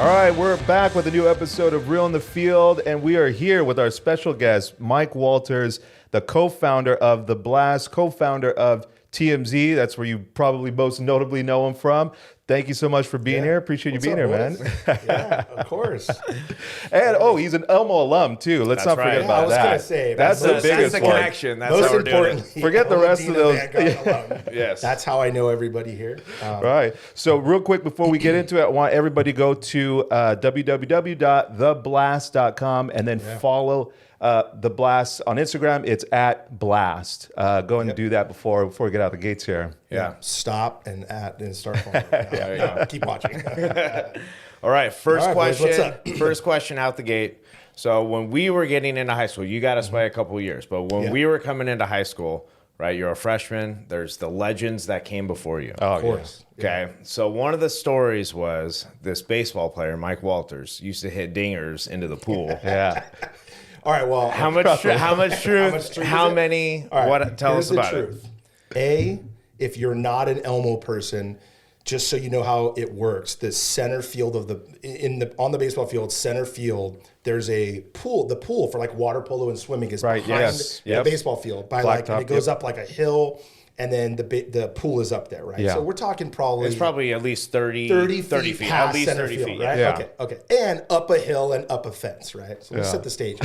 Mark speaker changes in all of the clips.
Speaker 1: All right, we're back with a new episode of Real in the Field, and we are here with our special guest, Mike Walters, the co-founder of The Blast, co-founder of TMZ. That's where you probably most notably know him from. Thank you so much for being here. Appreciate you being here, man.
Speaker 2: Yeah, of course.
Speaker 1: And he's an Elmo alum too. Let's not forget about that.
Speaker 2: I was going to say
Speaker 1: that's the biggest
Speaker 3: the
Speaker 1: one.
Speaker 3: connection. That's
Speaker 2: most
Speaker 3: how we're doing
Speaker 2: importantly,
Speaker 3: it.
Speaker 1: Forget the rest of those.
Speaker 3: Yes.
Speaker 2: That's how I know everybody here.
Speaker 1: Right. So real quick before we get into it, I want everybody to go to www.theblast.com and then follow The Blast on Instagram. It's at Blast. Go and do that before we get out the gates here.
Speaker 2: Yeah. Stop and start following. No, keep watching.
Speaker 3: All right. First
Speaker 2: boys, what's
Speaker 3: question.
Speaker 2: up?
Speaker 3: First question out the gate. So when we were getting into high school, you got us by a couple of years, but when we were coming into high school, right? You're a freshman. There's the legends that came before you.
Speaker 1: Oh,
Speaker 2: Of course.
Speaker 3: Okay. So one of the stories was this baseball player, Mike Walters, used to hit dingers into the pool.
Speaker 1: Yeah.
Speaker 2: All right, well.
Speaker 3: How much truth?
Speaker 2: How much truth
Speaker 3: How
Speaker 2: is it?
Speaker 3: many?
Speaker 2: All right,
Speaker 3: What? Tell
Speaker 2: here's
Speaker 3: us
Speaker 2: the
Speaker 3: about
Speaker 2: truth.
Speaker 3: it.
Speaker 2: If you're not an Elmo person, just so you know how it works, the center field of on the baseball field, center field, there's a pool. The pool for like water polo and swimming is behind the baseball field by and it goes up like a hill, and then the pool is up there, right?
Speaker 1: Yeah.
Speaker 2: So we're talking probably
Speaker 3: It's probably at least 30
Speaker 2: feet
Speaker 3: feet.
Speaker 2: past
Speaker 3: At least
Speaker 2: center
Speaker 3: 30
Speaker 2: field,
Speaker 3: feet.
Speaker 2: right?
Speaker 1: Yeah.
Speaker 2: Okay. And up a hill and up a fence, right? So let's set the stage.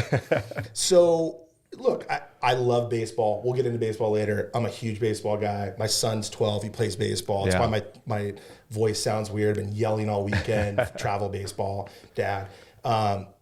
Speaker 2: So look, I love baseball. We'll get into baseball later. I'm a huge baseball guy. My son's 12. He plays baseball. That's why my voice sounds weird. I've been yelling all weekend. Travel baseball, dad.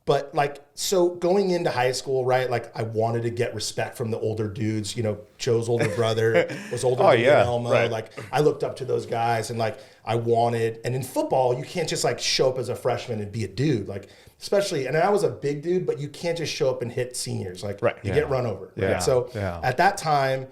Speaker 2: But so going into high school, right? Like I wanted to get respect from the older dudes. You know, Joe's older brother was older than Elmo.
Speaker 3: Right.
Speaker 2: Like I looked up to those guys, and like I wanted. And in football, you can't just like show up as a freshman and be a dude. Like especially, and I was a big dude, but you can't just show up and hit seniors. Like you get run over.
Speaker 1: Yeah.
Speaker 2: Right? So at that time,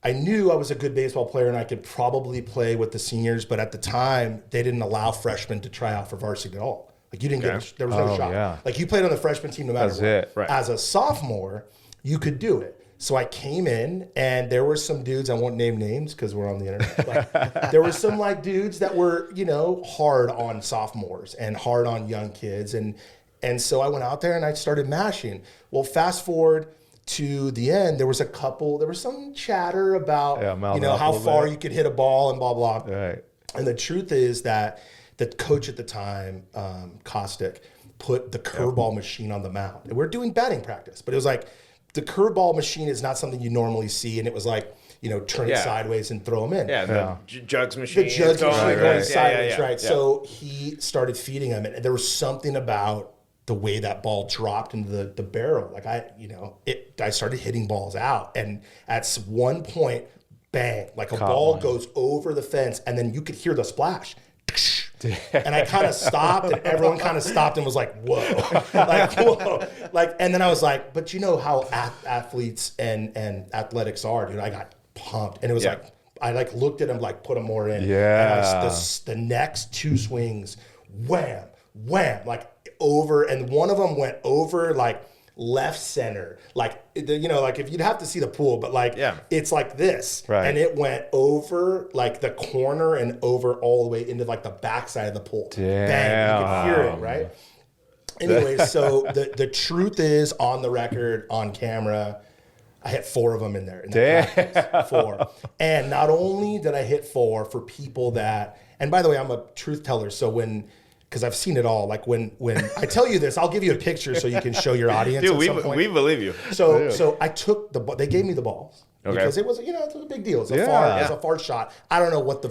Speaker 2: I knew I was a good baseball player and I could probably play with the seniors. But at the time, they didn't allow freshmen to try out for varsity at all. Like you didn't get, there was no shot.
Speaker 1: Yeah.
Speaker 2: Like you played on the freshman team no matter
Speaker 1: That's
Speaker 2: what.
Speaker 1: it.
Speaker 3: Right.
Speaker 2: As a sophomore, you could do it. So I came in and there were some dudes, I won't name names because we're on the internet, but there were some like dudes that were, you know, hard on sophomores and hard on young kids. And so I went out there and I started mashing. Well, fast forward to the end, there was some chatter about, you know, how far you could hit a ball and blah, blah.
Speaker 1: Right.
Speaker 2: And the truth is that the coach at the time, Kostick, put the curveball machine on the mound. And we're doing batting practice, but it was like the curveball machine is not something you normally see. And it was like, you know, turn it sideways and throw them in.
Speaker 3: Yeah, the jugs machine.
Speaker 2: The jugs machine going sideways,
Speaker 3: Yeah.
Speaker 2: right? So he started feeding them. And there was something about the way that ball dropped into the barrel. Like I started hitting balls out. And at one point, bang, like a ball goes over the fence and then you could hear the splash. And I kind of stopped and everyone kind of stopped and was like, whoa, like, whoa. Like, and then I was like, but you know how athletes and athletics are, dude. I got pumped. And it was like, I like looked at him, like put him more in.
Speaker 1: Yeah.
Speaker 2: And the next two swings, wham, wham, like over. And one of them went over like left center, like, you know, like if you'd have to see the pool, but like it's like this, and it went over like the corner and over all the way into like the backside of the pool.
Speaker 1: Damn.
Speaker 2: Bang, you could hear it, right? Anyways, so the truth is, on the record, on camera, I hit 4 of them in there. In that 4. And not only did I hit 4 for people that, and by the way, I'm a truth teller, so because I've seen it all. Like when I tell you this, I'll give you a picture so you can show your audience.
Speaker 3: Dude,
Speaker 2: at some point.
Speaker 3: we believe you.
Speaker 2: So I took they gave me the balls because it was, you know, it was a big deal. It was a far shot. I don't know what the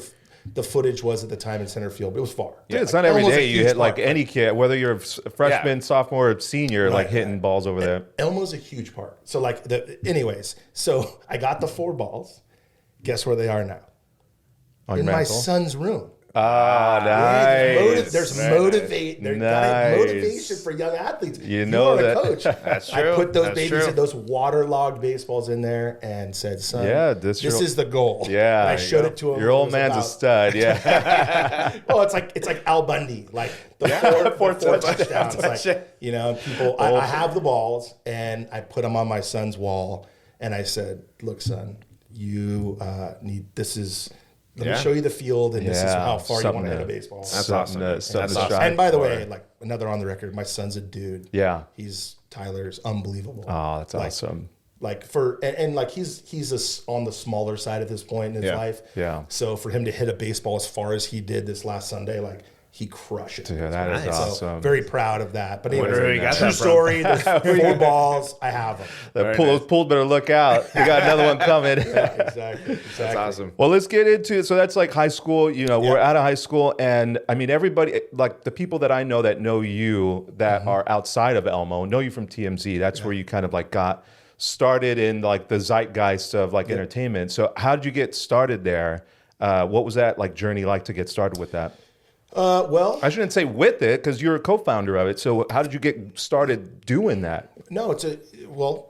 Speaker 2: footage was at the time in center field, but it was far.
Speaker 1: Dude, it's not every day you hit like any kid, whether you're a freshman, sophomore, or senior, like hitting balls over there.
Speaker 2: Elmo's a huge part. So like anyways, so I got the 4 balls. Guess where they are now? In my son's room.
Speaker 1: Ah, nice.
Speaker 2: There's motivation for young athletes.
Speaker 1: You know
Speaker 2: are
Speaker 1: that.
Speaker 2: A coach.
Speaker 3: That's true.
Speaker 2: I put those those waterlogged baseballs in there and said, "Son, this is the goal."
Speaker 1: Yeah,
Speaker 2: and I showed it to him.
Speaker 1: Your old man's a stud. Yeah.
Speaker 2: Well, it's like Al Bundy, like the four touchdowns. It's like, you know, people. I have the balls, and I put them on my son's wall, and I said, "Look, son, you need this is." Let me show you the field, and this is how far you want to hit a baseball.
Speaker 3: That's awesome.
Speaker 1: That's awesome.
Speaker 2: And by the way, like another on the record, my son's a dude.
Speaker 1: Yeah.
Speaker 2: Tyler's unbelievable.
Speaker 1: Oh, that's awesome.
Speaker 2: Like like he's on the smaller side at this point in his life.
Speaker 1: Yeah.
Speaker 2: So for him to hit a baseball as far as he did this last Sunday, like he crushed it.
Speaker 1: Yeah, that is awesome.
Speaker 2: So very proud of that. But
Speaker 3: Where
Speaker 2: anyway,
Speaker 3: you got
Speaker 2: true
Speaker 3: that from?
Speaker 2: story. There's 4 balls. I have them.
Speaker 1: Those pools better look out. You got another one coming.
Speaker 2: Exactly.
Speaker 3: That's awesome.
Speaker 1: Well, let's get into it. So that's like high school. You know, we're out of high school, and I mean, everybody, like the people that I know that know you that are outside of Elmo know you from TMZ. That's where you kind of like got started in like the zeitgeist of like entertainment. So how did you get started there? What was that like journey like to get started with that?
Speaker 2: Well,
Speaker 1: I shouldn't say with it because you're a co-founder of it. So how did you get started doing that?
Speaker 2: no,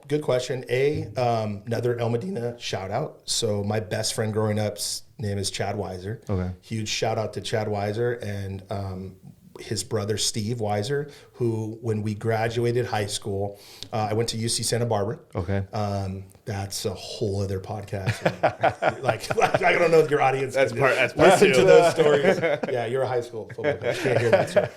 Speaker 2: good question. Another El Medina shout out. So my best friend growing up's name is Chad Weiser.
Speaker 1: Okay.
Speaker 2: Huge shout out to Chad Weiser and his brother Steve Weiser, who when we graduated high school, I went to UC Santa Barbara.
Speaker 1: Okay.
Speaker 2: That's a whole other podcast. like I don't know if your audience
Speaker 3: That's
Speaker 2: can
Speaker 3: part
Speaker 2: listen
Speaker 3: two.
Speaker 2: to those stories. Yeah, you're a high school football coach. Can't hear that story.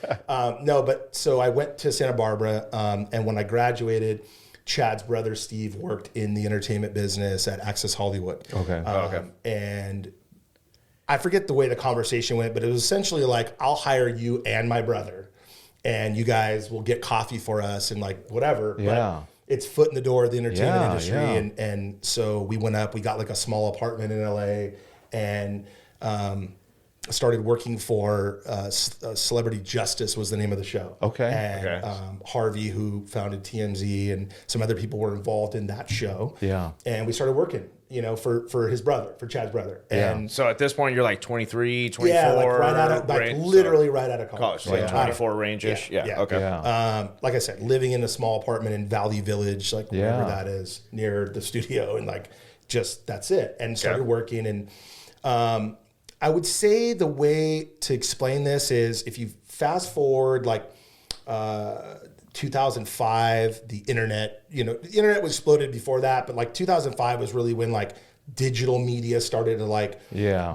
Speaker 2: No, but so I went to Santa Barbara, and when I graduated, Chad's brother Steve worked in the entertainment business at Access Hollywood.
Speaker 1: Okay.
Speaker 2: And I forget the way the conversation went, but it was essentially like, I'll hire you and my brother, and you guys will get coffee for us and like whatever.
Speaker 1: Yeah.
Speaker 2: But it's foot in the door of the entertainment industry.
Speaker 1: Yeah.
Speaker 2: And so we went up, we got like a small apartment in LA, and started working for Celebrity Justice was the name of the show.
Speaker 1: Okay.
Speaker 2: And Harvey, who founded TMZ, and some other people were involved in that show.
Speaker 1: Yeah.
Speaker 2: And we started working, for his brother, for Chad's brother. And
Speaker 3: So at this point, you're like 23, 24?
Speaker 2: yeah, like right out of, like
Speaker 3: range,
Speaker 2: literally right out of college.
Speaker 3: so like 24 range-ish? Yeah. Okay.
Speaker 1: Yeah.
Speaker 2: Like I said, living in a small apartment in Valley Village, like wherever
Speaker 1: Yeah.
Speaker 2: that is, near the studio, and like just that's it. And started working. And I would say the way to explain this is if you fast forward like 2005, the internet, the internet was exploded before that, but like 2005 was really when like digital media started to like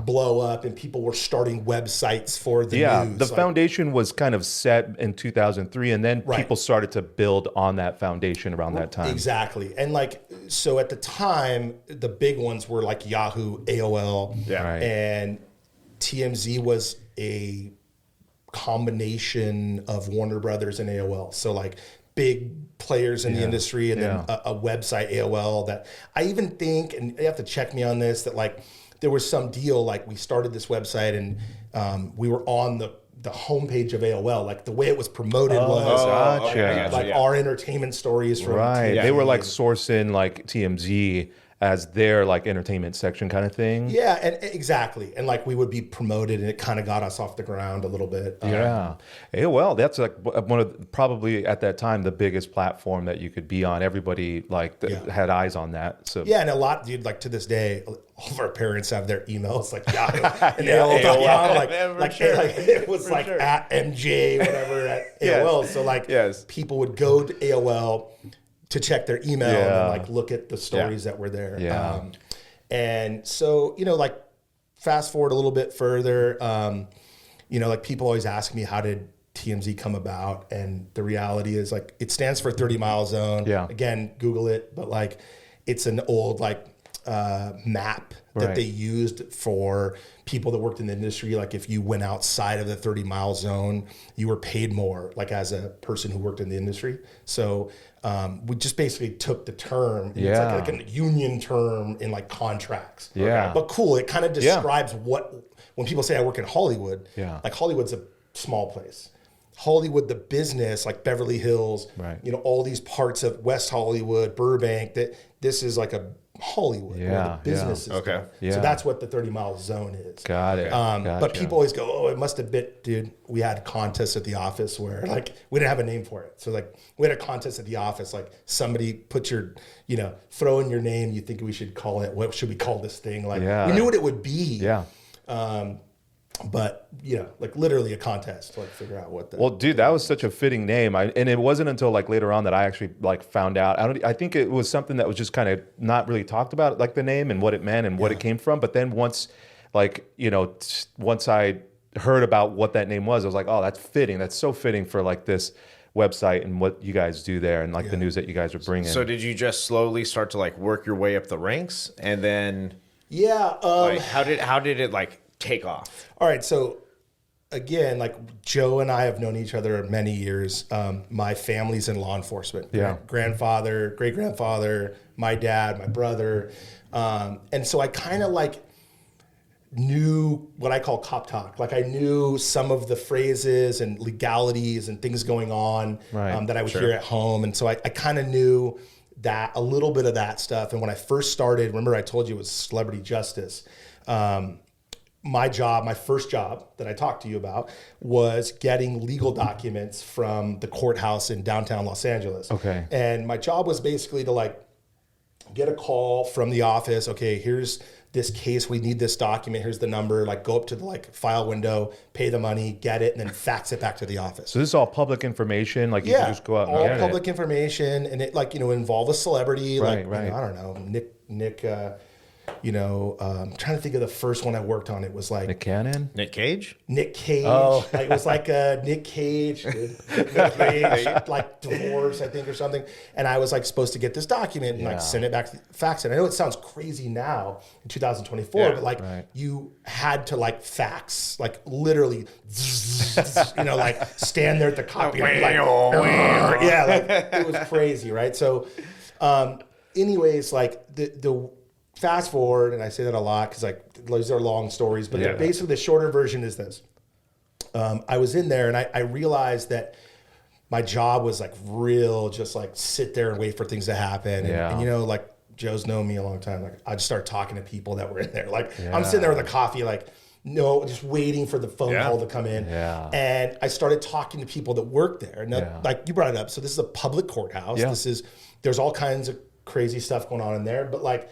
Speaker 2: blow up, and people were starting websites for the news.
Speaker 1: The foundation was kind of set in 2003, and then people started to build on that foundation around that time.
Speaker 2: Exactly. And like, so at the time, the big ones were like Yahoo, AOL, and TMZ was a combination of Warner Brothers and AOL. So like big players in the industry, and then a website, AOL, that I even think, and you have to check me on this, that like there was some deal, like we started this website and we were on the homepage of AOL, like the way it was promoted was like our entertainment stories from
Speaker 1: TMZ. They were like sourcing like TMZ as their like entertainment section kind of thing.
Speaker 2: Yeah, and exactly. And like we would be promoted, and it kind of got us off the ground a little bit.
Speaker 1: AOL, that's like one of probably at that time the biggest platform that you could be on. Everybody like had eyes on that. So
Speaker 2: and a lot, dude, like to this day, all of our parents have their emails like Yahoo and AOL.com. Like it was like at MJ, whatever, at AOL. So like people would go to AOL to check their email and like look at the stories that were there. And so, like fast forward a little bit further, like people always ask me, how did TMZ come about? And the reality is like, it stands for 30 Mile Zone. Again, Google it, but like it's an old like map that they used for people that worked in the industry. Like if you went outside of the 30 Mile Zone, you were paid more, like as a person who worked in the industry. So we just basically took the term, and it's like a union term in like contracts. But cool, it kind of describes when people say I work in Hollywood, like Hollywood's a small place. Hollywood, the business, like Beverly Hills, all these parts of West Hollywood, Burbank, that this is like a Hollywood where the business is done. So that's what the 30 Mile Zone is.
Speaker 1: Got it.
Speaker 2: But people always go, oh, it must have been, dude, we had contests at the office where like we didn't have a name for it. So like we had a contest at the office, like somebody put your, throw in your name, you think we should call it, what should we call this thing? Like we knew what it would be. But like literally a contest to like figure out what the.
Speaker 1: Well, dude, that was such a fitting name. And it wasn't until like later on that I actually like found out. I think it was something that was just kind of not really talked about, like the name and what it meant and what it came from. But then once like, once I heard about what that name was, I was like, oh, that's fitting. That's so fitting for like this website and what you guys do there and like the news that you guys are bringing.
Speaker 3: So did you just slowly start to like work your way up the ranks, and then like how did it like take off?
Speaker 2: All right, so again, like Joe and I have known each other many years. My family's in law enforcement.
Speaker 1: Yeah.
Speaker 2: Grandfather, great grandfather, my dad, my brother, and so I kind of like knew what I call cop talk. Like I knew some of the phrases and legalities and things going on that I would hear at home. And so I kind of knew that a little bit of that stuff. And when I first started, remember I told you it was Celebrity Justice. My first job that I talked to you about was getting legal documents from the courthouse in downtown Los Angeles.
Speaker 1: Okay.
Speaker 2: And my job was basically to like get a call from the office. Okay, here's this case, we need this document, here's the number, like go up to the like file window, pay the money, get it, and then fax it back to the office.
Speaker 1: So this is all public information, like you can just go out and get it.
Speaker 2: All public information, and it like, involve a celebrity,
Speaker 1: Right.
Speaker 2: I don't know, Nick I'm trying to think of the first one I worked on. It was like
Speaker 1: Nick Cannon?
Speaker 3: Nick Cage?
Speaker 2: Nick Cage.
Speaker 1: Oh.
Speaker 2: Like, it was like a Nick Cage, Nick Cage, like divorce, I think, or something. And I was like supposed to get this document and like send it back, fax it. I know it sounds crazy now in 2024, but like you had to like fax, like literally, like stand there at the copy. Like, it was crazy, right? So, anyways, like the fast forward, and I say that a lot because like those are long stories, but basically the shorter version is this. I was in there and I realized that my job was like real, just like sit there and wait for things to happen. And like Joe's known me a long time. Like I just started talking to people that were in there. Like I'm sitting there with a coffee, like just waiting for the phone call to come in.
Speaker 1: Yeah.
Speaker 2: And I started talking to people that work there. And like you brought it up. So this is a public courthouse.
Speaker 1: Yeah.
Speaker 2: There's all kinds of crazy stuff going on in there. But like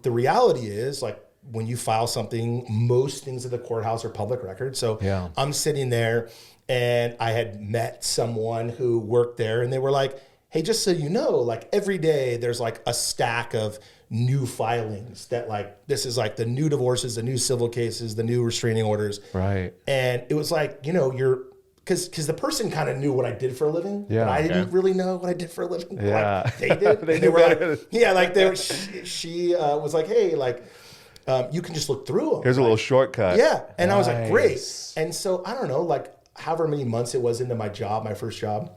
Speaker 2: the reality is like when you file something, most things at the courthouse are public record. So I'm sitting there and I had met someone who worked there and they were like, hey, just so you know, like every day there's like a stack of new filings that like, this is like the new divorces, the new civil cases, the new restraining orders.
Speaker 1: Right.
Speaker 2: And it was like, because the person kind of knew what I did for a living, but I didn't really know what I did for a living.
Speaker 1: Yeah.
Speaker 2: Like they did. they were like, she was like, hey, like, you can just look through them.
Speaker 1: Here's a little shortcut.
Speaker 2: Yeah. And I was like, great. And so I don't know, like however many months it was into my job, my first job,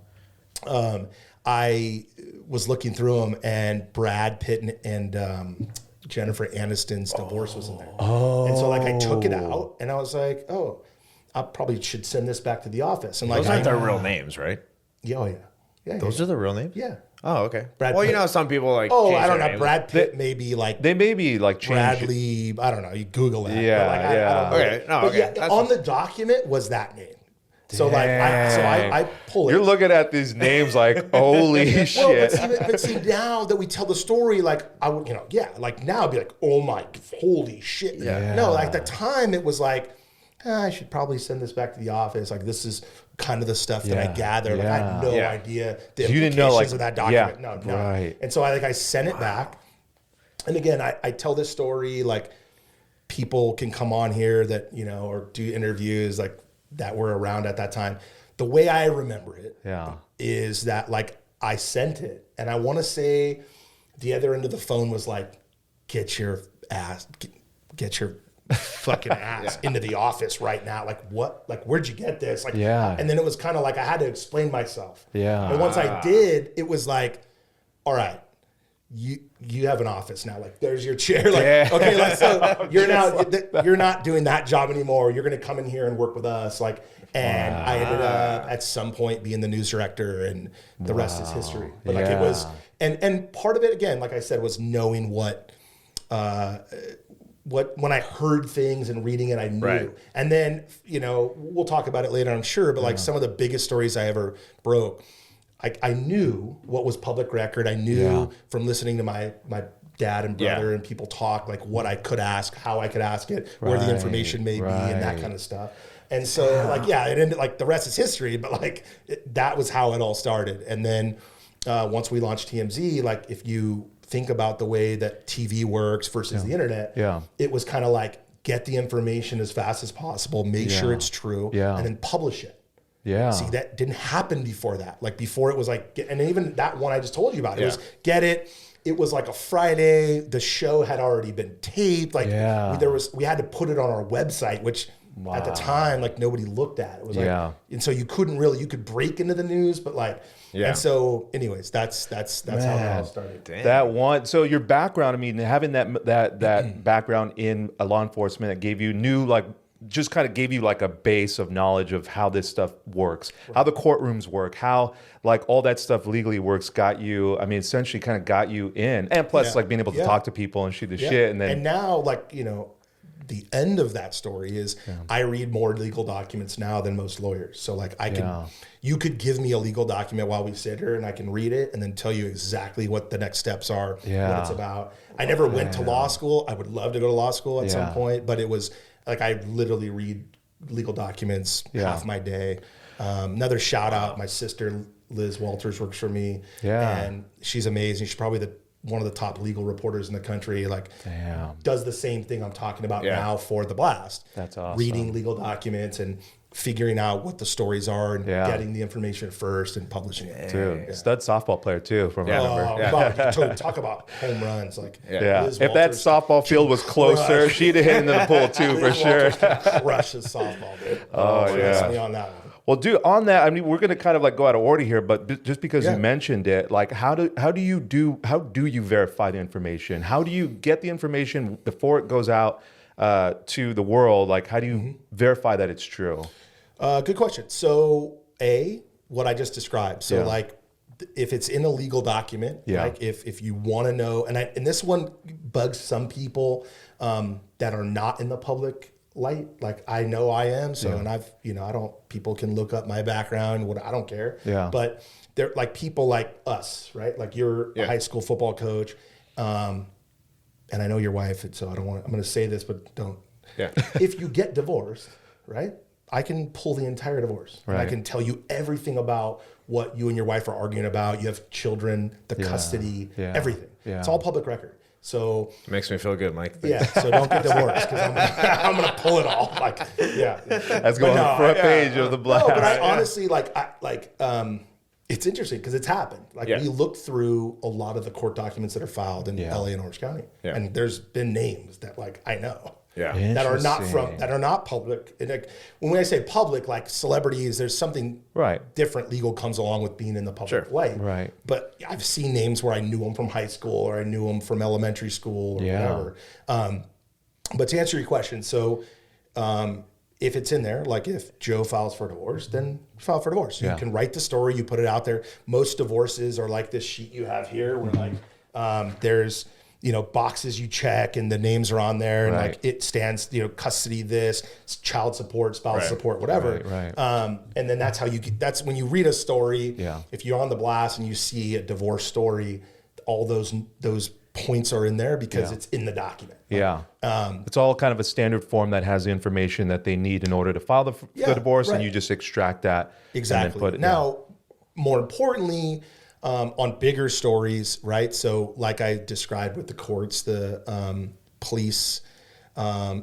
Speaker 2: I was looking through them and Brad Pitt and Jennifer Aniston's divorce was in there. Oh. And so like I took it out and I was like, oh, I probably should send this back to the office. And like,
Speaker 3: those aren't their real names, right?
Speaker 2: Yeah.
Speaker 3: Those are the real names?
Speaker 2: Yeah.
Speaker 3: Oh, okay.
Speaker 2: Brad
Speaker 3: well,
Speaker 2: Pitt.
Speaker 3: some people like.
Speaker 2: Oh,
Speaker 3: change
Speaker 2: I don't
Speaker 3: their
Speaker 2: know.
Speaker 3: names.
Speaker 2: Brad Pitt maybe like.
Speaker 1: They may be like changed.
Speaker 2: Bradley. I don't know. You Google that.
Speaker 1: Yeah,
Speaker 2: but like, I don't know.
Speaker 3: Okay. No,
Speaker 2: but
Speaker 3: okay.
Speaker 2: yeah, on the document was that name. So like, I pull it.
Speaker 1: You're looking at these names like, holy shit.
Speaker 2: But see, now that we tell the story, like I would, like now I'd be like, oh my, holy shit.
Speaker 1: Yeah.
Speaker 2: No, like at the time it was like, I should probably send this back to the office. Like this is kind of the stuff that I gather. Like I had no idea the implications
Speaker 1: you didn't know, like,
Speaker 2: of that document. No.
Speaker 1: Right.
Speaker 2: And so I sent it back. And again, I tell this story like people can come on here that, or do interviews like that were around at that time. The way I remember it is that like I sent it and I want to say the other end of the phone was like, get your fucking ass into the office right now. Like what? Like where'd you get this? Like And then it was kind of like I had to explain myself. Yeah. And once I did, it was like, all right, you have an office now. Like there's your chair. Like okay, like so you're not doing that job anymore. You're gonna come in here and work with us. Like and I ended up at some point being the news director, and the rest is history. But like it was, and part of it again, like I said, was knowing what when I heard things and reading it, I knew. Right. And then, we'll talk about it later, I'm sure, but like some of the biggest stories I ever broke, I knew what was public record. I knew from listening to my dad and brother and people talk, like what I could ask, how I could ask it, where the information may be, and that kind of stuff. And so it ended, like the rest is history, but like that was how it all started. And then once we launched TMZ, like if you think about the way that TV works versus the internet, it was kind of like get the information as fast as possible, make sure it's true, and then publish it.
Speaker 1: Yeah.
Speaker 2: See, that didn't happen before that. Like before it was like, and even that one I just told you about, it was get it. It was like a Friday. The show had already been taped. Like we had to put it on our website, which at the time, like nobody looked at. It was like, and so you could break into the news, but like, and so anyways, that's how it all started.
Speaker 3: Damn.
Speaker 1: That one. So your background, I mean, having that background in law enforcement that gave you just kind of gave you like a base of knowledge of how this stuff works, how the courtrooms work, how like all that stuff legally works, essentially kind of got you in. And plus like being able to talk to people and shoot the shit. And
Speaker 2: now like, the end of that story is I read more legal documents now than most lawyers. So like you could give me a legal document while we sit here and I can read it and then tell you exactly what the next steps are, what it's about. I never went to law school. I would love to go to law school at some point, but it was like, I literally read legal documents half my day. Another shout out, my sister, Liz Walters, works for me and she's amazing. She's probably one of the top legal reporters in the country, like does the same thing I'm talking about now for The Blast.
Speaker 1: That's awesome.
Speaker 2: Reading legal documents and figuring out what the stories are and getting the information first and publishing it.
Speaker 1: Dude, stud softball player too, from what I remember.
Speaker 2: Talk about home runs. Like
Speaker 1: if that softball field was closer, she'd have hit into the pool too, for sure.
Speaker 2: Crushes softball, dude. Me on that one.
Speaker 1: Well, dude, on that, I mean, we're going to kind of like go out of order here, but just because you mentioned it, like how do you verify the information? How do you get the information before it goes out to the world? Like, how do you verify that it's true?
Speaker 2: Good question. So what I just described. So like if it's in a legal document, like if you want to know, and this one bugs some people that are not in the public light, like I know I am, so and I've people can look up my background, I don't care, but they're like people like us, right? Like you're a high school football coach, and I know your wife, and so I'm going to say this, but don't. If you get divorced, right, I can pull the entire divorce. Right. I can tell you everything about what you and your wife are arguing about. You have children, the custody, everything. It's all public record. So
Speaker 3: it makes me feel good, Mike.
Speaker 2: So don't get divorced because I'm gonna pull it all. Like,
Speaker 1: that's going on the front page of The Blast.
Speaker 2: No, but I honestly it's interesting because it's happened. Like we looked through a lot of the court documents that are filed in LA and Orange County, and there's been names that like I know. That are not public. And like, when I say public, like celebrities, there's something different legal comes along with being in the public light. Right. But I've seen names where I knew them from high school or I knew them from elementary school or whatever. But to answer your question, so if it's in there, like if Joe files for divorce, then file for divorce. You can write the story, you put it out there. Most divorces are like this sheet you have here where like there's boxes you check and the names are on there and like it stands, custody, this, child support, spouse support, whatever. And then that's how that's when you read a story. If you're on The Blast and you see a divorce story, all those points are in there because it's in the document.
Speaker 1: It's all kind of a standard form that has the information that they need in order to file the divorce, and you just extract that.
Speaker 2: Exactly.
Speaker 1: And then put it
Speaker 2: now, more importantly, on bigger stories, right? So like I described with the courts, the police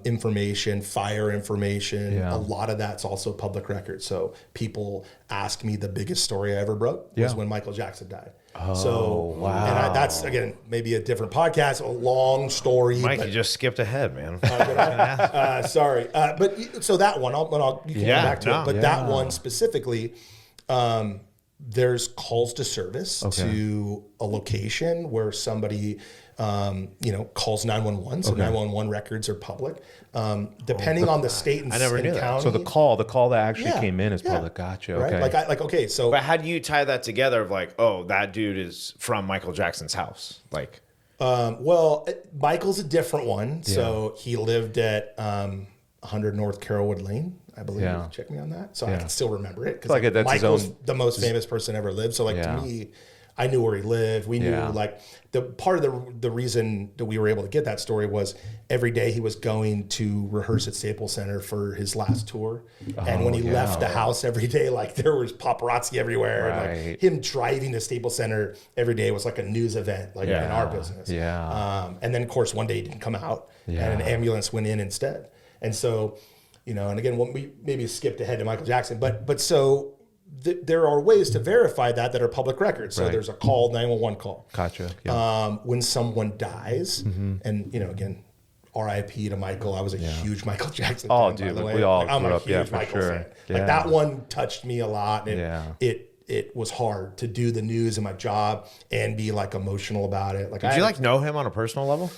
Speaker 2: information, fire information, a lot of that's also public record. So people ask me the biggest story I ever broke was when Michael Jackson died. And that's, again, maybe a different podcast, a long story.
Speaker 3: Mike, you just skipped ahead, man.
Speaker 2: Sorry. But so that one, you can go back to it. But that one specifically, there's calls to service to a location where somebody, calls 911. So 911 records are public. Depending on the state and county.
Speaker 1: So the call that actually came in is public. Gotcha.
Speaker 2: Right?
Speaker 1: Okay.
Speaker 3: But how do you tie that together of like, oh, that dude is from Michael Jackson's house? Like,
Speaker 2: Michael's a different one. So he lived at 100 North Carrollwood Lane, I believe. Check me on that. So I can still remember it because Michael's the most famous person ever lived. So like to me, I knew where he lived. We knew
Speaker 1: Yeah.
Speaker 2: like the part of the reason that we were able to get that story was every day he was going to rehearse at Staples Center for his last tour. And when he left the house every day, like there was paparazzi everywhere. And like him driving to Staples Center every day was like a news event, like in our business.
Speaker 1: Yeah.
Speaker 2: And then of course one day he didn't come out and an ambulance went in instead. And so, you know, and again, we maybe skipped ahead to Michael Jackson, but so there are ways to verify that are public records. So there's a call, 911 call.
Speaker 1: Gotcha. Yeah.
Speaker 2: When someone dies, and you know, again, R.I.P. to Michael. I was a huge Michael Jackson fan, by the way.
Speaker 1: We all
Speaker 2: I'm
Speaker 1: grew
Speaker 2: a
Speaker 1: up,
Speaker 2: huge
Speaker 1: for
Speaker 2: Michael
Speaker 1: sure.
Speaker 2: fan.
Speaker 1: Yeah.
Speaker 2: Like that one touched me a lot. And it was hard to do the news in my job and be like emotional about it. Like,
Speaker 3: did you like know him on a personal level?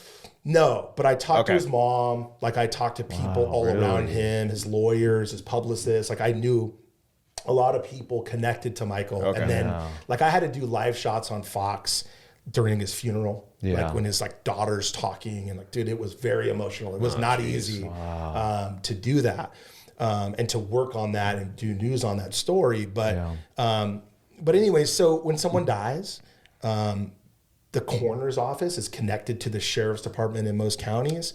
Speaker 2: No, but I talked to his mom. Like I talked to people all around him, his lawyers, his publicists. Like I knew a lot of people connected to Michael. And then like I had to do live shots on Fox during his funeral. Like when his like daughter's talking and like, dude, it was very emotional. It was not easy to do that. And to work on that and do news on that story. But anyway, so when someone dies, the coroner's office is connected to the sheriff's department in most counties.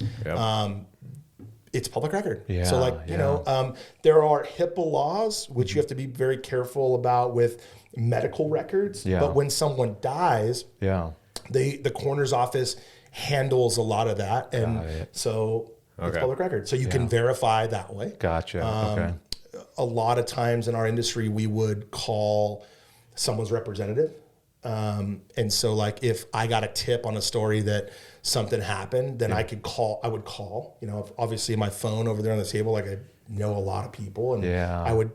Speaker 2: It's public record. So like, you know, there are HIPAA laws, which you have to be very careful about with medical records. But when someone dies, the coroner's office handles a lot of that. And so it's public record. So you can verify that way.
Speaker 1: Gotcha.
Speaker 2: A lot of times in our industry, we would call someone's representative. And so like if I got a tip on a story that something happened, then I would call, you know, obviously my phone over there on the table, like I know a lot of people and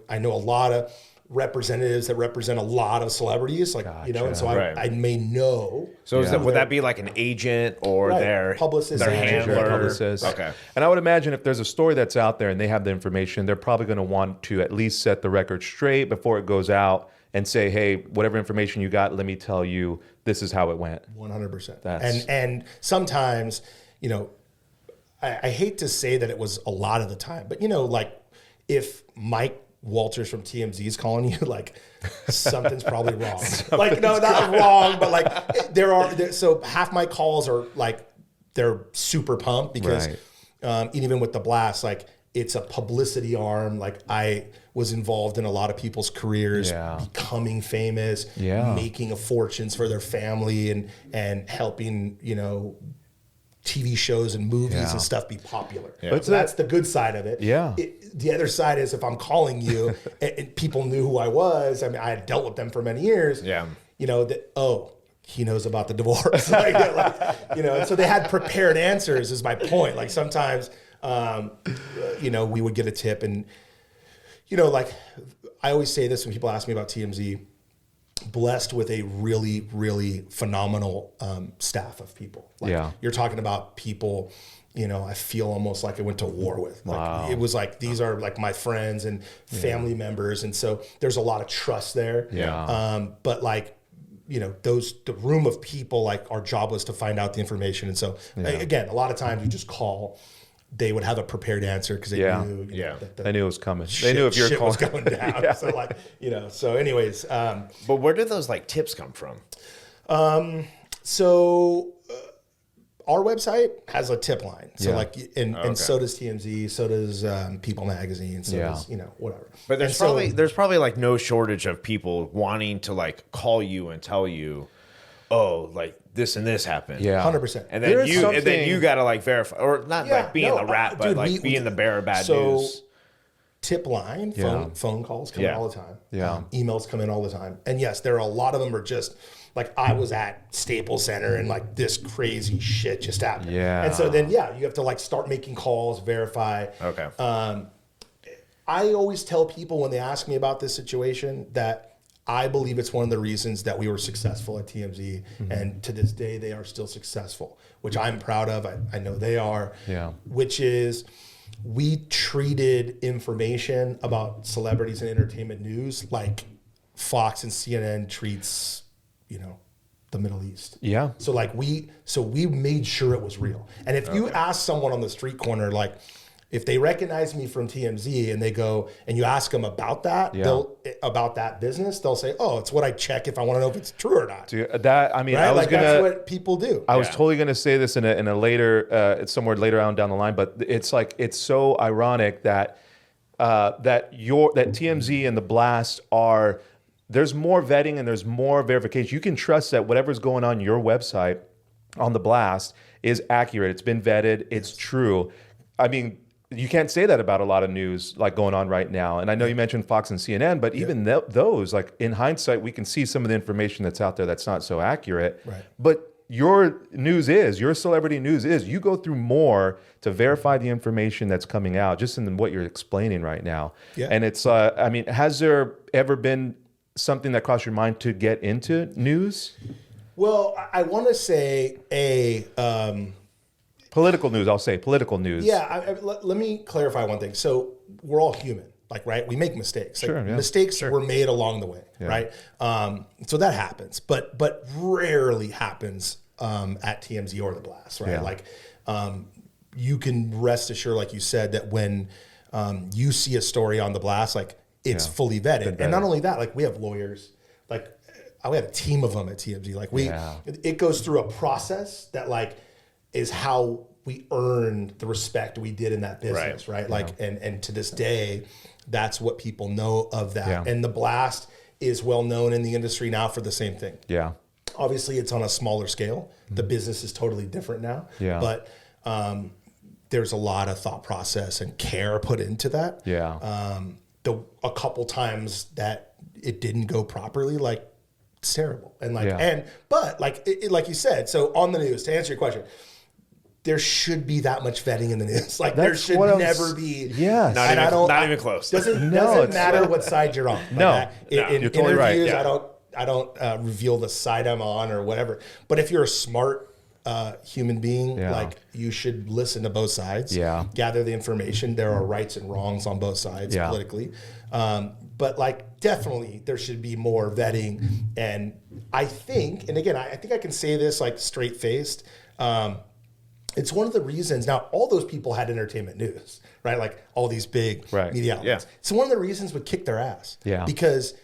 Speaker 2: I know a lot of representatives that represent a lot of celebrities, like, you know, and so I may know.
Speaker 3: So would that be like an agent or their
Speaker 2: publicist,
Speaker 3: their handler?
Speaker 1: Okay. And I would imagine if there's a story that's out there and they have the information, they're probably going to want to at least set the record straight before it goes out and say, hey, whatever information you got, let me tell you, this is how it went.
Speaker 2: 100%. And sometimes, you know, I hate to say that it was a lot of the time, but you know, like if Mike Walters from TMZ is calling you, like something's probably wrong. Like, no, not wrong, but like so half my calls are like, they're super pumped because even with The Blast, like it's a publicity arm. Like I was involved in a lot of people's careers, becoming famous, making a fortunes for their family and helping, you know, TV shows and movies and stuff be popular. So that's the good side of it. The other side is if I'm calling you and people knew who I was, I mean, I had dealt with them for many years, you know, that, he knows about the divorce. Like, you know, so they had prepared answers is my point. Like sometimes, you know, we would get a tip and, you know, like I always say this when people ask me about TMZ, blessed with a really, really phenomenal staff of people. Like you're talking about people, you know, I feel almost like I went to war with. Like it was like, these are like my friends and family members. And so there's a lot of trust there. But like, you know, the room of people, like our job was to find out the information. And so again, a lot of times you just call, they would have a prepared answer because they knew, you know,
Speaker 1: they knew it was coming.
Speaker 2: They
Speaker 1: knew if you're
Speaker 2: calling, was going down. So like, you know, so anyways.
Speaker 3: But where did those like tips come from?
Speaker 2: So our website has a tip line. So like, and so does TMZ, so does People Magazine, so does, you know, whatever.
Speaker 3: But there's probably like no shortage of people wanting to like call you and tell you, oh, like this and this happened.
Speaker 2: 100%.
Speaker 3: And then you gotta like verify, or not like being the rat, but like being the bearer of bad news.
Speaker 2: Tip line, phone calls come in all the time. Emails come in all the time. And yes, there are a lot of them are just like I was at Staples Center and like this crazy shit just happened. And so then you have to like start making calls, verify. I always tell people when they ask me about this situation that I believe it's one of the reasons that we were successful at TMZ, and to this day they are still successful, which I'm proud of. I know they are. Which is we treated information about celebrities and entertainment news like Fox and CNN treats, you know, the Middle East. So like we made sure it was real. And if you ask someone on the street corner, like, If they recognize me from TMZ and they go and you ask them about that, about that business, they'll say, "Oh, it's what I check if I want to know if it's true or not."
Speaker 1: Dude, that I mean,
Speaker 2: right?
Speaker 1: I was
Speaker 2: that's what people do.
Speaker 1: I was totally gonna say this in a later, somewhere later on down the line, but it's like it's so ironic that that TMZ and the Blast are. There's more vetting and there's more verification. You can trust that whatever's going on your website on the Blast is accurate. It's been vetted. It's true. I mean, you can't say that about a lot of news like going on right now. And I know you mentioned Fox and CNN, but even those, like in hindsight, we can see some of the information that's out there that's not so accurate.
Speaker 2: Right.
Speaker 1: But your celebrity news is, you go through more to verify the information that's coming out, just in what you're explaining right now.
Speaker 2: Yeah.
Speaker 1: And it's, I mean, has there ever been something that crossed your mind to get into news?
Speaker 2: Well, I want to say
Speaker 1: Political news, I'll say political news.
Speaker 2: Yeah, let me clarify one thing. So we're all human, like, right? We make mistakes. Like, mistakes were made along the way, right? So that happens, but rarely happens at TMZ or the Blast, right? Like, you can rest assured, like you said, that when you see a story on the Blast, like it's fully vetted. And not only that, like we have lawyers, like we have a team of them at TMZ. Like it goes through a process that like is how we earned the respect we did in that business, right? Like, and to this day, that's what people know of that. Yeah. And the Blast is well known in the industry now for the same thing.
Speaker 1: Yeah.
Speaker 2: Obviously, it's on a smaller scale. The business is totally different now.
Speaker 1: Yeah.
Speaker 2: But there's a lot of thought process and care put into that.
Speaker 1: Yeah.
Speaker 2: A couple times that it didn't go properly, like it's terrible. And like, but like, like you said, so on the news, to answer your question, there should be that much vetting in the news. Like there should never be.
Speaker 1: Yes.
Speaker 3: Not even close.
Speaker 2: Doesn't matter what side you're on.
Speaker 1: No.
Speaker 2: In
Speaker 1: you're totally right.
Speaker 2: Yeah. I don't reveal the side I'm on or whatever. But if you're a smart human being, like you should listen to both sides. Yeah. Gather the information. There are rights and wrongs on both sides politically. But like definitely there should be more vetting. And I think, and again, I think I can say this like straight faced. It's one of the reasons now all those people had entertainment news, right? Like all these big media outlets. Yeah. So one of the reasons would kick their ass. Yeah. Because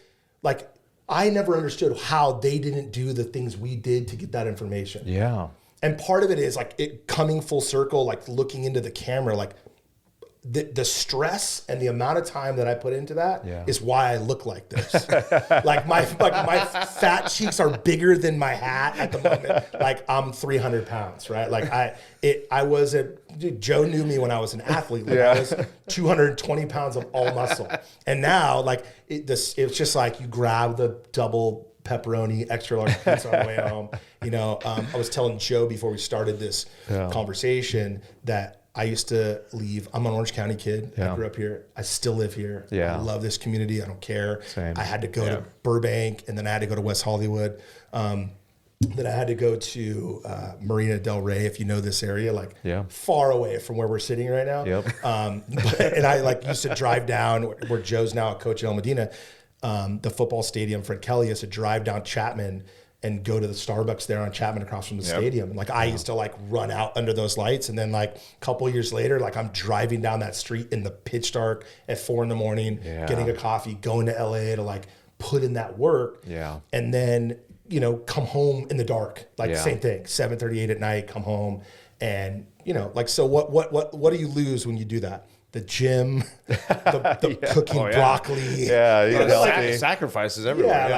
Speaker 2: like I never understood how they didn't do the things we did to get that information. Yeah. And part of it is like it coming full circle, like looking into the camera, like the stress and the amount of time that I put into that is why I look like this. like my fat cheeks are bigger than my hat at the moment. Like I'm 300 pounds, right? Like Joe knew me when I was an athlete. Like I was 220 pounds of all muscle. And now like it's just like you grab the double pepperoni, extra large pizza on the way home. You know, I was telling Joe before we started this conversation that I used to leave. I'm an Orange County kid. I grew up here. I still live here. I love this community. I don't care. Same. I had to go to Burbank, and then I had to go to West Hollywood. Then I had to go to Marina Del Rey, if you know this area, like far away from where we're sitting right now. And I like used to drive down where Joe's now a coach at El Medina, the football stadium. Fred Kelly used to drive down Chapman and go to the Starbucks there on Chapman across from the stadium. And like I used to like run out under those lights. And then like a couple of years later, like I'm driving down that street in the pitch dark at 4 a.m, getting a coffee, going to LA to like put in that work. And then, you know, come home in the dark, like same thing, 7:38 at night, come home. And, you know, like, so what do you lose when you do that? The gym, the cooking broccoli.
Speaker 3: Sacrifices everywhere.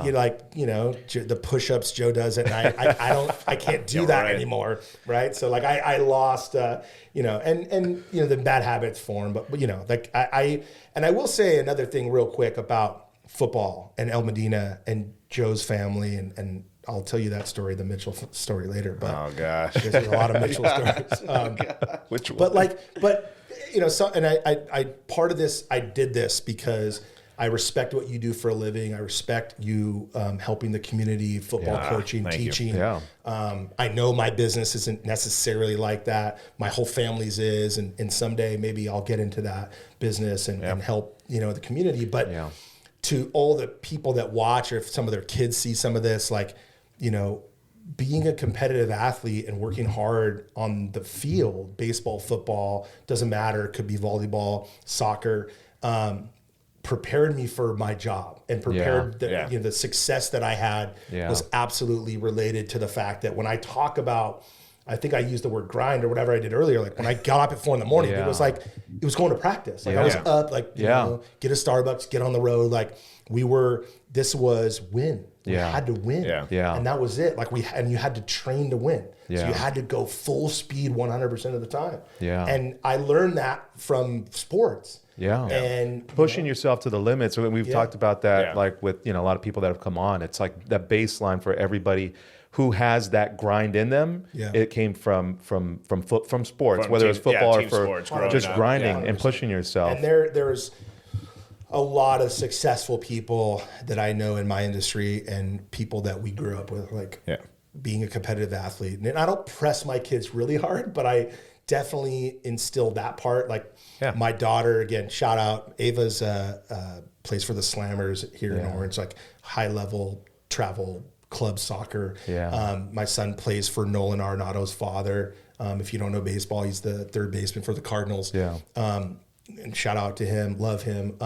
Speaker 2: You like, you know, the push-ups Joe does at night. I can't do that anymore, right? So like I lost, you know, and you know the bad habits form, but you know, like I will say another thing real quick about football and El Medina and Joe's family, and I'll tell you that story, the Mitchell story later. But
Speaker 3: oh gosh,
Speaker 2: there's a lot of Mitchell stories.
Speaker 3: Which one?
Speaker 2: But you know, so and I part of this, I did this because I respect what you do for a living. I respect you helping the community, football coaching, teaching. I know my business isn't necessarily like that. My whole family's is, and someday maybe I'll get into that business and help, you know, the community. But to all the people that watch, or if some of their kids see some of this, like, you know, being a competitive athlete and working hard on the field, baseball, football, doesn't matter. It could be volleyball, soccer, prepared me for my job and prepared the success that I had was absolutely related to the fact that when I talk about, I think I used the word grind or whatever I did earlier. Like when I got up at 4 a.m, it was like, it was going to practice. Like I was up, like, you know, get a Starbucks, get on the road. Like this was win. We had to win. And that was it. Like and you had to train to win. So you had to go full speed 100% of the time. And I learned that from sports. And
Speaker 1: pushing yourself to the limits. So we've talked about that, like with, you know, a lot of people that have come on. It's like that baseline for everybody who has that grind in them. It came from sports, whether it's football or for just grinding and pushing yourself.
Speaker 2: And there's a lot of successful people that I know in my industry and people that we grew up with, like being a competitive athlete. And I don't press my kids really hard, but I definitely instill that part. Like my daughter, again, shout out, Ava's plays for the Slammers here in Orange, like high level travel club soccer. My son plays for Nolan Arenado's father. If you don't know baseball, he's the third baseman for the Cardinals. And shout out to him, love him.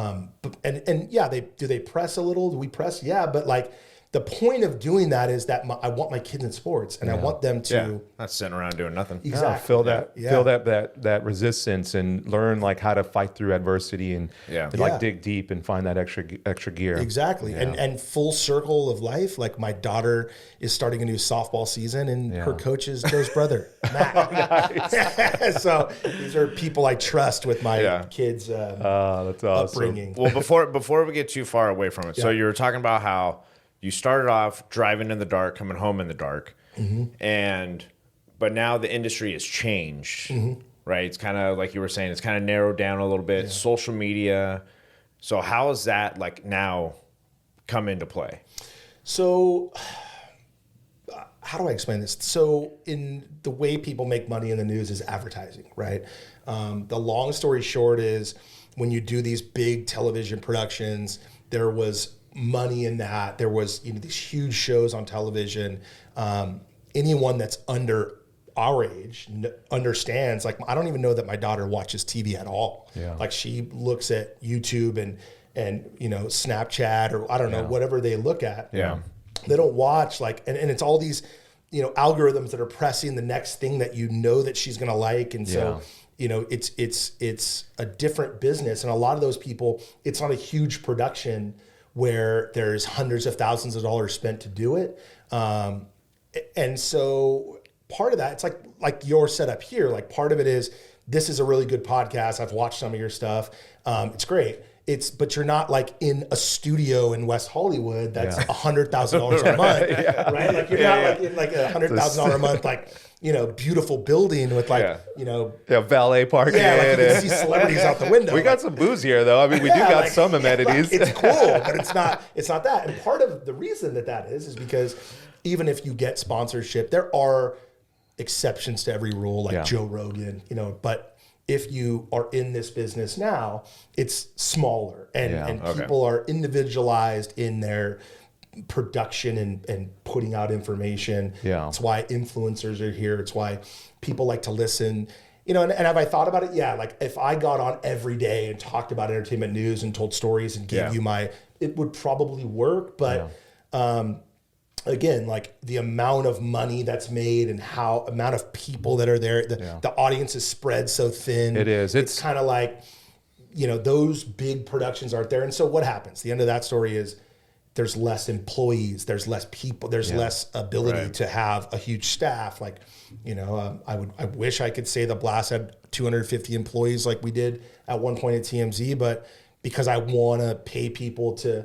Speaker 2: They press a little? Do we press? Yeah, but like the point of doing that is that I want my kids in sports and I want them to
Speaker 3: not sitting around doing nothing.
Speaker 2: Exactly.
Speaker 1: Feel that resistance and learn like how to fight through adversity and like dig deep and find that extra gear.
Speaker 2: Exactly. And full circle of life. Like my daughter is starting a new softball season and her coach is Joe's brother, Matt. So these are people I trust with my kids'
Speaker 1: that's awesome.
Speaker 2: upbringing.
Speaker 3: Well, before we get too far away from it, so you were talking about how you started off driving in the dark, coming home in the dark, but now the industry has changed, right? It's kind of like you were saying, it's kind of narrowed down a little bit. Social media. So how has that like now come into play?
Speaker 2: So how do I explain this? So in the way people make money in the news is advertising, right? The long story short is when you do these big television productions, there was money in that. There was, these huge shows on television. Anyone that's under our age understands, like, I don't even know that my daughter watches TV at all. Like she looks at YouTube and Snapchat or I don't know, whatever they look at. They don't watch like, and it's all these, algorithms that are pressing the next thing that that she's going to like. And so, it's a different business. And a lot of those people, it's not a huge production where there's hundreds of thousands of dollars spent to do it. And so part of that, it's like your setup here, like part of it is, this is a really good podcast. I've watched some of your stuff. It's great. But you're not like in a studio in West Hollywood that's $100,000 a month, right? Like you're not like in like $100,000 a month, like, beautiful building with like,
Speaker 1: valet parking.
Speaker 2: Like you can see celebrities out the window.
Speaker 1: We got some booze here though. I mean, we do got some amenities.
Speaker 2: It's cool, but it's not that. And part of the reason that is because even if you get sponsorship, there are exceptions to every rule, like Joe Rogan, but if you are in this business now, it's smaller and people are individualized in their production and putting out information. It's why influencers are here. It's why people like to listen. And have I thought about it? Yeah. Like if I got on every day and talked about entertainment news and told stories and gave you it would probably work. But again, like the amount of money that's made and amount of people that are there, the audience is spread so thin.
Speaker 1: It is.
Speaker 2: It's kind of like, those big productions aren't there. And so what happens? The end of that story is there's less employees, there's less people, there's less ability to have a huge staff. Like, I wish I could say The Blast had 250 employees like we did at one point at TMZ, but because I want to pay people to,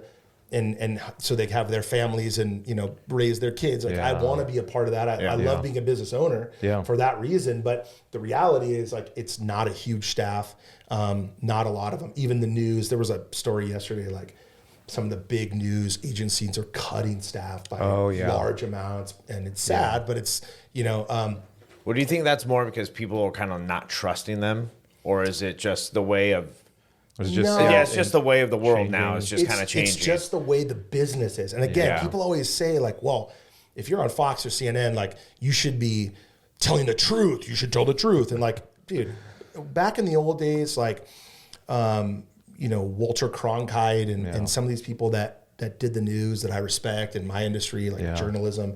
Speaker 2: and so they have their families and, raise their kids. Like I want to be a part of that. I love being a business owner for that reason. But the reality is like, it's not a huge staff. Not a lot of them, even the news. There was a story yesterday, like some of the big news agencies are cutting staff by large amounts, and it's sad, but it's,
Speaker 3: Well, do you think that's more because people are kind of not trusting them, or is it just the way of? It's just the way of the world changing. Now. It's just kind of changing.
Speaker 2: It's just the way the business is. And again, people always say like, well, if you're on Fox or CNN, like you should be telling the truth. You should tell the truth. And like, dude, back in the old days, like, Walter Cronkite and some of these people that did the news that I respect in my industry, like journalism,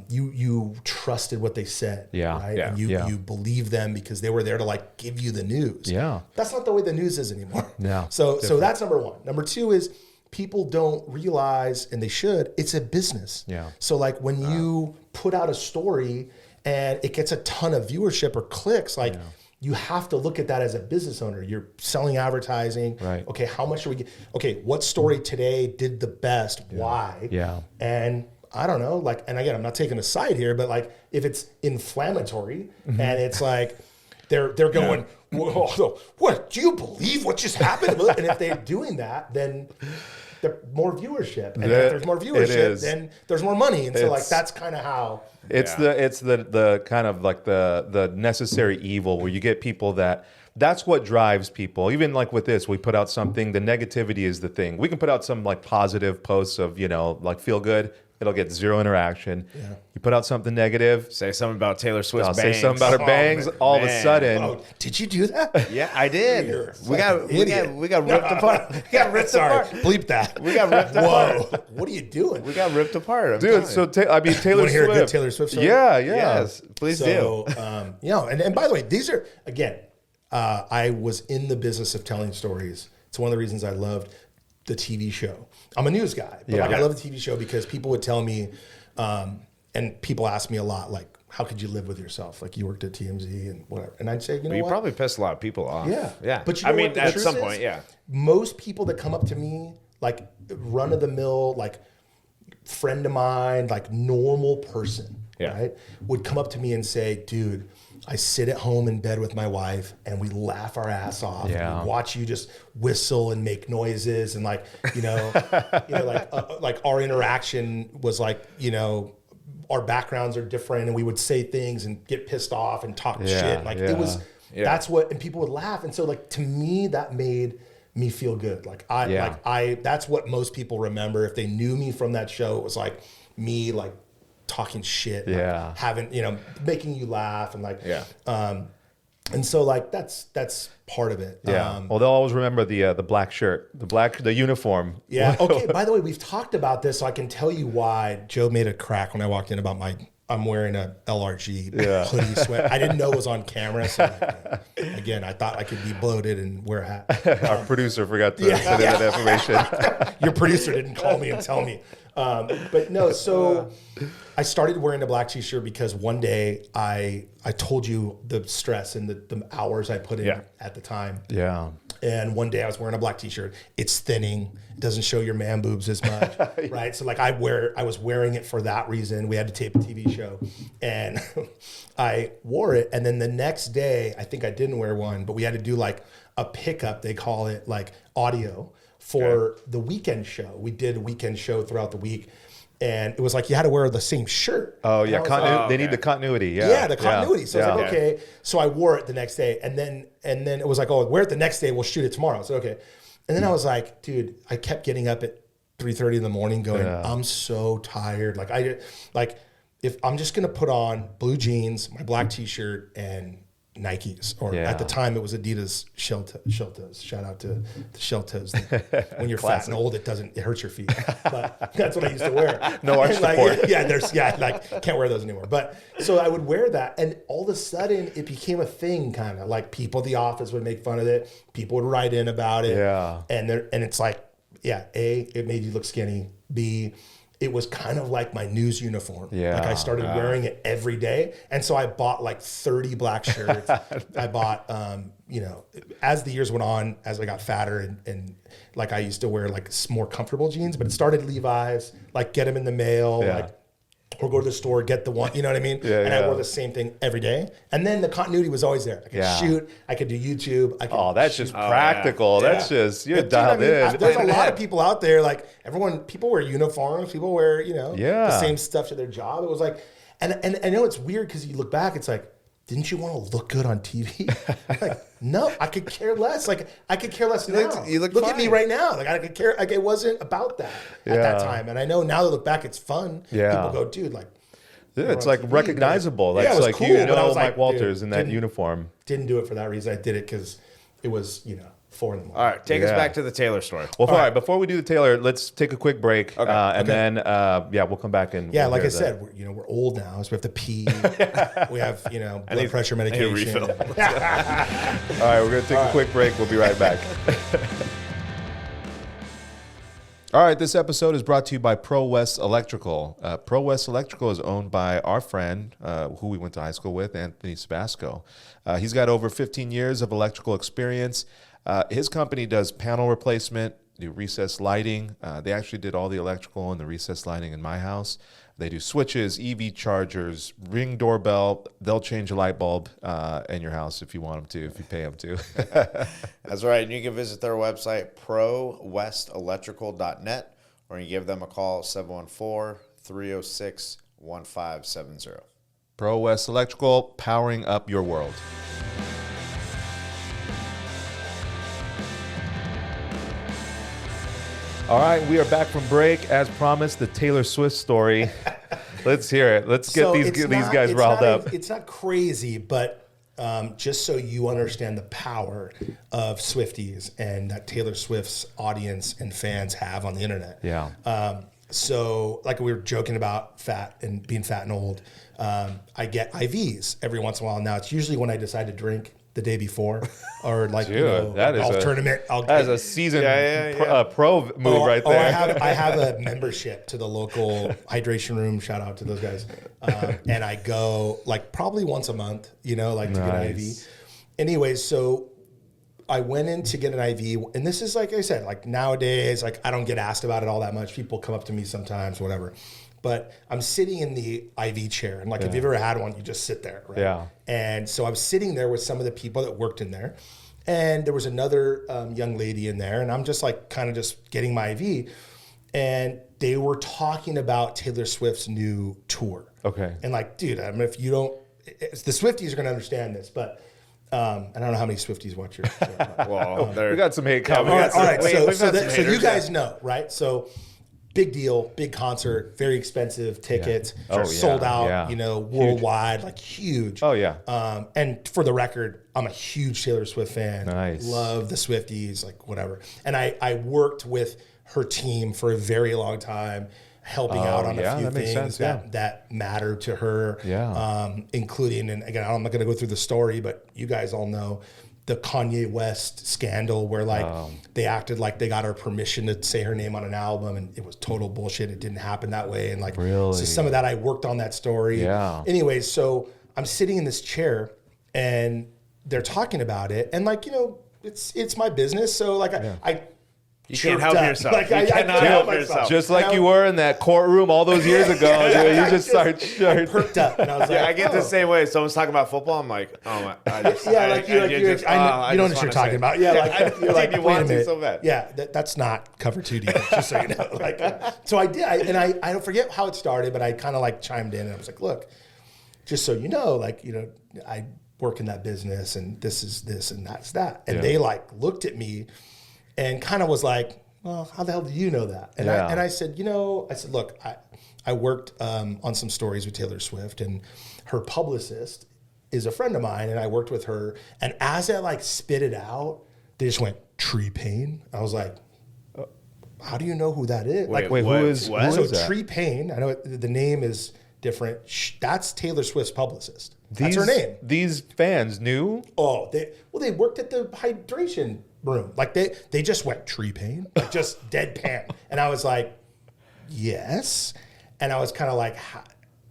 Speaker 2: you trusted what they said, right?
Speaker 1: Yeah.
Speaker 2: And you believe them because they were there to like give you the news.
Speaker 1: Yeah.
Speaker 2: That's not the way the news is anymore.
Speaker 1: Yeah.
Speaker 2: So that's number one. Number two is people don't realize, and they should, it's a business.
Speaker 1: Yeah.
Speaker 2: So like when you put out a story and it gets a ton of viewership or clicks, like you have to look at that as a business owner. You're selling advertising.
Speaker 1: Right.
Speaker 2: Okay, how much should we get? Okay, what story today did the best? Why?
Speaker 1: Yeah.
Speaker 2: And I don't know, like, and again, I'm not taking a side here, but like if it's inflammatory and it's like they're going, what, do you believe what just happened? And if they're doing that, then there's more viewership. And if there's more viewership, then there's more money. And so like that's kind of how
Speaker 1: it's the kind of like the necessary evil where you get people that's what drives people. Even like with this, we put out something, the negativity is the thing. We can put out some like positive posts of, like feel good. It'll get zero interaction. Yeah. You put out something negative.
Speaker 3: Say something about Taylor Swift's bangs.
Speaker 1: Say something about her bangs. All of a sudden.
Speaker 2: Oh, did you do that?
Speaker 3: Yeah, I did. We got ripped apart. We got ripped
Speaker 2: Sorry,
Speaker 3: apart.
Speaker 2: bleep that.
Speaker 3: We got ripped apart.
Speaker 2: What are you doing?
Speaker 3: We got ripped apart.
Speaker 1: Dude, so Taylor
Speaker 2: You
Speaker 1: Swift.
Speaker 2: want to hear a good Taylor Swift story?
Speaker 1: Yeah.
Speaker 3: Yes, please do.
Speaker 2: And by the way, these are, again, I was in the business of telling stories. It's one of the reasons I loved the TV show. I'm a news guy, but I love the TV show because people would tell me, and people ask me a lot, like, how could you live with yourself? Like you worked at TMZ and whatever. And I'd say, you know
Speaker 3: you
Speaker 2: what?
Speaker 3: probably pissed a lot of people off.
Speaker 2: Yeah. But you know what the
Speaker 3: at
Speaker 2: truth
Speaker 3: some
Speaker 2: is?
Speaker 3: point, yeah.
Speaker 2: Most people that come up to me, like run of the mill, like friend of mine, like normal person, right, would come up to me and say, dude, I sit at home in bed with my wife and we laugh our ass off.
Speaker 1: Yeah.
Speaker 2: And we watch you just whistle and make noises and like, like our interaction was like, our backgrounds are different and we would say things and get pissed off and talk shit. Like it was, that's what, and people would laugh. And so like, to me, that made me feel good. Like that's what most people remember. If they knew me from that show, it was like me, like, talking shit, like having, making you laugh and like, and so like that's part of it.
Speaker 1: Yeah. Well, they'll always remember the black shirt, the uniform.
Speaker 2: Yeah. Okay. By the way, we've talked about this, so I can tell you why Joe made a crack when I walked in about I'm wearing a LRG hoodie sweat. I didn't know it was on camera. So again, I thought I could be bloated and wear a hat.
Speaker 1: Our producer forgot to send in that information.
Speaker 2: Your producer didn't call me and tell me. But no, so I started wearing a black t-shirt because one day I told you the stress and the hours I put in at the time.
Speaker 1: Yeah.
Speaker 2: And one day I was wearing a black t-shirt. It's thinning. It doesn't show your man boobs as much, right? So like I was wearing it for that reason. We had to tape a TV show and I wore it. And then the next day, I think I didn't wear one, but we had to do like a pickup. They call it like audio for the weekend show. We did a weekend show throughout the week. And it was like you had to wear the same shirt.
Speaker 1: Oh, yeah. They need the continuity. Yeah.
Speaker 2: Yeah, the continuity. So I was like, okay. So I wore it the next day. And then it was like, oh, wear it the next day. We'll shoot it tomorrow. So, okay. And then I was like, dude, I kept getting up at 3:30 in the morning going, I'm so tired. Like if I'm just going to put on blue jeans, my black t-shirt and Nikes, or at the time it was Adidas shell toes. Shout out to the shell toes. When you're fat and old, it hurts your feet. But that's what I used to wear.
Speaker 1: No arch support.
Speaker 2: Can't wear those anymore. But so I would wear that, and all of a sudden it became a thing. Kind of like people at the office would make fun of it. People would write in about it.
Speaker 1: Yeah.
Speaker 2: And it's like, A, it made you look skinny. B, it was kind of like my news uniform.
Speaker 1: Yeah.
Speaker 2: Like I started wearing it every day. And so I bought like 30 black shirts. I bought, as the years went on, as I got fatter and like I used to wear like more comfortable jeans, but it started Levi's, like get them in the mail, or go to the store, get the one, you know what I mean? I wore the same thing every day. And then the continuity was always there. I could shoot, I could do YouTube.
Speaker 1: That's just practical. That's just, you're dialed in.
Speaker 2: There's a lot of people out there, like people wear uniforms, people wear, the same stuff to their job. It was like, and I know it's weird because you look back, it's like, didn't you want to look good on TV? Like, no, I could care less. Like, I could care less now.
Speaker 3: You look
Speaker 2: at
Speaker 3: fine.
Speaker 2: me right now. Like, I could care. Like, it wasn't about that at that time. And I know now that I look back, it's fun.
Speaker 1: Yeah.
Speaker 2: People go, dude, like,
Speaker 1: Yeah, it's like
Speaker 2: TV,
Speaker 1: recognizable.
Speaker 2: but,
Speaker 1: Like,
Speaker 2: it was
Speaker 1: like
Speaker 2: cool,
Speaker 1: you
Speaker 2: but I
Speaker 1: know
Speaker 2: was
Speaker 1: Mike
Speaker 2: like,
Speaker 1: Walters
Speaker 2: dude,
Speaker 1: in that uniform.
Speaker 2: Didn't do it for that reason. I did it because it was, 4 in the morning.
Speaker 3: All right, take us back to the Taylor story.
Speaker 1: Well, all right. Before we do the Taylor, let's take a quick break, and then we'll come back and
Speaker 2: Yeah,
Speaker 1: we'll
Speaker 2: like
Speaker 1: hear
Speaker 2: I said, we're old now, so we have to pee. We have, blood pressure medication.
Speaker 1: All right, we're gonna take a quick break. We'll be right back. All right, this episode is brought to you by Pro West Electrical. Pro West Electrical is owned by our friend, who we went to high school with, Anthony Sabasco. He's got over 15 years of electrical experience. His company does panel replacement, do recessed lighting. They actually did all the electrical and the recessed lighting in my house. They do switches, EV chargers, Ring doorbell. They'll change a light bulb in your house if you want them to, if you pay them to.
Speaker 3: That's right. And you can visit their website, prowestelectrical.net, or you give them a call, 714-306-1570.
Speaker 1: Pro West Electrical, powering up your world. All right, we are back from break. As promised, the Taylor Swift story. Let's hear it. Let's get these guys riled up.
Speaker 2: It's not crazy, but just so you understand the power of Swifties and that Taylor Swift's audience and fans have on the internet.
Speaker 1: Yeah.
Speaker 2: So like we were joking about fat and being fat and old, I get IVs every once in a while. Now it's usually when I decide to drink the day before, or like
Speaker 1: that is
Speaker 2: golf
Speaker 1: a
Speaker 2: tournament.
Speaker 1: That is a seasoned pro move right there.
Speaker 2: I have a membership to the local hydration room. Shout out to those guys. And I go like probably once a month, to get an IV. Anyways, so I went in to get an IV, and this is like I said, like nowadays, like I don't get asked about it all that much. People come up to me sometimes, whatever. But I'm sitting in the IV chair, and like if you've ever had one, you just sit there, right?
Speaker 1: Yeah.
Speaker 2: And so I was sitting there with some of the people that worked in there, and there was another young lady in there, and I'm just like kind of just getting my IV, and they were talking about Taylor Swift's new tour.
Speaker 1: Okay.
Speaker 2: And like, dude, I mean, if you don't, the Swifties are going to understand this, but I don't know how many Swifties watch your show.
Speaker 3: Well,
Speaker 1: we got some hate coming.
Speaker 2: All right. So
Speaker 3: so
Speaker 2: you guys know, right? So big deal, big concert, very expensive tickets, sold out, worldwide, like huge.
Speaker 1: Oh, yeah.
Speaker 2: And for the record, I'm a huge Taylor Swift fan.
Speaker 1: Nice.
Speaker 2: Love the Swifties, like whatever. And I worked with her team for a very long time, helping out on a few things that matter to her.
Speaker 1: Yeah.
Speaker 2: Including, and again, I'm not going to go through the story, but you guys all know the Kanye West scandal where like they acted like they got her permission to say her name on an album, and it was total bullshit. It didn't happen that way. And like,
Speaker 1: really?
Speaker 2: So some of that, I worked on that story.
Speaker 1: Yeah.
Speaker 2: Anyways, so I'm sitting in this chair and they're talking about it. And like, it's my business. So like
Speaker 3: you can't help yourself.
Speaker 2: Like,
Speaker 3: you cannot help yourself.
Speaker 1: Just like you were in that courtroom all those years ago. You just start
Speaker 2: perked up, and I was like,
Speaker 3: I get the same way. Someone's talking about football. I'm like, oh my. I know what
Speaker 2: you're talking about. Yeah, like you're like,
Speaker 3: you want to so bad.
Speaker 2: Yeah, that's not cover 2D. Just so you know. Like, so I did, I don't forget how it started, but I kind of like chimed in, and I was like, look, just so you know, like I work in that business, and this is this, and that's that, and they like looked at me. And kind of was like, well, how the hell do you know that? And I said, look, I worked on some stories with Taylor Swift, and her publicist is a friend of mine, and I worked with her. And as I like spit it out, they just went, Tree Payne. I was like, how do you know who that is?
Speaker 1: Wait, who is that?
Speaker 2: Tree Payne, I know the name is different. That's Taylor Swift's publicist. That's her name.
Speaker 1: These fans knew?
Speaker 2: Oh, they worked at the hydration room. Like they just went Tree Payne, like just deadpan. And I was like, yes. And I was kind of like,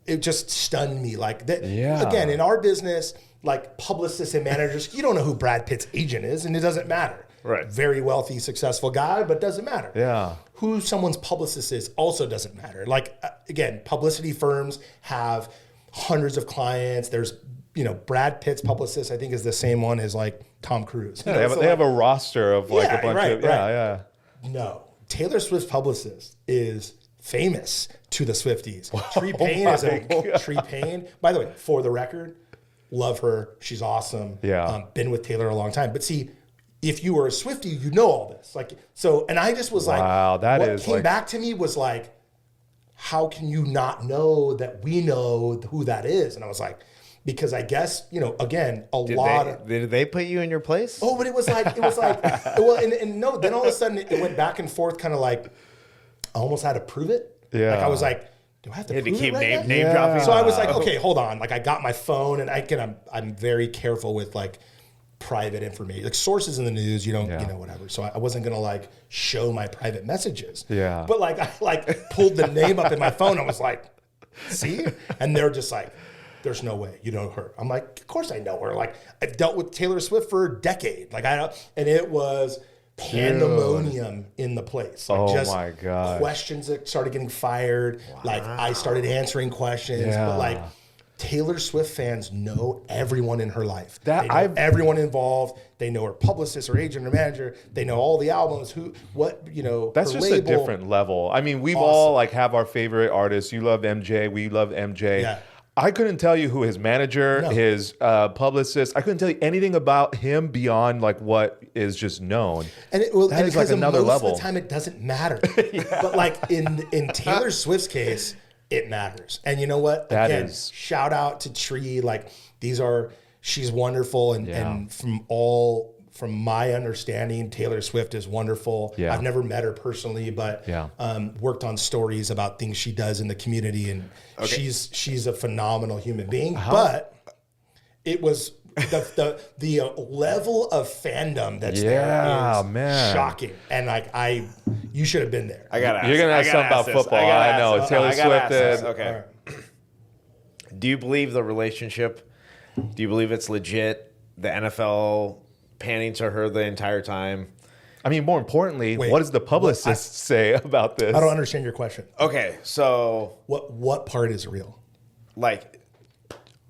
Speaker 2: it just stunned me. Like that. Yeah. Again, in our business, like publicists and managers, you don't know who Brad Pitt's agent is, and it doesn't matter.
Speaker 3: Right.
Speaker 2: Very wealthy, successful guy, but doesn't matter.
Speaker 1: Yeah.
Speaker 2: Who someone's publicist is also doesn't matter. Like again, publicity firms have hundreds of clients. There's Brad Pitt's publicist, I think, is the same one as like Tom Cruise.
Speaker 1: Yeah, they have a roster of like a bunch of
Speaker 2: No, Taylor Swift's publicist is famous to the Swifties. Tree Payne is Tree Payne. By the way, for the record, love her. She's awesome.
Speaker 1: Yeah.
Speaker 2: Been with Taylor a long time. But see, if you were a Swiftie, you know all this. Like, so, and I just was
Speaker 1: Wow,
Speaker 2: like,
Speaker 1: that
Speaker 2: what
Speaker 1: is
Speaker 2: came
Speaker 1: like-
Speaker 2: back to me was like, how can you not know that we know who that is? And I was like, because I guess, you know, again,
Speaker 3: Did they put you in your place?
Speaker 2: Oh, but it was like, well, and no, then all of a sudden it went back and forth, kind of like, I almost had to prove it.
Speaker 1: Yeah.
Speaker 2: Like I was like, do I have to
Speaker 3: You had to
Speaker 2: prove
Speaker 3: keep
Speaker 2: it right now?
Speaker 3: name dropping.
Speaker 2: So I was like, okay, hold on. Like I got my phone, and I'm very careful with like private information, like sources in the news. You don't, you know, whatever. So I wasn't gonna like show my private messages.
Speaker 1: Yeah.
Speaker 2: But like I like pulled the name up in my phone. I was like, see, and they're just like, there's no way you know her. I'm like, of course I know her. Like I've dealt with Taylor Swift for a decade. Like and it was pandemonium in the place. Like
Speaker 1: Oh my God.
Speaker 2: questions that started getting fired. Like I started answering questions.
Speaker 1: Yeah.
Speaker 2: But like Taylor Swift fans know everyone in her life.
Speaker 1: That
Speaker 2: They know
Speaker 1: I've-
Speaker 2: everyone involved. They know her publicist, her agent, her manager. They know all the albums.
Speaker 1: That's
Speaker 2: her
Speaker 1: just
Speaker 2: label.
Speaker 1: a different level. I mean, we've
Speaker 2: Awesome.
Speaker 1: all like have our favorite artists. You love MJ. We love MJ.
Speaker 2: Yeah.
Speaker 1: I couldn't tell you who his manager,
Speaker 2: No.
Speaker 1: his publicist. I couldn't tell you anything about him beyond like what is just known.
Speaker 2: And it,
Speaker 1: That
Speaker 2: and
Speaker 1: is like
Speaker 2: because
Speaker 1: another
Speaker 2: most
Speaker 1: level.
Speaker 2: of the time it doesn't matter. But like in Taylor Swift's case, it matters. And you know what?
Speaker 1: That
Speaker 2: Again,
Speaker 1: is-
Speaker 2: shout out to Tree. Like she's wonderful, and from my understanding, Taylor Swift is wonderful.
Speaker 1: Yeah.
Speaker 2: I've never met her personally, but worked on stories about things she does in the community, and she's a phenomenal human being. But it was the level of fandom that's there is
Speaker 1: man.
Speaker 2: shocking, and like you should have been there.
Speaker 3: I gotta.
Speaker 1: You're gonna ask something about football. I know. Taylor Swift is.
Speaker 3: Okay. Do you believe the relationship? Do you believe it's legit? The NFL panning to her the entire time.
Speaker 1: I mean, more importantly,
Speaker 2: Wait,
Speaker 1: what does the publicist say about this?
Speaker 2: I don't understand your question.
Speaker 3: Okay, so
Speaker 2: What part is real?
Speaker 3: like,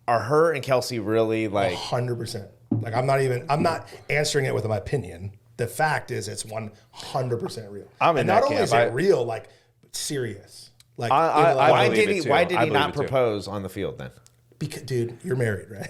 Speaker 3: are her and Kelsey really like?
Speaker 2: 100%. Like I'm not answering it with my opinion. The fact is, it's 100% real.
Speaker 1: I'm in
Speaker 2: and
Speaker 1: that
Speaker 2: not only
Speaker 1: camp.
Speaker 2: is it real, like serious. Like
Speaker 1: I
Speaker 3: Why
Speaker 1: believe
Speaker 3: did
Speaker 1: it
Speaker 3: he?
Speaker 1: too.
Speaker 3: Why did
Speaker 1: I
Speaker 3: he
Speaker 1: believe
Speaker 3: not
Speaker 1: it too.
Speaker 3: propose on the field then?
Speaker 2: because, dude, you're married, right?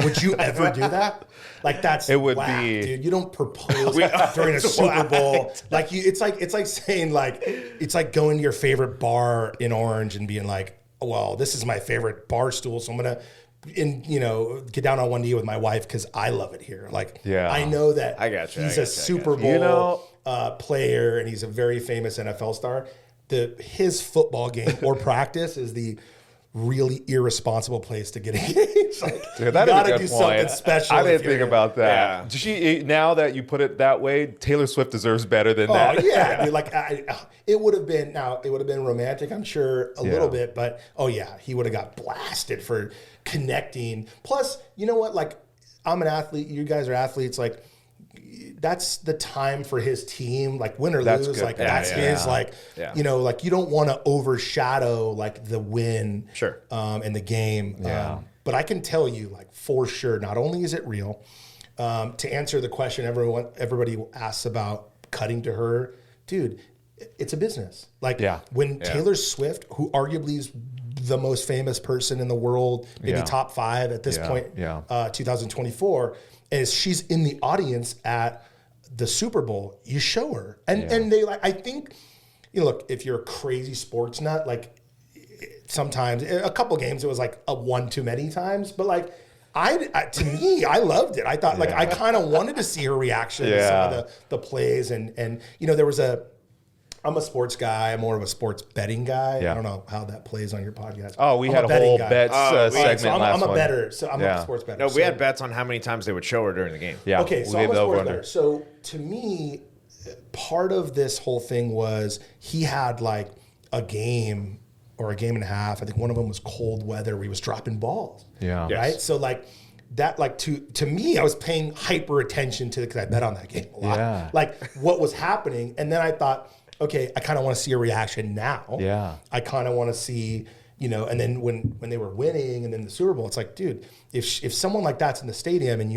Speaker 2: Would you ever do that? Like
Speaker 1: It would
Speaker 2: whack,
Speaker 1: be-
Speaker 2: dude. You don't propose during a Super Bowl. Like it's like saying it's like going to your favorite bar in Orange and being like, well, this is my favorite bar stool, so I'm gonna get down on one knee with my wife because I love it here. Like I know that
Speaker 3: I got you,
Speaker 2: he's
Speaker 3: I
Speaker 2: a
Speaker 3: got you, I
Speaker 2: Super
Speaker 3: got
Speaker 2: Bowl player and he's a very famous NFL star. His football game or practice is the really irresponsible place to get engaged. Like,
Speaker 1: Dude, that
Speaker 2: you
Speaker 1: is
Speaker 2: gotta
Speaker 1: a
Speaker 2: do
Speaker 1: good
Speaker 2: something
Speaker 1: point.
Speaker 2: special.
Speaker 1: I
Speaker 2: if
Speaker 1: didn't
Speaker 2: you're-
Speaker 1: think about that.
Speaker 3: Yeah.
Speaker 1: Now that you put it that way, Taylor Swift deserves better than
Speaker 2: Oh
Speaker 1: that.
Speaker 2: yeah, dude, like it would have been romantic, I'm sure, a little bit, but he would have got blasted for connecting. Plus, you know what? Like, I'm an athlete. You guys are athletes. Like, that's the time for his team. Like, win or
Speaker 1: That's
Speaker 2: lose,
Speaker 1: good.
Speaker 2: like
Speaker 1: Yeah,
Speaker 2: that's his. Like,
Speaker 3: Yeah.
Speaker 2: like you don't want to overshadow like the win,
Speaker 3: Sure.
Speaker 2: in the game.
Speaker 1: Yeah.
Speaker 2: But I can tell you, like for sure, not only is it real. To answer the question everybody asks about cutting to her, dude, it's a business. Like when Taylor Swift, who arguably is the most famous person in the world, maybe top 5 at this point, 2024, is she's in the audience at the Super Bowl, you show her. And they I think, look, if you're a crazy sports nut, like sometimes a couple games it was like a one too many times, but like to me, I loved it. I thought like I kind of wanted to see her reaction to some of the plays and there was I'm a sports guy. I'm more of a sports betting guy. I don't know how that plays on your podcast.
Speaker 1: Oh, we
Speaker 2: I'm
Speaker 1: had a
Speaker 2: betting
Speaker 1: whole
Speaker 2: guy.
Speaker 1: bets segment
Speaker 2: So I'm
Speaker 1: last
Speaker 2: a
Speaker 1: one.
Speaker 2: bettor. So I'm a sports bettor.
Speaker 3: No, we
Speaker 2: So-
Speaker 3: had bets on how many times they would show her during the game.
Speaker 1: Yeah.
Speaker 2: Okay, so
Speaker 1: we
Speaker 2: I'm a
Speaker 1: gave the
Speaker 2: sports
Speaker 1: over-under.
Speaker 2: bettor. So to me, part of this whole thing was he had like a game or a game and a half. I think one of them was cold weather where he was dropping balls.
Speaker 1: Yeah.
Speaker 3: Yes.
Speaker 2: Right. So like that, like to me, I was paying hyper attention to because I bet on that game a lot.
Speaker 1: Yeah.
Speaker 2: Like what was happening, and then I thought, okay, I kind of want to see a reaction now.
Speaker 1: Yeah.
Speaker 2: I kind of want to see, and then when they were winning and then the Super Bowl, it's like, dude, if someone like that's in the stadium and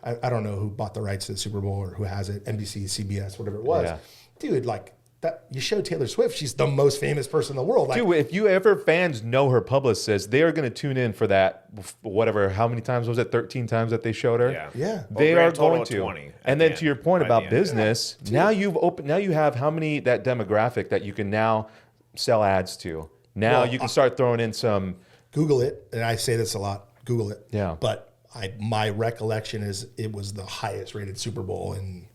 Speaker 2: I don't know who bought the rights to the Super Bowl or who has it, NBC, CBS, whatever it was, dude, like that you show Taylor Swift, she's the most famous person in the world. Like,
Speaker 1: Dude, if you ever fans know her publicist, they are going to tune in for that, whatever, how many times was it? 13 times that they showed her?
Speaker 2: Yeah.
Speaker 1: They
Speaker 3: Well,
Speaker 1: are
Speaker 3: grand total
Speaker 1: going
Speaker 3: of
Speaker 1: to.
Speaker 3: 20
Speaker 1: And
Speaker 3: at
Speaker 1: then
Speaker 3: the
Speaker 1: to your
Speaker 3: end,
Speaker 1: point
Speaker 3: by
Speaker 1: about
Speaker 3: the end.
Speaker 1: business, now you have how many, that demographic that you can now sell ads to. Now
Speaker 2: Well,
Speaker 1: you can start throwing in some.
Speaker 2: Google it, and I say this a lot. Google it.
Speaker 1: Yeah.
Speaker 2: But my recollection is it was the highest rated Super Bowl in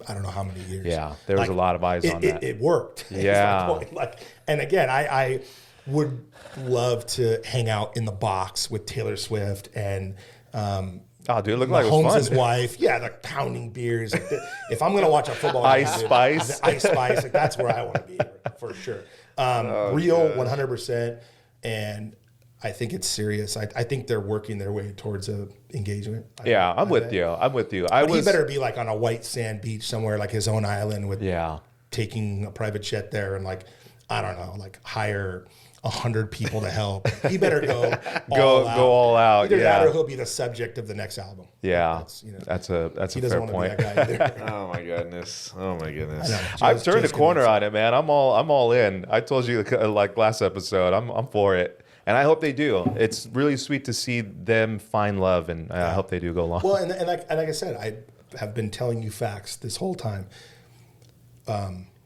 Speaker 2: I don't know how many years.
Speaker 1: Yeah, there was a lot of eyes on that.
Speaker 2: It worked. is my
Speaker 1: Yeah.
Speaker 2: point. Like, and again, I would love to hang out in the box with Taylor Swift and
Speaker 1: Oh, dude, it looked like it was
Speaker 2: Mahomes'
Speaker 1: fun.
Speaker 2: wife. Yeah, like pounding beers. Like if I'm gonna watch a football
Speaker 1: Ice
Speaker 2: game, dude,
Speaker 1: Spice.
Speaker 2: the Ice Spice, like that's where I want to be for sure. Real 100%, and I think it's serious. I think they're working their way towards a engagement.
Speaker 1: Yeah, I'm with you. I'm with you.
Speaker 2: He better be like on a white sand beach somewhere, like his own island, with
Speaker 1: Yeah.
Speaker 2: taking a private jet there and like I don't know, like hire 100 people to help. He better go
Speaker 1: Go all out.
Speaker 2: Either
Speaker 1: Yeah.
Speaker 2: that or he'll be the subject of the next album.
Speaker 1: Yeah,
Speaker 2: That's, you know,
Speaker 1: that's a
Speaker 2: he doesn't
Speaker 1: fair
Speaker 2: want
Speaker 1: point.
Speaker 2: to be that guy either.
Speaker 3: Oh my goodness. Oh my goodness.
Speaker 2: I know.
Speaker 1: I've turned the
Speaker 2: Joe's
Speaker 1: corner
Speaker 2: convinced.
Speaker 1: on it, man. I'm all in. I told you like last episode. I'm for it, and I hope they do. It's really sweet to see them find love, and I hope they do go long.
Speaker 2: Well, and like I said, I have been telling you facts this whole time.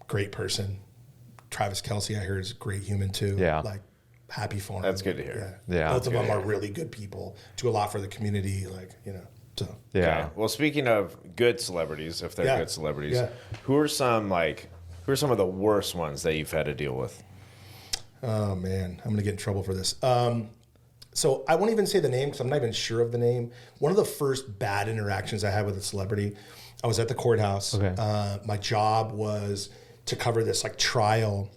Speaker 2: Great person. Travis Kelce, I heard, is a great human too.
Speaker 1: Yeah.
Speaker 2: Like, happy for him.
Speaker 3: That's good to hear.
Speaker 1: Yeah.
Speaker 2: Both of them are really good people. Do a lot for the community. Like, you know, so.
Speaker 1: Yeah.
Speaker 3: Okay. Well, speaking of good celebrities, if they're
Speaker 2: Yeah.
Speaker 3: good celebrities,
Speaker 2: Yeah.
Speaker 3: who are some of the worst ones that you've had to deal with?
Speaker 2: Oh man, I'm gonna get in trouble for this. So I won't even say the name because I'm not even sure of the name. One of the first bad interactions I had with a celebrity, I was at the courthouse.
Speaker 1: Okay.
Speaker 2: My job was to cover this like trial,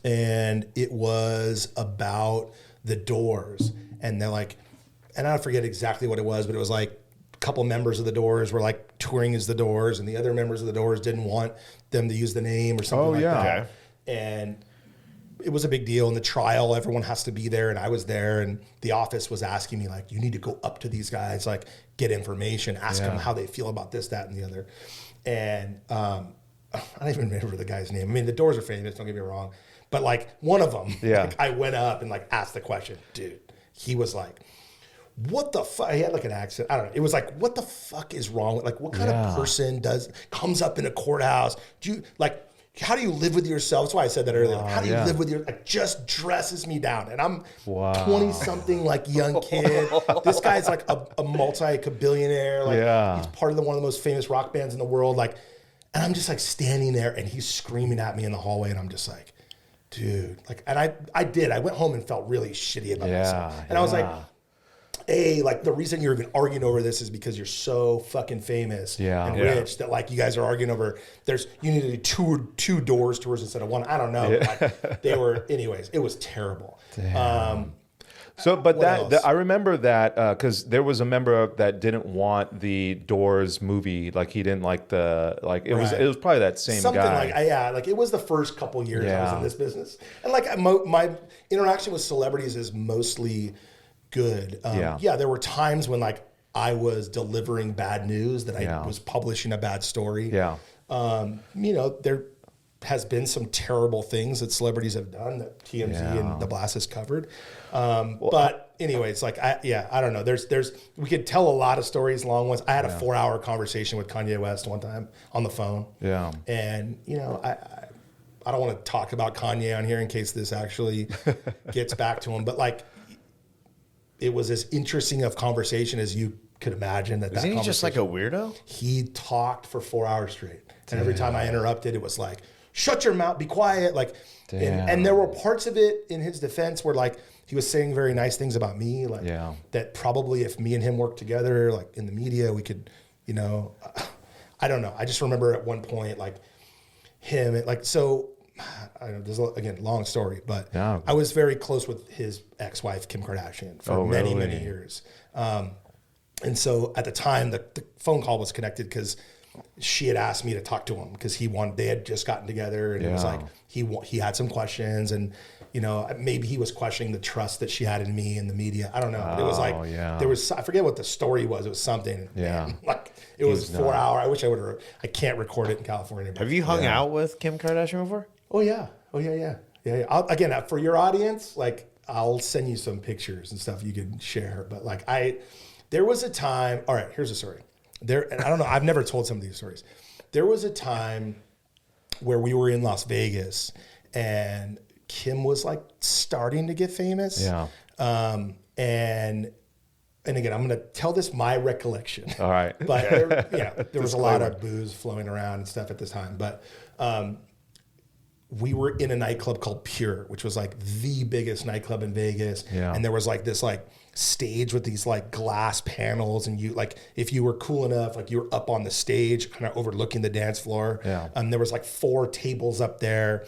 Speaker 2: and it was about the Doors, and they're like, and I forget exactly what it was, but it was like a couple members of the Doors were like touring as the Doors, and the other members of the Doors didn't want them to use the name or something like
Speaker 1: yeah.
Speaker 2: that.
Speaker 3: Okay.
Speaker 2: And it was a big deal in the trial. Everyone has to be there, and I was there. And the office was asking me like, "You need to go up to these guys, like, get information, ask them how they feel about this, that, and the other." And I don't even remember the guy's name. I mean, the Doors are famous. Don't get me wrong, but like one of them, like, I went up and like asked the question, dude. He was like, "What the fuck?" He had like an accent. I don't know. It was like, "What the fuck is wrong? Like, what kind of person comes up in a courthouse? Do you like?" How do you live with yourself? That's why I said that earlier. Like, how do you live with your, like, just dresses me down. And I'm 20-something, like, young kid. This guy's like a multi-billionaire. Like, he's part of one of the most famous rock bands in the world. Like, and I'm just like standing there and he's screaming at me in the hallway. And I'm just like, dude, like, and I went home and felt really shitty about myself. And I was like, like the reason you're even arguing over this is because you're so fucking famous and rich that like you guys are arguing over you need to do two Doors tours instead of one. I don't know. Like, they were, anyways, it was terrible.
Speaker 1: So, but
Speaker 2: else?
Speaker 1: I remember that because there was a member that didn't want the Doors movie. Like he didn't like it was probably that same
Speaker 2: Something
Speaker 1: guy.
Speaker 2: like it was the first couple years I was in this business, and like my interaction with celebrities is mostly good. There were times when like I was delivering bad news that I was publishing a bad story. You know, there has been some terrible things that celebrities have done that TMZ and The Blast has covered. But anyways, like I don't know. We could tell a lot of stories, long ones. I had a 4-hour conversation with Kanye West one time on the phone. Yeah. And you know, I don't want to talk about Kanye on here in case this actually gets back to him, but like it was as interesting of conversation as you could imagine.
Speaker 3: Isn't he just like a weirdo?
Speaker 2: He talked for 4 hours straight. And every time I interrupted, it was like, shut your mouth, be quiet. Like, and there were parts of it in his defense where like he was saying very nice things about me. Like that probably if me and him worked together, like in the media, we could, you know, I don't know. I just remember at one point, like him, like, so I don't know, this is, again, long story, but I was very close with his ex-wife, Kim Kardashian, for many years. And so at the time, the phone call was connected because she had asked me to talk to him because they had just gotten together, and it was like he had some questions, and you know, maybe he was questioning the trust that she had in me and the media. I don't know. But it was like there was, I forget what the story was. It was something. Man, like it was 4 hour. I wish I would have. I can't record it in California.
Speaker 3: Have you hung out with Kim Kardashian before?
Speaker 2: Oh yeah. Again, for your audience, like I'll send you some pictures and stuff you can share. But like there was a time. All right, here's a story. And I don't know. I've never told some of these stories. There was a time where we were in Las Vegas and Kim was like starting to get famous.
Speaker 1: Yeah.
Speaker 2: And again, I'm going to tell this my recollection.
Speaker 1: All right.
Speaker 2: But there was a lot of booze flowing around and stuff at this time. But we were in a nightclub called Pure, which was like the biggest nightclub in Vegas. Yeah. And there was like this like stage with these like glass panels, and you like, if you were cool enough, like you were up on the stage kind of overlooking the dance floor. Yeah. There was like 4 tables up there.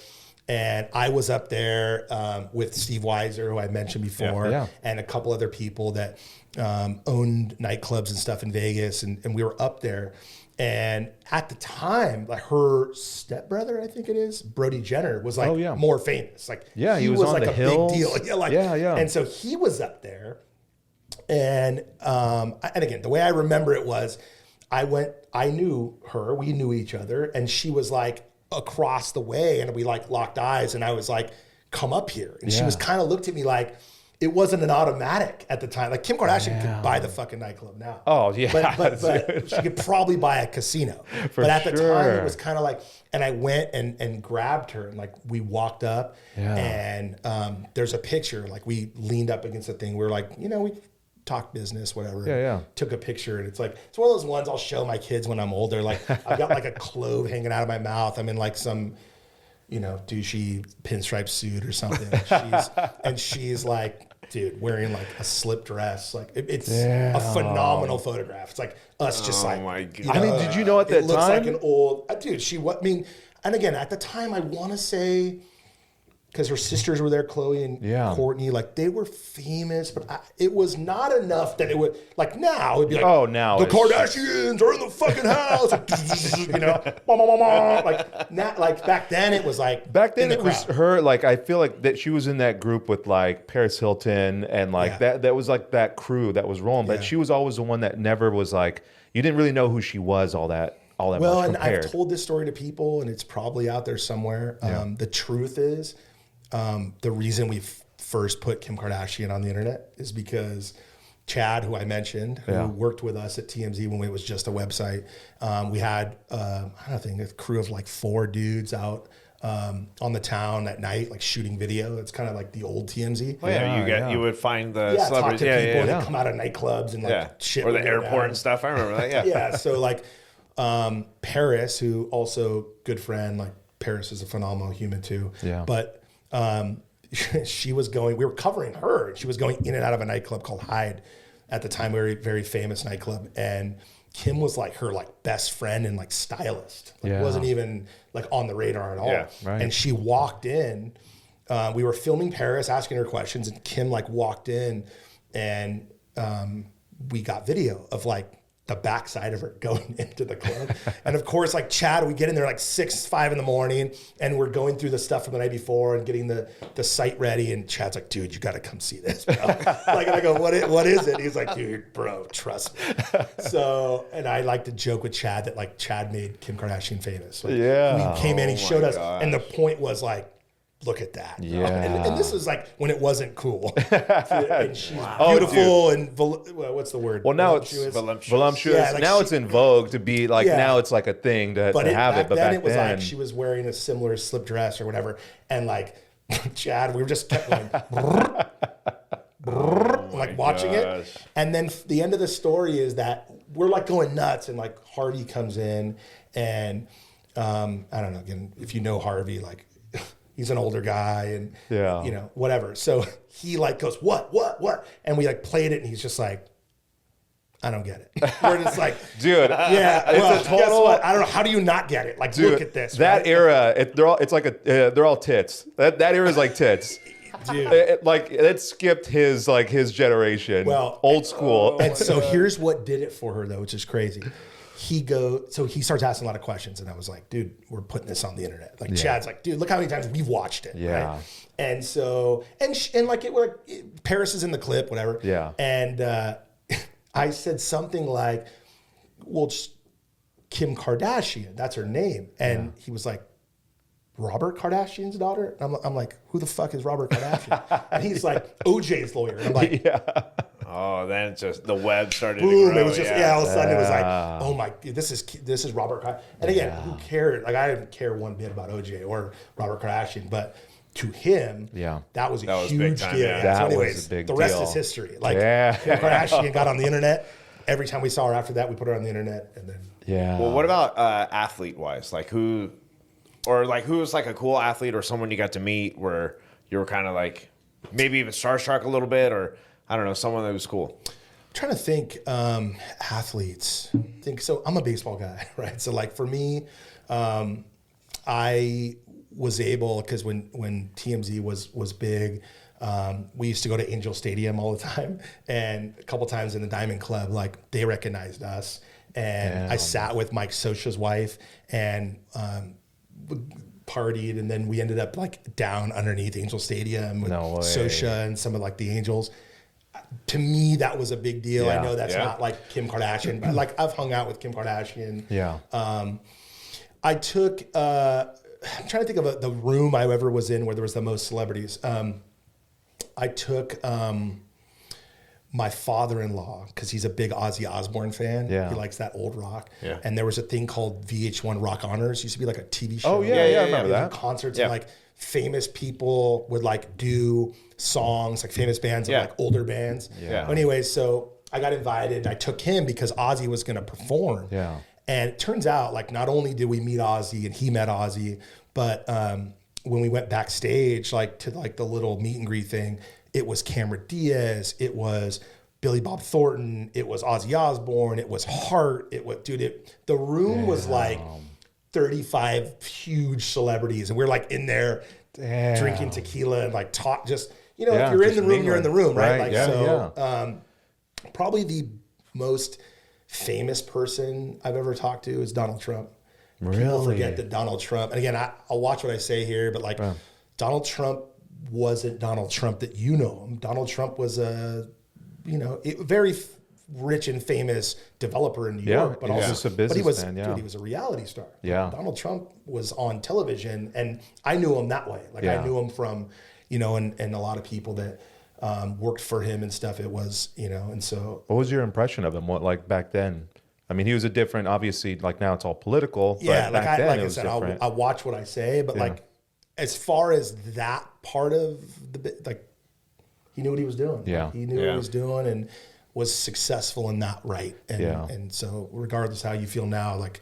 Speaker 2: And I was up there with Steve Weiser, who I mentioned before, and a couple other people that owned nightclubs and stuff in Vegas. And we were up there. And at the time, like her stepbrother, I think it is, Brody Jenner, was like more famous. Like
Speaker 1: he was on
Speaker 2: like
Speaker 1: the
Speaker 2: a
Speaker 1: hills.
Speaker 2: big deal. And so he was up there. And again, the way I remember it was, I knew her, we knew each other, and she was like across the way, and we like locked eyes, and I was like, come up here. And she was kind of looked at me like it wasn't an automatic at the time. Like Kim Kardashian could buy the fucking nightclub now.
Speaker 1: Oh yeah.
Speaker 2: But she could probably buy a casino. But at the time it was kind of like, and I went and grabbed her, and like we walked up and there's a picture, like we leaned up against the thing. We were like, you know, we talk business, whatever. Took a picture, and it's like, it's one of those ones I'll show my kids when I'm older. Like I've got like a clove hanging out of my mouth. I'm in like some, you know, douchey pinstripe suit or something. And she's like, dude, wearing like a slip dress. Like it's a phenomenal photograph. It's like us just like,
Speaker 3: my God.
Speaker 2: You know,
Speaker 1: I mean, did you know at that
Speaker 2: it looks
Speaker 1: time?
Speaker 2: like an old, dude, and again, at the time, I want to say, because her sisters were there, Chloe and Courtney, like they were famous, but it was not enough that it would, like now, it'd be like,
Speaker 1: now
Speaker 2: the Kardashians are in the fucking house, you know, like now, like back then it was like,
Speaker 1: back then it was her, like I feel like that she was in that group with like Paris Hilton and like that was like that crew that was rolling, but she was always the one that never was like, you didn't really know who she was all that much
Speaker 2: and
Speaker 1: compared.
Speaker 2: I've told this story to people, and it's probably out there somewhere. The truth is, the reason we first put Kim Kardashian on the internet is because Chad, who I mentioned, who worked with us at TMZ when it was just a website, we had, I don't think, a crew of like 4 dudes out on the town at night, like shooting video. It's kind of like the old TMZ.
Speaker 3: Oh, you would find the celebrities.
Speaker 2: Talk to people that come out of nightclubs and like shit.
Speaker 3: Or the airport and stuff. I remember that,
Speaker 2: so like Paris, who also good friend, like Paris is a phenomenal human too. But she was we were covering her. She was going in and out of a nightclub called Hyde at the time, very, very famous nightclub. And Kim was like her like best friend and like stylist. Like wasn't even like on the radar at all. Right. And she walked in, we were filming Paris, asking her questions, and Kim like walked in, and we got video of like the backside of her going into the club. And of course, like Chad, we get in there like 5 in the morning, and we're going through the stuff from the night before and getting the site ready. And Chad's like, dude, you got to come see this, bro. Like, and I go, what is it? He's like, dude, bro, trust me. So, and I like to joke with Chad that like Chad made Kim Kardashian famous. Like, we came in, he showed us. And the point was like, look at that. And this is like when it wasn't cool. And she's beautiful and what's the word?
Speaker 1: Well, now it's voluptuous. Yeah, like now it's in vogue to be like, now it's like a thing to have it. But back then
Speaker 2: it was like she was wearing a similar slip dress or whatever. And like Chad, we were just kept going like watching it. And then the end of the story is that we're like going nuts, and like Harvey comes in, and I don't know, again, if you know Harvey, like he's an older guy, and you know, whatever. So he like goes, what? And we like played it, and he's just like, I don't get it. We're just like,
Speaker 1: dude,
Speaker 2: it's a total. Guess what? I don't know. How do you not get it? Like, dude, look at this.
Speaker 1: That era, they're all tits. That era is like tits. Dude, it skipped his generation. Well, old school.
Speaker 2: And so here's what did it for her though, which is crazy. so he starts asking a lot of questions, and I was like, dude, we're putting this on the internet. Like Chad's like, dude, look how many times we've watched it.
Speaker 1: Yeah.
Speaker 2: Right? And so, and like Paris is in the clip, whatever.
Speaker 1: Yeah.
Speaker 2: And I said something like, well, just Kim Kardashian, that's her name. And he was like, Robert Kardashian's daughter? And I'm like, who the fuck is Robert Kardashian? And he's like, OJ's lawyer. And I'm like,
Speaker 3: Oh, then it's just the web started
Speaker 2: boom.
Speaker 3: to grow.
Speaker 2: It was just, all of a sudden it was like, oh my, this is Robert Kardashian. And again, who cared? Like, I didn't care one bit about OJ or Robert Kardashian, but to him, that was a huge deal.
Speaker 3: Yeah.
Speaker 1: That
Speaker 2: So anyways,
Speaker 1: was a big
Speaker 2: the rest
Speaker 1: deal.
Speaker 2: is history. Like, Kim Kardashian got on the internet. Every time we saw her after that, we put her on the internet. And then,
Speaker 3: Well, what about athlete-wise? Like, who's like a cool athlete or someone you got to meet where you were kind of like maybe even starstruck a little bit, or I don't know, someone that was cool?
Speaker 2: I'm trying to think, athletes. So I'm a baseball guy, right? So like for me, I was able, because when TMZ was big, we used to go to Angel Stadium all the time, and a couple times in the Diamond Club, like they recognized us, and I sat with Mike Scioscia's wife and partied, and then we ended up like down underneath Angel Stadium with Scioscia and some of like the Angels. To me, that was a big deal.
Speaker 1: Yeah.
Speaker 2: I know that's not like Kim Kardashian, but like I've hung out with Kim Kardashian.
Speaker 1: Yeah.
Speaker 2: I took, I'm trying to think of the room I ever was in where there was the most celebrities. I took my father-in-law, because he's a big Ozzy Osbourne fan.
Speaker 1: Yeah.
Speaker 2: He likes that old rock.
Speaker 3: Yeah.
Speaker 2: And there was a thing called VH1 Rock Honors. It used to be like a TV show.
Speaker 1: Oh, yeah, I remember that.
Speaker 2: Concerts
Speaker 3: Yeah.
Speaker 2: and like famous people would like do songs, like famous bands and like older bands.
Speaker 3: Yeah.
Speaker 2: Anyways, so I got invited. I took him because Ozzy was going to perform.
Speaker 1: Yeah.
Speaker 2: And it turns out, like, not only did we meet Ozzy and he met Ozzy, but when we went backstage, like to like the little meet and greet thing, it was Cameron Diaz, it was Billy Bob Thornton, it was Ozzy Osbourne, it was Hart, it was, dude, the room was like 35 huge celebrities, and we're like in there drinking tequila and like talk, just, you know, if you're in the room, you're in the room, right? Like, probably the most famous person I've ever talked to is Donald Trump. People forget that Donald Trump, and again, I'll watch what I say here, but like Donald Trump wasn't Donald Trump that you know him. Donald Trump was a, very rich and famous developer in New York, but also
Speaker 1: just a businessman.
Speaker 2: Dude, he was a reality star.
Speaker 1: Yeah.
Speaker 2: Donald Trump was on television, and I knew him that way. Like I knew him from, and a lot of people that worked for him and stuff. It was, and so.
Speaker 1: What was your impression of him? What, like back then? I mean, he was a different, obviously, like now it's all political, but back then it was different.
Speaker 2: I watch what I say, but like, as far as that part of he knew what he was doing.
Speaker 1: Yeah.
Speaker 2: Like, he knew what he was doing and was successful in that right. And, and so regardless how you feel now, like,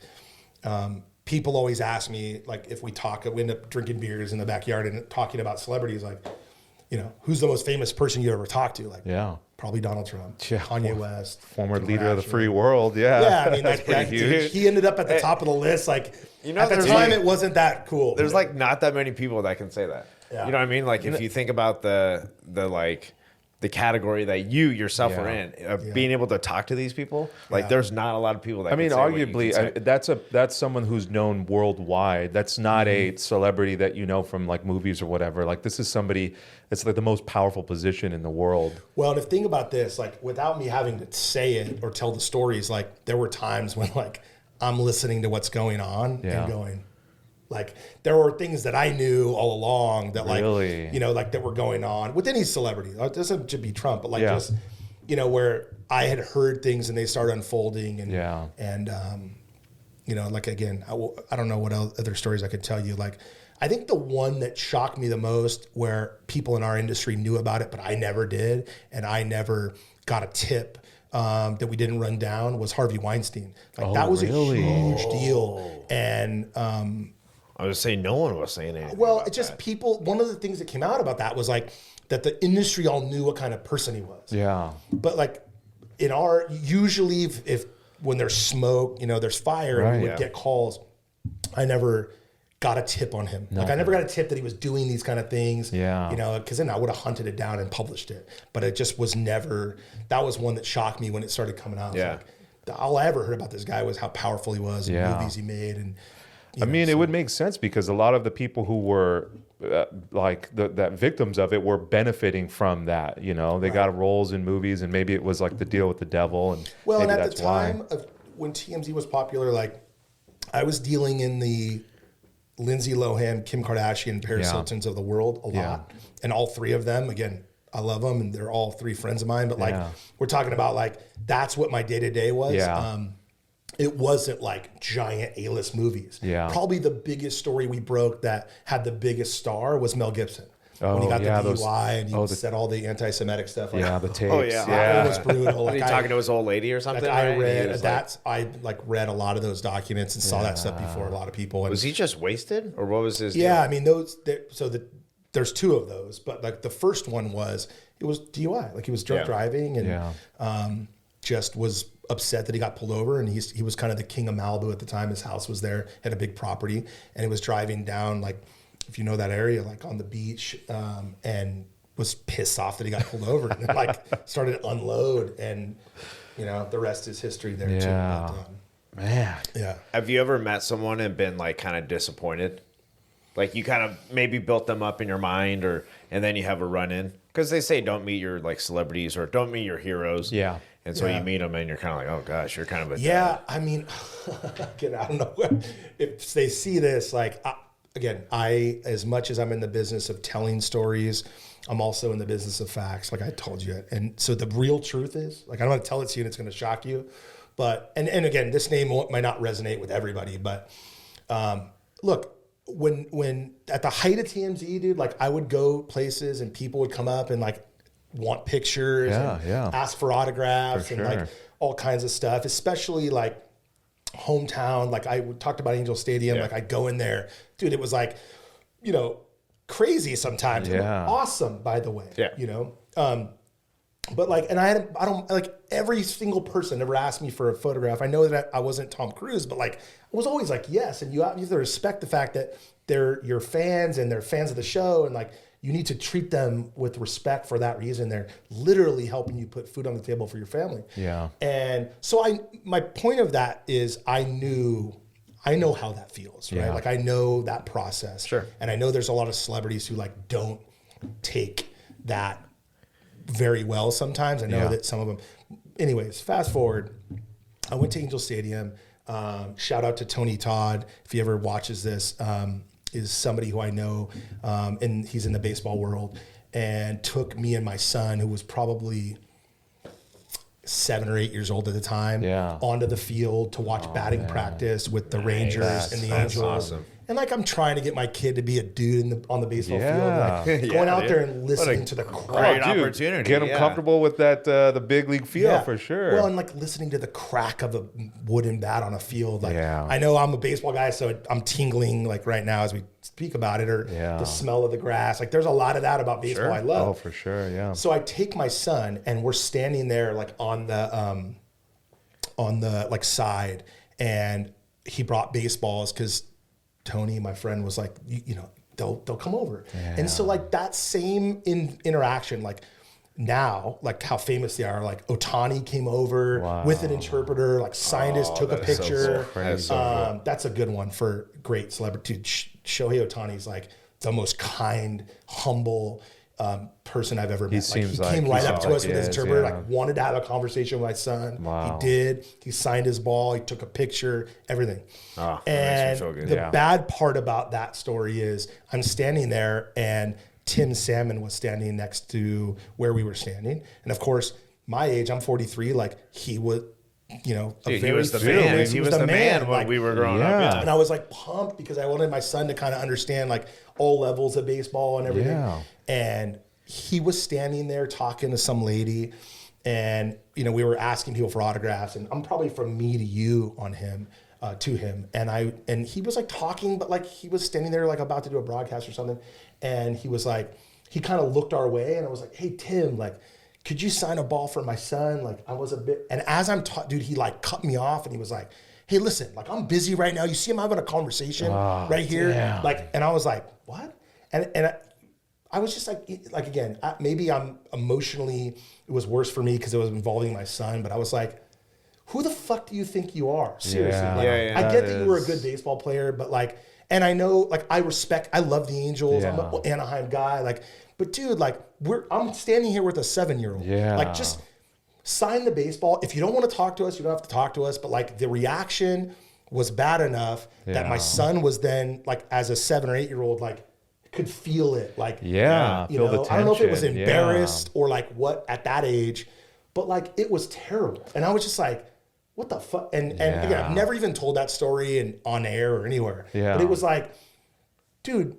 Speaker 2: people always ask me, like, if we end up drinking beers in the backyard and talking about celebrities, like, who's the most famous person you ever talked to? Like, probably Donald Trump, Kanye West,
Speaker 1: former leader of the free world.
Speaker 2: Yeah, I mean,
Speaker 1: that's pretty huge.
Speaker 2: He ended up at the top of the list. Like, at the time, it wasn't that cool.
Speaker 3: There's like not that many people that can say that.
Speaker 2: Yeah.
Speaker 3: You know what I mean? Like, if you think about the category that you yourself are in, being able to talk to these people, like there's not a lot of people that can say
Speaker 1: arguably that's someone who's known worldwide. That's not a celebrity that you know from like movies or whatever. Like, this is somebody that's like the most powerful position in the world.
Speaker 2: Well, and if think about this, like, without me having to say it or tell the stories, like, there were times when like I'm listening to what's going on and going, like, there were things that I knew all along that, like, like that were going on with any celebrity. It doesn't just be Trump, but like just, where I had heard things and they started unfolding and like, again, I don't know what other stories I could tell you. Like, I think the one that shocked me the most, where people in our industry knew about it, but I never did, and I never got a tip that we didn't run down, was Harvey Weinstein. Like, that was a huge deal. And
Speaker 3: I was saying no one was saying anything.
Speaker 2: Well, it's just people. One of the things that came out about that was like that the industry all knew what kind of person he was.
Speaker 1: Yeah.
Speaker 2: But like usually if when there's smoke, there's fire, and we would get calls. I never got a tip on him. Like, I never got a tip that he was doing these kind of things.
Speaker 1: Yeah.
Speaker 2: Because then I would have hunted it down and published it. But it just was never. That was one that shocked me when it started coming out.
Speaker 3: Yeah.
Speaker 2: Like, all I ever heard about this guy was how powerful he was, and movies he made, and
Speaker 1: it would make sense because a lot of the people who were like that victims of it were benefiting from that. You know, they got roles in movies, and maybe it was like the deal with the devil, and
Speaker 2: well,
Speaker 1: maybe
Speaker 2: and at
Speaker 1: that's
Speaker 2: the time of when TMZ was popular, like I was dealing in the Lindsay Lohan, Kim Kardashian, Paris Hiltons of the world a lot, and all three of them. Again, I love them, and they're all three friends of mine. But like we're talking about, like that's what my day to day was.
Speaker 1: Yeah.
Speaker 2: It wasn't like giant A-list movies.
Speaker 1: Yeah.
Speaker 2: Probably the biggest story we broke that had the biggest star was Mel Gibson. When he got the DUI and he said all the anti-Semitic stuff. Like,
Speaker 1: the tapes.
Speaker 3: Oh yeah.
Speaker 2: It was brutal. Like,
Speaker 3: Were you talking to his old lady or something?
Speaker 2: Like I read I read a lot of those documents and saw that stuff before a lot of people. And
Speaker 3: was he just wasted, or what was his deal?
Speaker 2: Yeah, I mean there's two of those, but like the first one was DUI. Like he was drunk driving and just was upset that he got pulled over, and he was kind of the king of Malibu at the time. His house was there, had a big property, and he was driving down, like, if you know that area, like on the beach, and was pissed off that he got pulled over, and then, like started to unload, and the rest is history there too. But,
Speaker 1: man.
Speaker 2: Yeah.
Speaker 3: Have you ever met someone and been like kind of disappointed? Like you kind of maybe built them up in your mind, and then you have a run in, because they say don't meet your like celebrities or don't meet your heroes.
Speaker 1: Yeah.
Speaker 3: And so you meet them and you're kind of like, oh gosh, you're kind of a
Speaker 2: dad. I mean, again, I don't know if they see this. Like, I as much as I'm in the business of telling stories, I'm also in the business of facts. Like I told you, and so the real truth is, like, I don't want to tell it to you, and it's going to shock you, but and again, this name might not resonate with everybody, but look. When at the height of TMZ, dude, like I would go places and people would come up and like want pictures and ask for autographs and like all kinds of stuff, especially like hometown. Like I talked about Angel Stadium, like I'd go in there, dude, it was like, crazy sometimes. Awesome, by the way, but like, and I don't like every single person ever asked me for a photograph. I know that I wasn't Tom Cruise, but like, I was always like, yes. And you have to respect the fact that they're your fans and they're fans of the show. And like, you need to treat them with respect for that reason. They're literally helping you put food on the table for your family.
Speaker 1: Yeah.
Speaker 2: And so my point of that is I know how that feels, right? Like I know that process.
Speaker 3: Sure.
Speaker 2: And I know there's a lot of celebrities who like don't take that very well sometimes. I know that some of them. Anyways, fast forward. I went to Angel Stadium. Shout out to Tony Todd, if he ever watches this, is somebody who I know, and he's in the baseball world, and took me and my son, who was probably 7 or 8 years old at the time, onto the field to watch batting practice with the Rangers and the Angels.
Speaker 3: Awesome.
Speaker 2: And like I'm trying to get my kid to be a dude on the baseball field, like going out there and listening to the
Speaker 3: great
Speaker 2: crack.
Speaker 3: opportunity.
Speaker 1: Get them comfortable with that the big league feel for sure.
Speaker 2: Well, and like listening to the crack of a wooden bat on a field. Like I know I'm a baseball guy, so I'm tingling like right now as we speak about it, or the smell of the grass. Like there's a lot of that about baseball I love.
Speaker 1: Oh, for sure, yeah.
Speaker 2: So I take my son and we're standing there like on the like side, and he brought baseballs because Tony, my friend, was like, they'll come over. And so like that same interaction, like now, like how famous they are, like Ohtani came over with an interpreter, like scientists took a picture. That's a good one for great celebrity. Dude, Shohei Ohtani's like the most kind, humble person I've ever met. He came right up to us with his interpreter, like wanted to have a conversation with my son. He did. He signed his ball. He took a picture, everything. And the bad part about that story is I'm standing there and Tim Salmon was standing next to where we were standing. And of course, my age, I'm 43, like he was, he was the man.
Speaker 3: He was the man when we were growing up. Yeah.
Speaker 2: And I was like pumped because I wanted my son to kind of understand like all levels of baseball and everything. Yeah. And he was standing there talking to some lady, and we were asking people for autographs, and I'm probably from me to you on him, to him. And he was like talking, but like he was standing there like about to do a broadcast or something. And he was like, he kind of looked our way, and I was like, hey Tim, like, could you sign a ball for my son? Like I was a bit, and as I'm dude, he like cut me off and he was like, hey, listen, like I'm busy right now. You see him having a conversation right here. Damn. Like, and I was like, what? And I was just like again, maybe I'm emotionally, it was worse for me because it was involving my son, but I was like, who the fuck do you think you are? Seriously.
Speaker 1: Yeah.
Speaker 2: Like, I get that you were a good baseball player, but like, and I know, like, I love the Angels.
Speaker 1: Yeah.
Speaker 2: I'm an Anaheim guy. Like, but dude, like, I'm standing here with a 7-year-old.
Speaker 1: Yeah.
Speaker 2: Like, just sign the baseball. If you don't want to talk to us, you don't have to talk to us. But like, the reaction was bad enough that my son was then, like, as a 7 or 8-year-old, like, could feel it. Like,
Speaker 1: feel the tension.
Speaker 2: I don't know if it was embarrassed or like what at that age, but like, it was terrible. And I was just like, what the fuck? And again, I've never even told that story on air or anywhere.
Speaker 1: Yeah.
Speaker 2: But it was like, dude,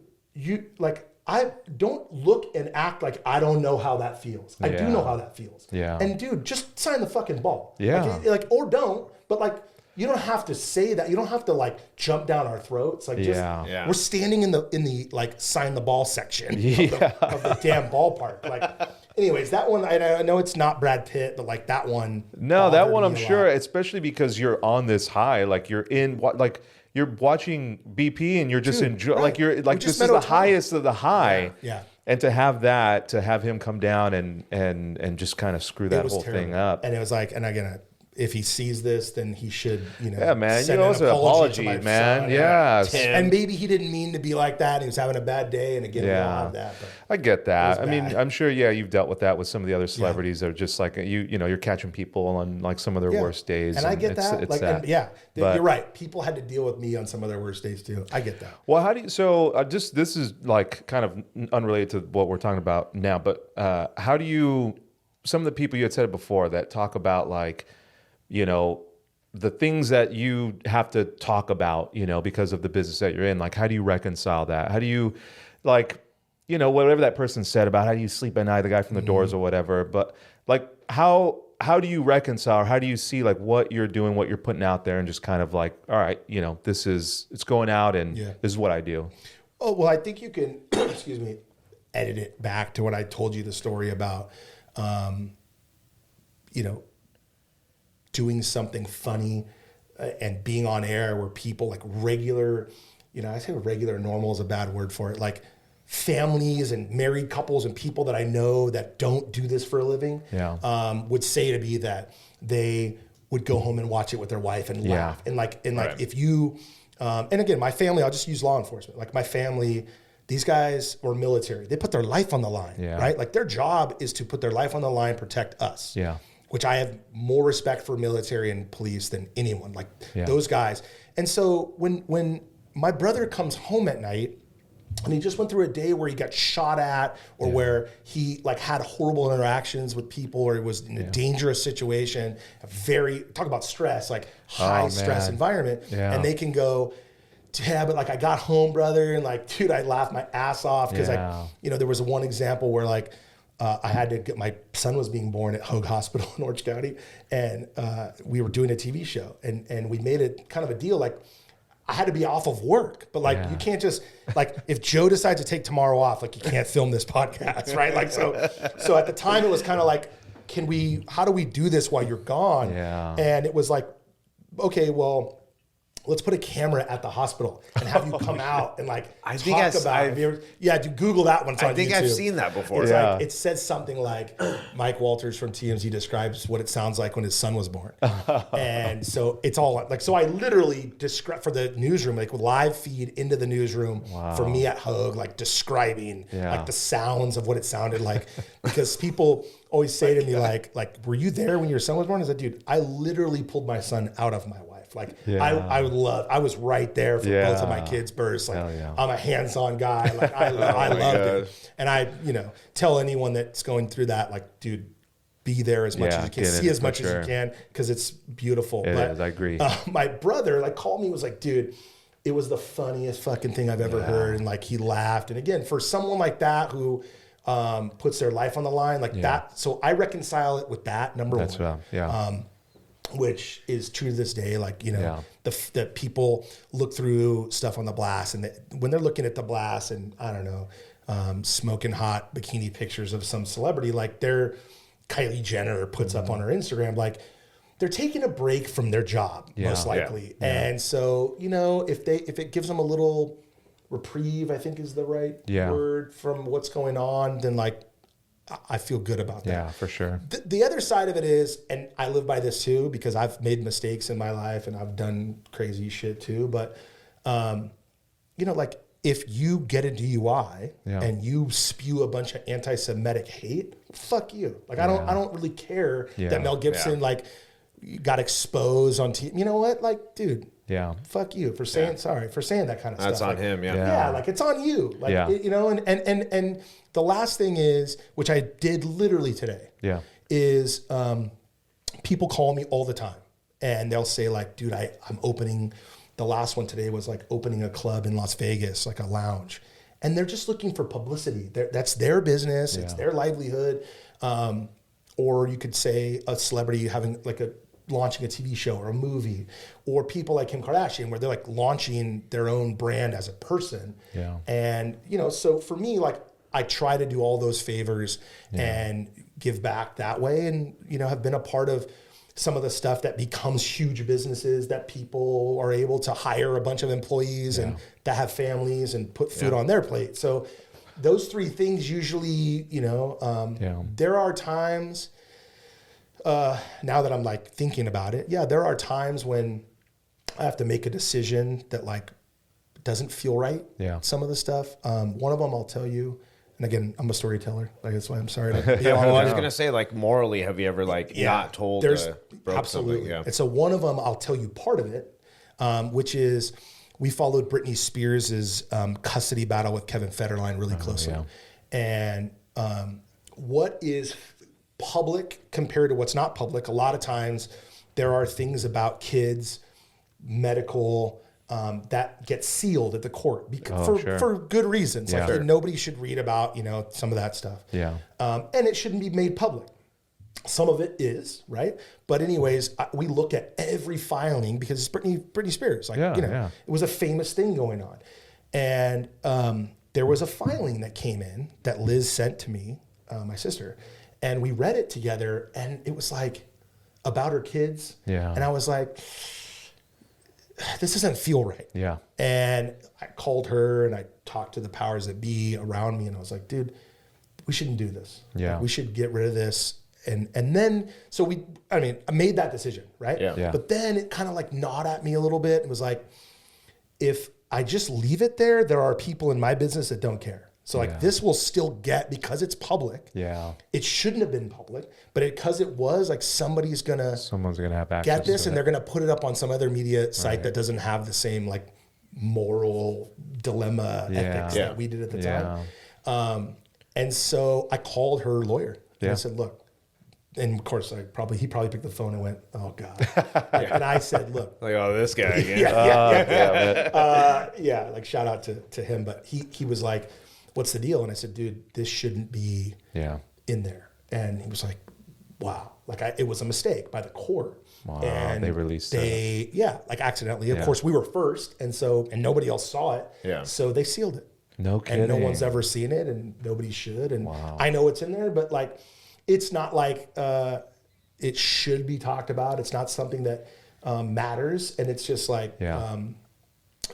Speaker 2: I don't look and act like I don't know how that feels. I do know how that feels.
Speaker 1: Yeah.
Speaker 2: And dude, just sign the fucking ball.
Speaker 1: Yeah.
Speaker 2: Like, or don't, but like, you don't have to say that. You don't have to like jump down our throats. Like, just, we're standing in the like sign the ball section of the damn ballpark. Like, anyways, that one, I know it's not Brad Pitt, but like that one.
Speaker 1: No, that one I'm sure, especially because you're on this high, like you're in what, like you're watching BP and you're just enjoying, like you're like, this is the highest of the high.
Speaker 2: Yeah.
Speaker 1: And to have him come down and just kind of screw that whole thing up.
Speaker 2: And it was like, and again, if he sees this, then he should,
Speaker 1: man,
Speaker 2: send
Speaker 1: you
Speaker 2: an apology,
Speaker 1: man.
Speaker 2: Son.
Speaker 1: Yeah.
Speaker 2: And maybe he didn't mean to be like that. He was having a bad day. And again, we all have that. But
Speaker 1: I get that. I mean,
Speaker 2: bad.
Speaker 1: I'm sure, you've dealt with that with some of the other celebrities that are just like, you're catching people on like some of their worst days.
Speaker 2: And I get that.
Speaker 1: It's
Speaker 2: like,
Speaker 1: that.
Speaker 2: But you're right. People had to deal with me on some of their worst days too. I get that.
Speaker 1: Well, how do you, so this is like kind of unrelated to what we're talking about now, but how do you, some of the people you had said it before that talk about like, the things that you have to talk about, because of the business that you're in, like, how do you reconcile that? How do you, like, whatever that person said about how do you sleep at night, the guy from the Doors or whatever, but like, how do you reconcile, or how do you see like what you're doing, what you're putting out there, and just kind of like, all right, it's going out and this is what I do.
Speaker 2: Oh, well, I think you can, excuse me, edit it back to what I told you the story about, doing something funny and being on air where people like regular, I say regular, normal is a bad word for it. Like families and married couples and people that I know that don't do this for a living would say to me that they would go home and watch it with their wife and laugh. And like if you, and again, my family, I'll just use law enforcement. Like my family, these guys were military. They put their life on the line, right? Like their job is to put their life on the line, protect us.
Speaker 1: Yeah.
Speaker 2: Which I have more respect for military and police than anyone, like those guys. And so when my brother comes home at night and he just went through a day where he got shot at or where he like had horrible interactions with people or he was in a dangerous situation, talk about stress, like high stress environment. And they can go, but like I got home, brother, and like, dude, I laughed my ass off because there was one example where like, I had to get, my son was being born at Hoag Hospital in Orange County, and we were doing a TV show, and we made it kind of a deal. Like, I had to be off of work, but like, you can't just, like, if Joe decides to take tomorrow off, like, you can't film this podcast, right? Like, so at the time it was kind of like, how do we do this while you're gone? And it was like, okay, well, let's put a camera at the hospital and have you come out and like talk about it. Google that one. It's on YouTube.
Speaker 3: I've seen that before.
Speaker 2: It's like, it says something like Mike Walters from TMZ describes what it sounds like when his son was born. And so it's all like, so I literally describe for the newsroom, like live feed into the newsroom for me at Hoag, like describing like the sounds of what it sounded like, because people always say to me like, were you there when your son was born? I said, dude, I literally pulled my son out of my wife. Like I was right there for both of my kids' births. Like I'm a hands-on guy. Like I loved it. And I, tell anyone that's going through that, like, dude, be there as much as you can, see as much as you can, because it's beautiful.
Speaker 1: It is, I agree.
Speaker 2: My brother like called me, was like, dude, it was the funniest fucking thing I've ever heard. And like he laughed. And again, for someone like that who puts their life on the line like that. So I reconcile it with that, number one. Which is true to this day. Like, the people look through stuff on the Blast, and when they're looking at the Blast and I don't know, smoking hot bikini pictures of some celebrity, like Kylie Jenner puts up on her Instagram, like they're taking a break from their job, most likely. And so, if it gives them a little reprieve, I think is the right word, from what's going on, then like, I feel good about that.
Speaker 1: Yeah, for sure.
Speaker 2: The other side of it is, and I live by this too, because I've made mistakes in my life and I've done crazy shit too. But, you know, like if you get a DUI and you spew a bunch of anti-Semitic hate, fuck you. Like, I don't really care that Mel Gibson, like, got exposed on TV. You know what? Like, dude.
Speaker 1: Yeah.
Speaker 2: Fuck you for saying sorry for saying that kind of
Speaker 3: That's
Speaker 2: stuff.
Speaker 3: on
Speaker 2: like,
Speaker 3: him.
Speaker 2: Yeah. Like it's on you. Like you know, and the last thing is, which I did literally today.
Speaker 1: Yeah.
Speaker 2: Is people call me all the time and they'll say like, dude, I'm opening. The last one today was like opening a club in Las Vegas, like a lounge, and they're just looking for publicity. That's their business. It's their livelihood. Or you could say a celebrity having like launching a TV show or a movie, or people like Kim Kardashian where they're like launching their own brand as a person. Yeah. And, you know, so for me, like I try to do all those favors and give back that way. And, you know, have been a part of some of the stuff that becomes huge businesses that people are able to hire a bunch of employees and that have families and put food on their plate. So those three things usually, you know, there are times, now that I'm like thinking about it, there are times when I have to make a decision that like doesn't feel right. Yeah. Some of the stuff. One of them I'll tell you, and again, I'm a storyteller. Like that's why I'm sorry to be on.
Speaker 3: I was gonna say, like morally, have you ever like not told?
Speaker 2: There's absolutely. And so one of them, I'll tell you part of it, which is we followed Britney Spears' custody battle with Kevin Federline really closely, and what is public compared to what's not public. A lot of times there are things about kids, medical, that get sealed at the court for good reasons. Like nobody should read about, you know, some of that stuff. Yeah. And it shouldn't be made public. Some of it is, right? But anyways, we look at every filing because it's Britney Spears. Like, you know, it was a famous thing going on. And there was a filing that came in that Liz sent to me, my sister, and we read it together, and it was like about her kids. Yeah. And I was like, this doesn't feel right. Yeah. And I called her and I talked to the powers that be around me, and I was like, dude, we shouldn't do this. Yeah. Like, we should get rid of this. And then, so I made that decision, right? Yeah. But then it kind of like gnawed at me a little bit and was like, if I just leave it there, there are people in my business that don't care. So like this will still get, because it's public. Yeah. It shouldn't have been public, but because it was, like someone's gonna have access get this, and they're gonna put it up on some other media site that doesn't have the same like moral dilemma ethics that we did at the time. And so I called her lawyer and I said, look, and of course he probably picked the phone and went, oh God. And I said, look,
Speaker 3: like, oh, this guy again.
Speaker 2: Like shout out to him, but he was like, what's the deal? And I said, dude, this shouldn't be in there. And he was like, wow. Like it was a mistake by the court.
Speaker 1: Wow.
Speaker 2: And
Speaker 1: they released it.
Speaker 2: Like accidentally. Of course we were first. And nobody else saw it. Yeah. So they sealed it.
Speaker 1: No kidding.
Speaker 2: And no one's ever seen it, and nobody should. And I know it's in there, but like, it's not like it should be talked about. It's not something that matters. And it's just like,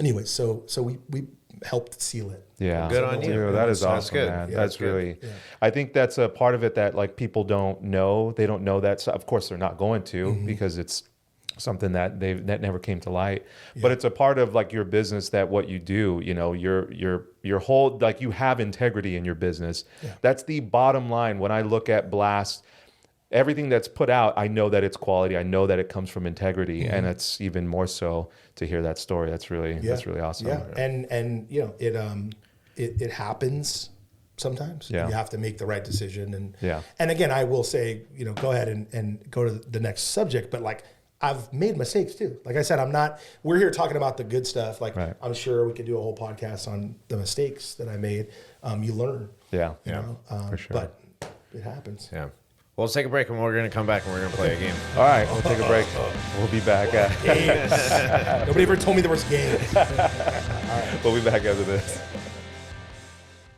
Speaker 2: anyway, so we helped seal it.
Speaker 1: Yeah.
Speaker 3: Good on you.
Speaker 1: That is awesome, man.
Speaker 2: Yeah,
Speaker 1: that's really, I think that's a part of it that like people don't know. They don't know that. So of course they're not going to, because it's something that never came to light, but it's a part of like your business, that what you do, you know, your whole, like you have integrity in your business. That's the bottom line. When I look at Blast, everything that's put out, I know that it's quality. I know that it comes from integrity, and it's even more so to hear that story. That's really awesome.
Speaker 2: Yeah, and you know, it happens sometimes. You have to make the right decision, and again, I will say, you know, go ahead and go to the next subject, but like, I've made mistakes too. Like I said, we're here talking about the good stuff. Like I'm sure we could do a whole podcast on the mistakes that I made. You learn. You know?
Speaker 1: For sure.
Speaker 2: But it happens.
Speaker 3: Yeah. Well, let's take a break, and we're going to come back and we're going to play a game.
Speaker 1: All right, we'll take a break. We'll be back.
Speaker 2: Nobody ever told me there was games. All
Speaker 1: right. We'll be back after this.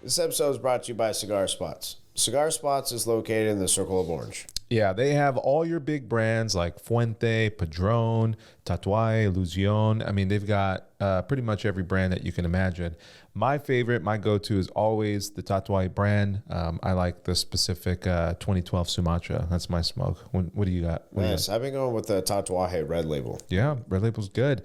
Speaker 3: This episode is brought to you by Cigar Spots. Cigar Spots is located in the Circle of Orange.
Speaker 1: Yeah, they have all your big brands like Fuente, Padron, Tatuaje, Ilusión. I mean, they've got pretty much every brand that you can imagine. My favorite, my go-to is always the Tatuaje brand. I like the specific 2012 Sumatra. That's my smoke. What do you got?
Speaker 3: Nice. I've been going with the Tatuaje Red Label.
Speaker 1: Yeah, Red Label's good.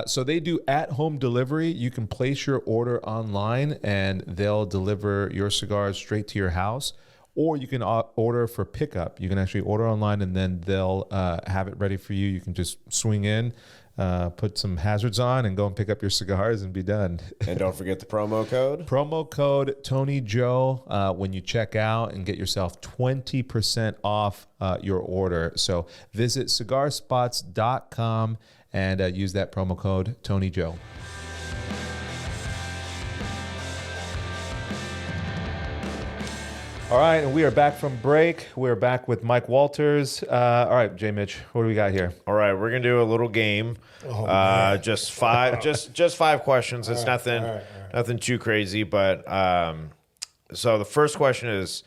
Speaker 1: So they do at-home delivery. You can place your order online, and they'll deliver your cigars straight to your house. Or you can order for pickup. You can actually order online, and then they'll have it ready for you. You can just swing in, put some hazards on, and go and pick up your cigars and be done.
Speaker 3: And don't forget the promo code.
Speaker 1: Promo code Tony Joe when you check out, and get yourself 20% off your order. So visit cigarspots.com and use that promo code Tony Joe. All right, and we are back from break. We're back with Mike Walters. All right, J. Mitch, what do we got here?
Speaker 3: All right, we're gonna do a little game. Just five, just 5 questions. It's nothing too crazy, but so the first question is,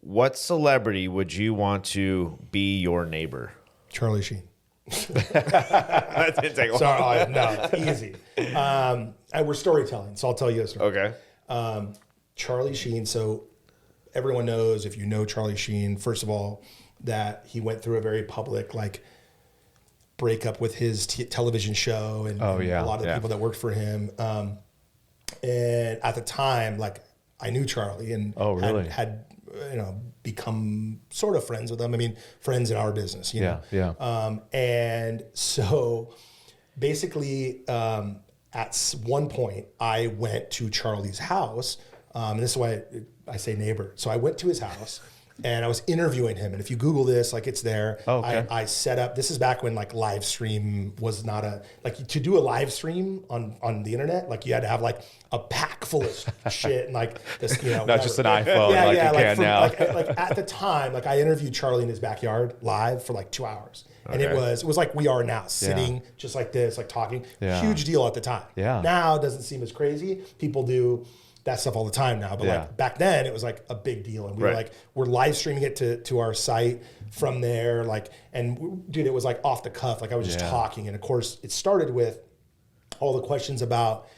Speaker 3: what celebrity would you want to be your neighbor?
Speaker 2: Charlie Sheen.
Speaker 3: That didn't take long.
Speaker 2: Sorry, no, easy. We're storytelling, so I'll tell you a story.
Speaker 3: Okay.
Speaker 2: Charlie Sheen. So everyone knows, if you know Charlie Sheen, first of all, that he went through a very public breakup with his television show and a lot of the people that worked for him. And at the time, I knew Charlie and had become sort of friends with him. I mean, friends in our business, you know? And so basically, at one point, I went to Charlie's house, and this is why I say neighbor. So I went to his house, and I was interviewing him. And if you Google this, it's there.
Speaker 1: Oh, okay.
Speaker 2: I set up, this is back when live stream was not to do a live stream on the internet, you had to have a pack full of shit and this,
Speaker 1: not just an iPhone you can now.
Speaker 2: At the time, I interviewed Charlie in his backyard live for 2 hours. And it was like we are now, sitting just like this, talking.
Speaker 1: Yeah.
Speaker 2: Huge deal at the time.
Speaker 1: Yeah.
Speaker 2: Now it doesn't seem as crazy. People do that stuff all the time now, but back then it was a big deal, and we were we're live streaming it to our site from there, and dude, it was off the cuff, I was just talking, and of course it started with all the questions about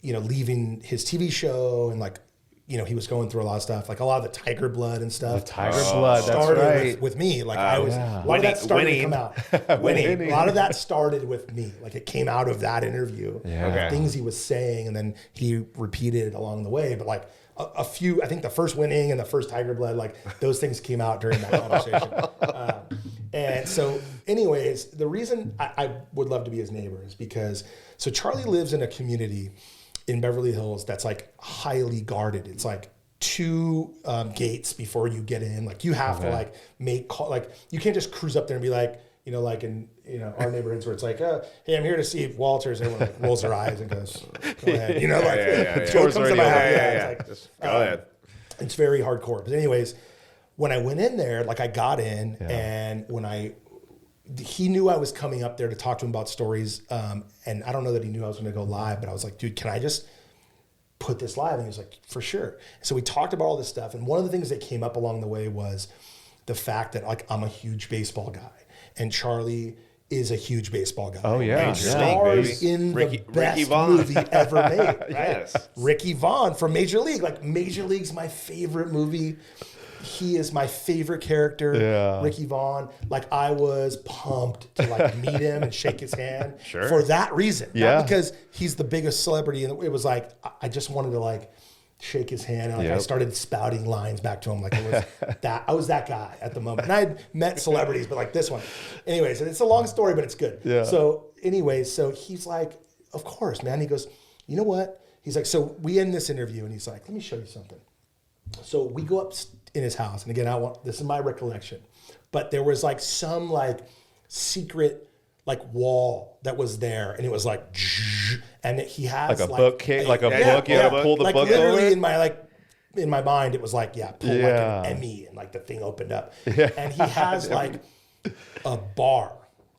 Speaker 2: leaving his TV show, and he was going through a lot of stuff, a lot of the tiger blood and stuff.
Speaker 1: The tiger blood, that's
Speaker 2: started
Speaker 1: right.
Speaker 2: with me. I was, a lot of that started to come out. Winning. A lot of that started with me. It came out of that interview. Things he was saying, and then he repeated it along the way. But a few, I think the first winning and the first tiger blood, those things came out during that conversation. And so anyways, the reason I would love to be his neighbor is because, so Charlie lives in a community in Beverly Hills that's highly guarded. It's 2 gates before you get in. You have to make call, you can't just cruise up there and be in our neighborhoods where it's hey, I'm here to see Walters. Everyone rolls their eyes and goes, go ahead. Joe comes to my house.
Speaker 3: Go ahead.
Speaker 2: It's very hardcore. But anyways, when I went in there, I got in, and he knew I was coming up there to talk to him about stories, and I don't know that he knew I was going to go live, but I was like, dude, can I just put this live? And he was like, for sure. So we talked about all this stuff, and one of the things that came up along the way was the fact that I'm a huge baseball guy, and Charlie is a huge baseball guy.
Speaker 1: Oh yeah,
Speaker 2: stars in the best movie ever made. Right?
Speaker 3: Yes,
Speaker 2: Ricky Vaughn from Major League. Major League's my favorite movie. He is my favorite character, Ricky Vaughn. I was pumped to meet him and shake his hand for that reason. Not because he's the biggest celebrity. And it was I just wanted to shake his hand. And I started spouting lines back to him. It was that I was that guy at the moment. And I had met celebrities, but this one. Anyways, and it's a long story, but it's good. Yeah. So anyways, so he's of course, man. He goes, you know what? He's so we end this interview, and he's let me show you something. So we go up in his house, and again, this is my recollection, but there was some secret wall that was there, and it was and he has
Speaker 1: a book, book. You had to pull the book
Speaker 2: literally
Speaker 1: over.
Speaker 2: In my mind, it was pull an Emmy, and the thing opened up, and he has a bar,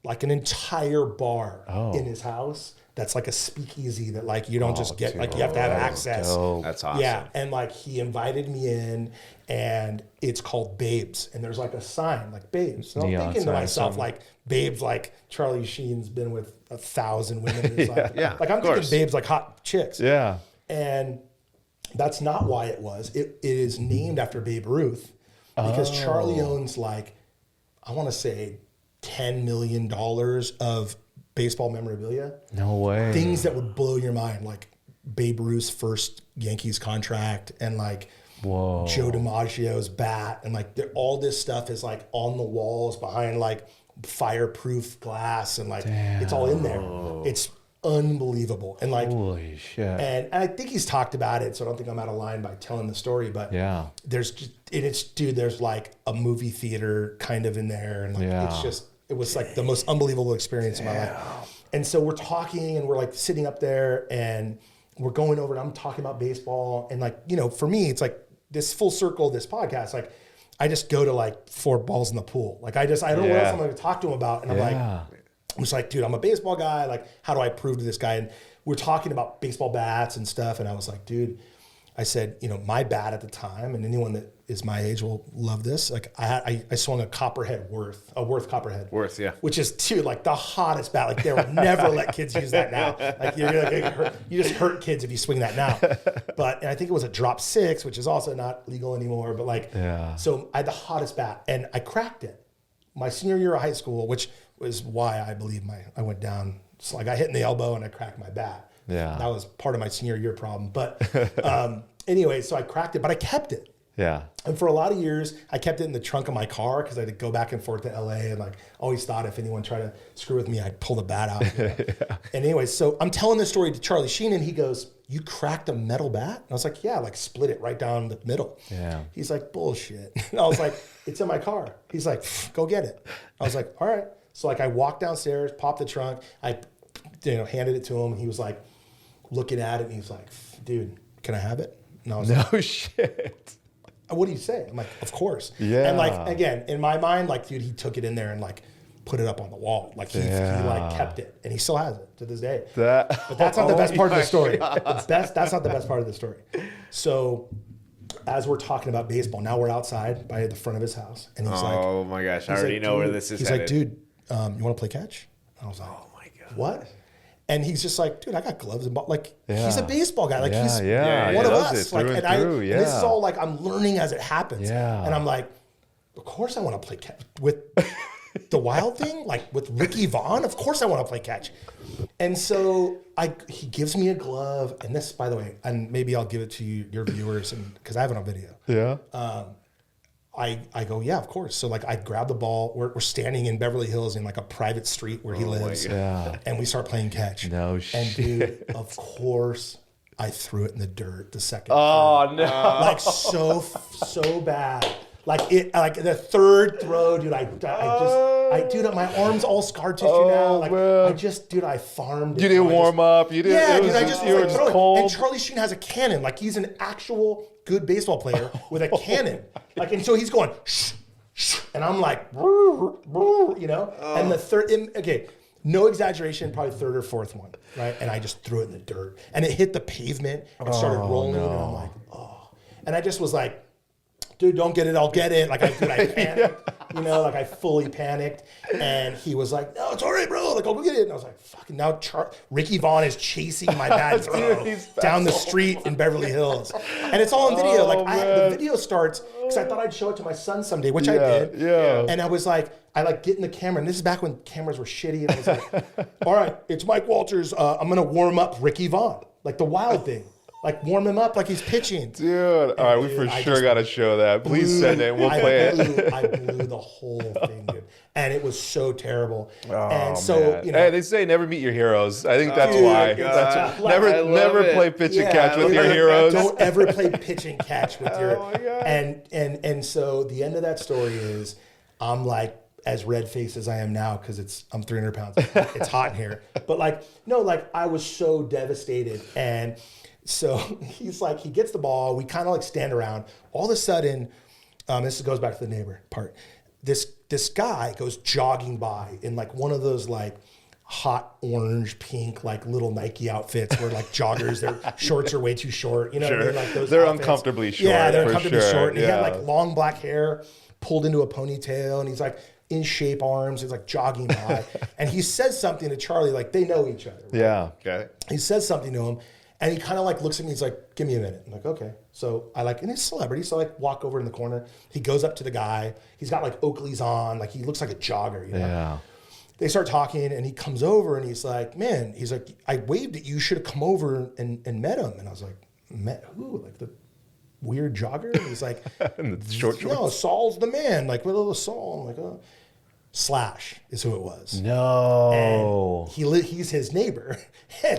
Speaker 2: an entire bar in his house that's like a speakeasy that like you don't just get, like you have to have access.
Speaker 3: That's awesome.
Speaker 2: Yeah, and like he invited me in, and it's called Babes, and there's like a sign like Babes. And I'm
Speaker 1: Neon
Speaker 2: thinking to
Speaker 1: sign,
Speaker 2: myself
Speaker 1: something.
Speaker 2: like Babes, like Charlie Sheen's been with 1,000 women in his life.
Speaker 3: Yeah,
Speaker 2: like I'm
Speaker 3: of
Speaker 2: thinking
Speaker 3: course.
Speaker 2: Babes like hot chicks.
Speaker 1: Yeah.
Speaker 2: And that's not why it was. It is named after Babe Ruth because Charlie owns like, I want to say $10 million of baseball memorabilia.
Speaker 1: No way.
Speaker 2: Things that would blow your mind, like Babe Ruth's first Yankees contract and like
Speaker 1: Whoa.
Speaker 2: Joe DiMaggio's bat. And like all this stuff is like on the walls behind like fireproof glass and like it's all in there. It's unbelievable. And like,
Speaker 1: Holy shit.
Speaker 2: and I think he's talked about it, so I don't think I'm out of line by telling the story. But
Speaker 1: Yeah.
Speaker 2: there's just, and it's, dude, there's like a movie theater kind of in there, and like it's just, it was like the most unbelievable experience of my life. And so we're talking, and we're like sitting up there, and we're going over, and I'm talking about baseball, and like, you know, for me, it's like this full circle, this podcast, like I just go to like 4 balls in the pool. Like I don't know what else I'm going to talk to him about, and I'm like, I'm just like, dude, I'm a baseball guy. Like, how do I prove to this guy? And we're talking about baseball bats and stuff. And I was like, dude, I said, you know, my bat at the time, and anyone that is my age will love this. Like, I swung a Copperhead Worth Copperhead.
Speaker 3: Worth, yeah.
Speaker 2: Which is, dude, like the hottest bat. Like, they will never let kids use that now. Like, you just hurt kids if you swing that now. But, and I think it was a drop 6, which is also not legal anymore. But like, so I had the hottest bat, and I cracked it my senior year of high school, which was why I believe I went down. So like I hit in the elbow and I cracked my bat.
Speaker 1: Yeah.
Speaker 2: That was part of my senior year problem. But anyway, so I cracked it, but I kept it.
Speaker 1: Yeah.
Speaker 2: And for a lot of years, I kept it in the trunk of my car because I had to go back and forth to LA, and like always thought if anyone tried to screw with me, I'd pull the bat out. You know? And anyway, so I'm telling this story to Charlie Sheen, and he goes, "You cracked a metal bat?" And I was like, "Yeah, like split it right down the middle."
Speaker 1: Yeah.
Speaker 2: He's like, "Bullshit." And I was like, "It's in my car." He's like, "Go get it." I was like, "All right." So like I walked downstairs, popped the trunk, I handed it to him. He was like looking at it, and he was like, "Dude, can I have it?" And I was like,
Speaker 1: No shit.
Speaker 2: "What do you say?" I'm like, "Of course."
Speaker 1: Yeah.
Speaker 2: And like, again, in my mind, like, dude, he took it in there and like put it up on the wall. Like he like kept it, and he still has it to this day. But that's not the best part of the story. That's not the best part of the story. So as we're talking about baseball, now we're outside by the front of his house, and he's like,
Speaker 3: oh my gosh, I already know where this is
Speaker 2: He's
Speaker 3: headed.
Speaker 2: like, "Dude, you want to play catch?" And I was like,
Speaker 3: Oh my God.
Speaker 2: "What?" And he's just like, "Dude, I got gloves and ball." Like, he's a baseball guy. Like, he's
Speaker 1: Yeah,
Speaker 2: one of
Speaker 1: loves
Speaker 2: us.
Speaker 1: it
Speaker 2: Like,
Speaker 1: through
Speaker 2: and
Speaker 1: and through,
Speaker 2: this is all like I'm learning as it happens.
Speaker 1: Yeah.
Speaker 2: And I'm like, of course I want to play catch with the Wild thing, like with Ricky Vaughn. Of course I want to play catch. And so he gives me a glove, and this, by the way, and maybe I'll give it to you, your viewers, and because I have it on video.
Speaker 1: Yeah.
Speaker 2: I go, "Yeah, of course." So like I grab the ball. We're standing in Beverly Hills in like a private street where he lives.
Speaker 1: Yeah.
Speaker 2: And we start playing catch.
Speaker 1: No
Speaker 2: And
Speaker 1: shit.
Speaker 2: dude, of course, I threw it in the dirt the second.
Speaker 1: Oh no.
Speaker 2: Like so bad. Like the third throw, dude. Dude, my arm's all scar tissue now. Like
Speaker 1: man.
Speaker 2: I farmed it.
Speaker 1: You didn't
Speaker 2: I
Speaker 1: warm up. You didn't.
Speaker 2: Yeah,
Speaker 1: it
Speaker 2: dude, I
Speaker 1: was
Speaker 2: just
Speaker 1: you were
Speaker 2: like,
Speaker 1: just
Speaker 2: throw it.
Speaker 1: cold.
Speaker 2: And Charlie Sheen has a cannon. Like he's an actual good baseball player with a cannon. Like, and so he's going, shh, shh, and I'm like, you know. And the third, okay, no exaggeration, probably third or fourth one, right? And I just threw it in the dirt, and it hit the pavement and started rolling, and I'm like, oh, and I just was like, "Dude, don't get it, I'll get it." Like I panicked, you know, like I fully panicked. And he was like, "No, it's all right, bro. Like I'll go get it." And I was like, "Fucking now, Ricky Vaughn is chasing my bad throw down the street in Beverly Hills," and it's all on video. Like the video starts because I thought I'd show it to my son someday, which I did.
Speaker 1: Yeah.
Speaker 2: And I was like, I like get in the camera, and this is back when cameras were shitty, and I was like, "All right, it's Mike Walters. I'm gonna warm up Ricky Vaughn, like the Wild thing." Like warm him up like he's pitching.
Speaker 1: Dude, all right, we for sure got to show that. Please send it. We'll play it.
Speaker 2: I blew the whole thing, dude. And it was so terrible.
Speaker 1: Oh,
Speaker 2: and so,
Speaker 1: man.
Speaker 2: you know.
Speaker 1: Hey, they say never meet your heroes. I think that's
Speaker 2: Dude,
Speaker 1: why.
Speaker 2: God.
Speaker 1: Never play pitch and catch with your heroes.
Speaker 2: Don't ever play pitch and catch with your.
Speaker 1: Oh my God.
Speaker 2: And so the end of that story is, I'm like as red faced as I am now because I'm 300 pounds. It's hot in here. But like, no, like I was so devastated. And so he's like, he gets the ball. We kind of like stand around. All of a sudden, this goes back to the neighbor part. This guy goes jogging by in like one of those like hot orange, pink, like little Nike outfits where like joggers, their shorts are way too short. You know what I mean? Like those
Speaker 1: they're
Speaker 2: outfits.
Speaker 1: uncomfortably short.
Speaker 2: Yeah, they're
Speaker 1: for
Speaker 2: uncomfortably
Speaker 1: sure.
Speaker 2: short. And he had
Speaker 1: Yeah.
Speaker 2: like long black hair pulled into a ponytail, and he's like in shape arms. He's like jogging by. And he says something to Charlie, like they know each other. Right?
Speaker 1: Yeah.
Speaker 3: Okay.
Speaker 2: He says something to him, and he kind of like looks at me. He's like, "Give me a minute." I'm like, "Okay." So I like, and he's a celebrity, so I like walk over in the corner. He goes up to the guy. He's got like Oakleys on, like he looks like a jogger. You know?
Speaker 1: Yeah.
Speaker 2: They start talking, and he comes over, and he's like, "Man," he's like, "I waved at you. Should have come over and met him." And I was like, "Met who? Like the weird jogger?" And he's like,
Speaker 1: And the short
Speaker 2: "No, Saul's the man. Like what little Saul?" I'm like, "Oh." Slash is who it was.
Speaker 1: No.
Speaker 2: And he's his neighbor. And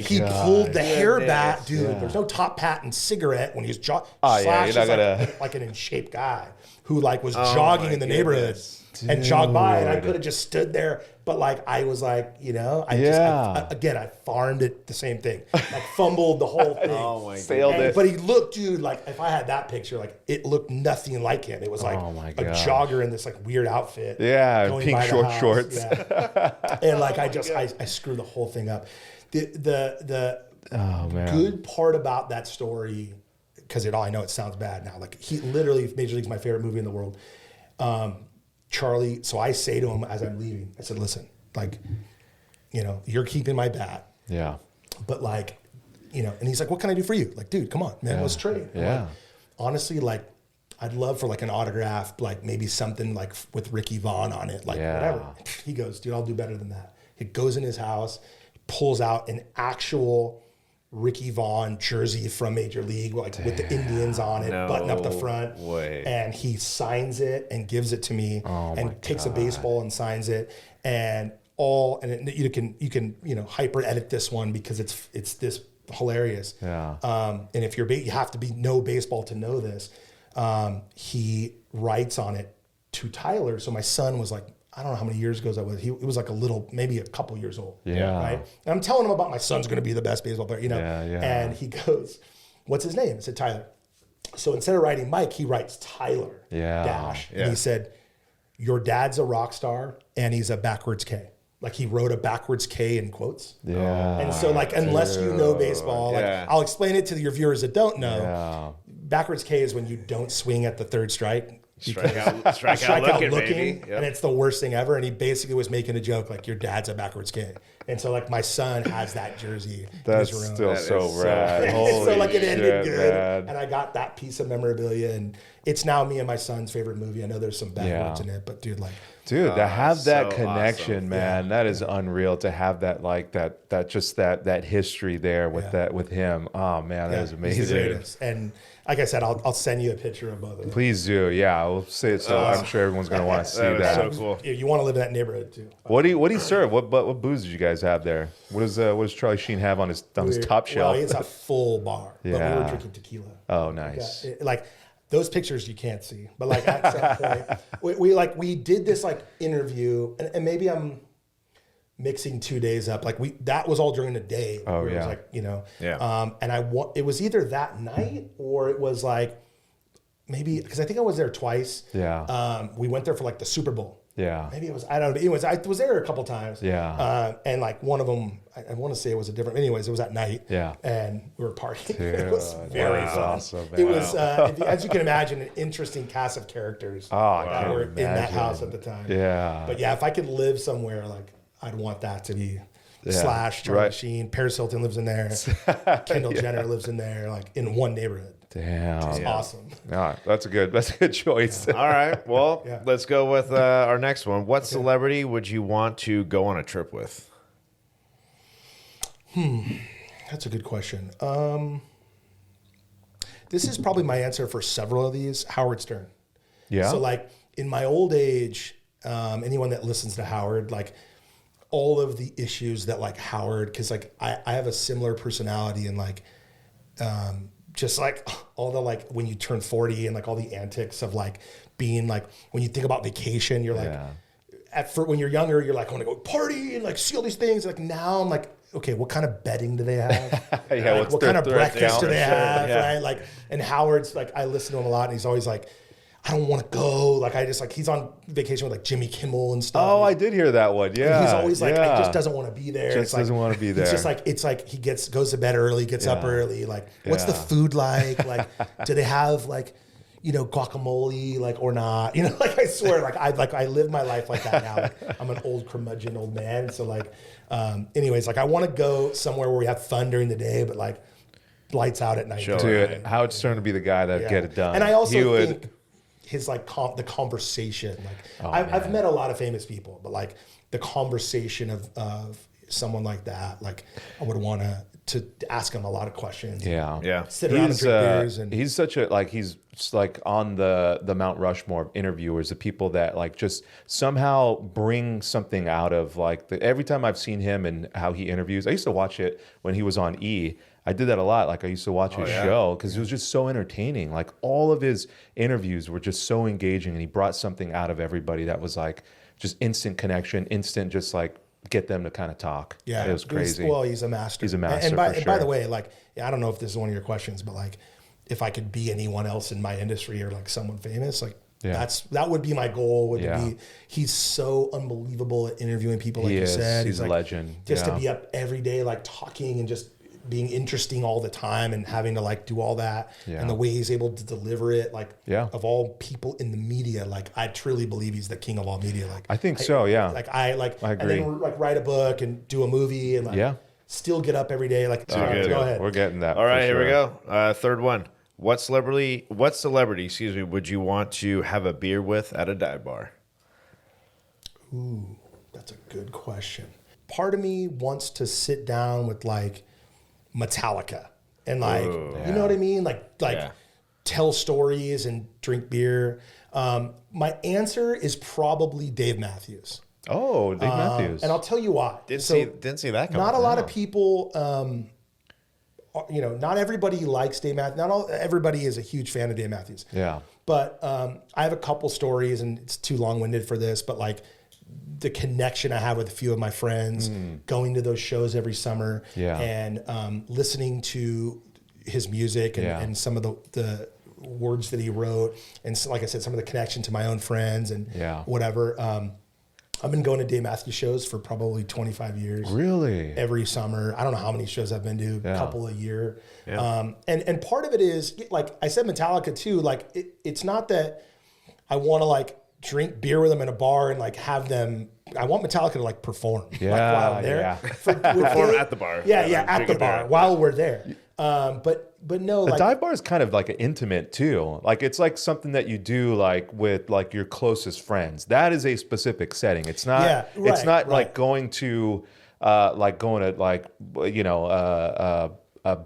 Speaker 2: he
Speaker 1: God.
Speaker 2: pulled the hair back,
Speaker 3: Goodness.
Speaker 2: dude.
Speaker 1: Yeah.
Speaker 2: There's no top hat and cigarette when he's
Speaker 1: Oh, yeah,
Speaker 2: Slash
Speaker 1: you're
Speaker 2: is
Speaker 1: not
Speaker 2: like an in shape guy who like was jogging
Speaker 3: my
Speaker 2: in the neighborhood and jogged by, and I could have just stood there, but like I was like, you know, I farmed it the same thing, like fumbled the whole thing.
Speaker 3: Oh my
Speaker 1: Sailed
Speaker 3: God.
Speaker 1: it.
Speaker 2: But he looked, dude, like if I had that picture, like it looked nothing like him. It was like
Speaker 1: Oh, my
Speaker 2: a
Speaker 1: gosh.
Speaker 2: jogger in this like weird outfit.
Speaker 1: Yeah,
Speaker 2: going
Speaker 1: pink
Speaker 2: by the
Speaker 1: short
Speaker 2: house.
Speaker 1: shorts.
Speaker 2: Yeah. And like I screwed the whole thing up. The
Speaker 1: Oh man.
Speaker 2: good part about that story, because I know it sounds bad now. Like he literally, Major League's my favorite movie in the world. Charlie, so I say to him as I'm leaving, I said, "Listen, like, you know, you're keeping my bat,
Speaker 1: Yeah.
Speaker 2: but like, you know," and he's like, "What can I do for you?" Like, "Dude, come on, man, let's trade." I'm
Speaker 1: Yeah.
Speaker 2: like, honestly, like, I'd love for like an autograph, like maybe something like with Ricky Vaughn on it, like whatever. He goes, "Dude, I'll do better than that." He goes in his house, pulls out an actual Ricky Vaughn jersey from Major League, like with the Indians on it, button up the front,
Speaker 3: way.
Speaker 2: and he signs it and gives it to me, and takes a baseball and signs it, and you can hyper edit this one because it's this hilarious.
Speaker 1: Yeah.
Speaker 2: And if you have to know baseball to know this. He writes on it to Tyler. So my son was like, I don't know how many years ago that was. It was like maybe a couple years old.
Speaker 1: Yeah.
Speaker 2: Right. And I'm telling him about my son's going to be the best baseball player, you know?
Speaker 1: Yeah, yeah.
Speaker 2: And he goes, "What's his name?" I said, "Tyler." So instead of writing Mike, he writes Tyler.
Speaker 1: Yeah.
Speaker 2: Dash.
Speaker 3: Yeah.
Speaker 2: And he said, "Your dad's a rock star and he's a backwards K." Like he wrote a backwards K in quotes.
Speaker 1: Yeah.
Speaker 2: And so like, unless you know baseball, like
Speaker 3: Yeah.
Speaker 2: I'll explain it to your viewers that don't know.
Speaker 1: Yeah.
Speaker 2: Backwards K is when you don't swing at the third strike.
Speaker 3: Strike out looking, baby.
Speaker 2: And it's the worst thing ever. And he basically was making a joke like, "Your dad's a backwards K." And so like my son has that jersey.
Speaker 1: That's
Speaker 2: in his room.
Speaker 1: still
Speaker 3: That
Speaker 1: so
Speaker 3: is so
Speaker 1: rad.
Speaker 3: crazy.
Speaker 1: Holy
Speaker 2: So like it ended
Speaker 1: shit,
Speaker 2: good,
Speaker 1: man.
Speaker 2: and I got that piece of memorabilia, and it's now me and my son's favorite movie. I know there's some bad words in it, but dude, like,
Speaker 1: Dude, to have that
Speaker 3: so
Speaker 1: connection,
Speaker 3: awesome.
Speaker 1: man, that is unreal. To have that, like that history there with him. Oh man, that is
Speaker 2: he's the
Speaker 1: amazing.
Speaker 2: greatest. And like I said, I'll send you a picture of both of them.
Speaker 1: Please do, yeah. I'll say it so I'm sure everyone's gonna want to see
Speaker 3: That is
Speaker 1: that.
Speaker 3: so cool.
Speaker 2: You want to live in that neighborhood too.
Speaker 1: What do you serve? What booze did you guys have there? What does Charlie Sheen have on his top shelf?
Speaker 2: Well, it's a full bar, but we
Speaker 1: Yeah.
Speaker 2: were drinking tequila.
Speaker 1: Oh, nice.
Speaker 2: Like those pictures you can't see, but like at some point, we did this like interview, and maybe I'm mixing 2 days up. Like that was all during the day.
Speaker 1: Oh,
Speaker 2: where it was
Speaker 1: yeah.
Speaker 2: like, you know,
Speaker 3: Yeah.
Speaker 2: and it was either that night or it was like maybe because I think I was there twice.
Speaker 1: Yeah.
Speaker 2: We went there for like the Super Bowl.
Speaker 1: Yeah.
Speaker 2: Maybe it was, I don't know. Anyways, I was there a couple times.
Speaker 1: Yeah.
Speaker 2: And like one of them, I want to say it was a different, anyways, it was at night.
Speaker 1: Yeah.
Speaker 2: And we were partying.
Speaker 1: Dude,
Speaker 2: It was very
Speaker 1: that's
Speaker 2: fun.
Speaker 1: awesome,
Speaker 2: It
Speaker 1: man.
Speaker 2: was, as you can imagine, an interesting cast of characters
Speaker 1: I
Speaker 2: that
Speaker 1: can
Speaker 2: were in that
Speaker 1: imagine.
Speaker 2: house at the time.
Speaker 1: Yeah.
Speaker 2: But yeah, if I could live somewhere, like I'd want that to be Slash, Charlie
Speaker 1: right.
Speaker 2: Sheen, Paris Hilton lives in there, Kendall Jenner lives in there, like in one neighborhood.
Speaker 1: Damn.
Speaker 2: It's awesome.
Speaker 1: Yeah, that's a good choice.
Speaker 3: All right. Well,
Speaker 2: Yeah.
Speaker 3: let's go with our next one. What celebrity would you want to go on a trip with?
Speaker 2: That's a good question. This is probably my answer for several of these. Howard Stern.
Speaker 1: Yeah.
Speaker 2: So like in my old age, anyone that listens to Howard, like all of the issues that like Howard, because like I have a similar personality and like just like all the like when you turn 40 and like all the antics of like being like when you think about vacation, you're like when you're younger, you're like I want to go party and like see all these things. Like now I'm like, okay, what kind of bedding do they have?
Speaker 1: Yeah,
Speaker 2: like,
Speaker 1: what's
Speaker 2: what
Speaker 1: their
Speaker 2: kind of breakfast do they
Speaker 1: calendar?
Speaker 2: have?
Speaker 1: Yeah.
Speaker 2: Right? Like, and Howard's like, I listen to him a lot, and he's always like, I don't want to go. Like, I just like, he's on vacation with like Jimmy Kimmel and stuff.
Speaker 1: Oh, I did hear that one. Yeah.
Speaker 2: And he's always like, I just doesn't want to be there.
Speaker 1: Just doesn't want to be there.
Speaker 2: It's just like, he goes to bed early, gets up early. Like, what's the food like? Like, do they have like, guacamole, like, or not? Like, I swear, I live my life like that now. Like, I'm an old curmudgeon old man. So like, anyways, like I want to go somewhere where we have fun during the day, but like lights out at night.
Speaker 3: Sure.
Speaker 1: Dude, Howard's starting to be the guy that get it done.
Speaker 2: And I also think his like the conversation, like I've met a lot of famous people, but like the conversation of someone like that, like I would want to ask him a lot of questions.
Speaker 3: Yeah.
Speaker 2: Sit around and drink beers. And
Speaker 1: he's such a, like, he's like on the Mount Rushmore of interviewers, the people that like just somehow bring something out of like every time I've seen him and how he interviews. I used to watch it when he was on E! I did that a lot. Like I used to watch his show because it was just so entertaining. Like all of his interviews were just so engaging, and he brought something out of everybody that was like just instant connection, instant just like get them to kind of talk.
Speaker 2: Yeah,
Speaker 1: it was crazy.
Speaker 2: He's a master.
Speaker 1: He's a master.
Speaker 2: And by the way, like I don't know if this is one of your questions, but like if I could be anyone else in my industry or like someone famous, like that would be my goal. Would be he's so unbelievable at interviewing people, like you said.
Speaker 1: He's a
Speaker 2: like,
Speaker 1: legend.
Speaker 2: Just to be up every day, like talking and just being interesting all the time and having to like do all that and the way he's able to deliver it, like of all people in the media, like I truly believe he's the king of all media. Like
Speaker 1: I think so, yeah.
Speaker 2: Like I
Speaker 1: agree.
Speaker 2: And then like write a book and do a movie and like still get up every day. Like go ahead.
Speaker 1: We're getting that.
Speaker 3: All right, here we go. Third one. What celebrity, excuse me, would you want to have a beer with at a dive bar?
Speaker 2: Ooh, that's a good question. Part of me wants to sit down with like Metallica and like, you know what I mean? Like tell stories and drink beer. My answer is probably Dave Matthews.
Speaker 1: Oh, Dave Matthews.
Speaker 2: And I'll tell you why.
Speaker 3: Didn't see that coming.
Speaker 2: Not a lot of people, not everybody likes Dave Matthews. Everybody is a huge fan of Dave Matthews.
Speaker 1: Yeah.
Speaker 2: But I have a couple stories, and it's too long-winded for this, but like the connection I have with a few of my friends, going to those shows every summer and listening to his music and some of the words that he wrote. And so, like I said, some of the connection to my own friends and whatever. I've been going to Dave Matthews shows for probably 25 years.
Speaker 1: Really?
Speaker 2: Every summer. I don't know how many shows I've been to, a couple a year. Yeah. And part of it is, like I said, Metallica too, like it's not that I want to like drink beer with them in a bar and like have them, I want Metallica to like perform like while I'm there.
Speaker 3: Perform at the bar.
Speaker 2: At the bar while we're there. But no,
Speaker 1: the
Speaker 2: like
Speaker 1: dive bar is kind of like an intimate too. Like it's like something that you do like with like your closest friends. That is a specific setting. It's not. It's not like going to a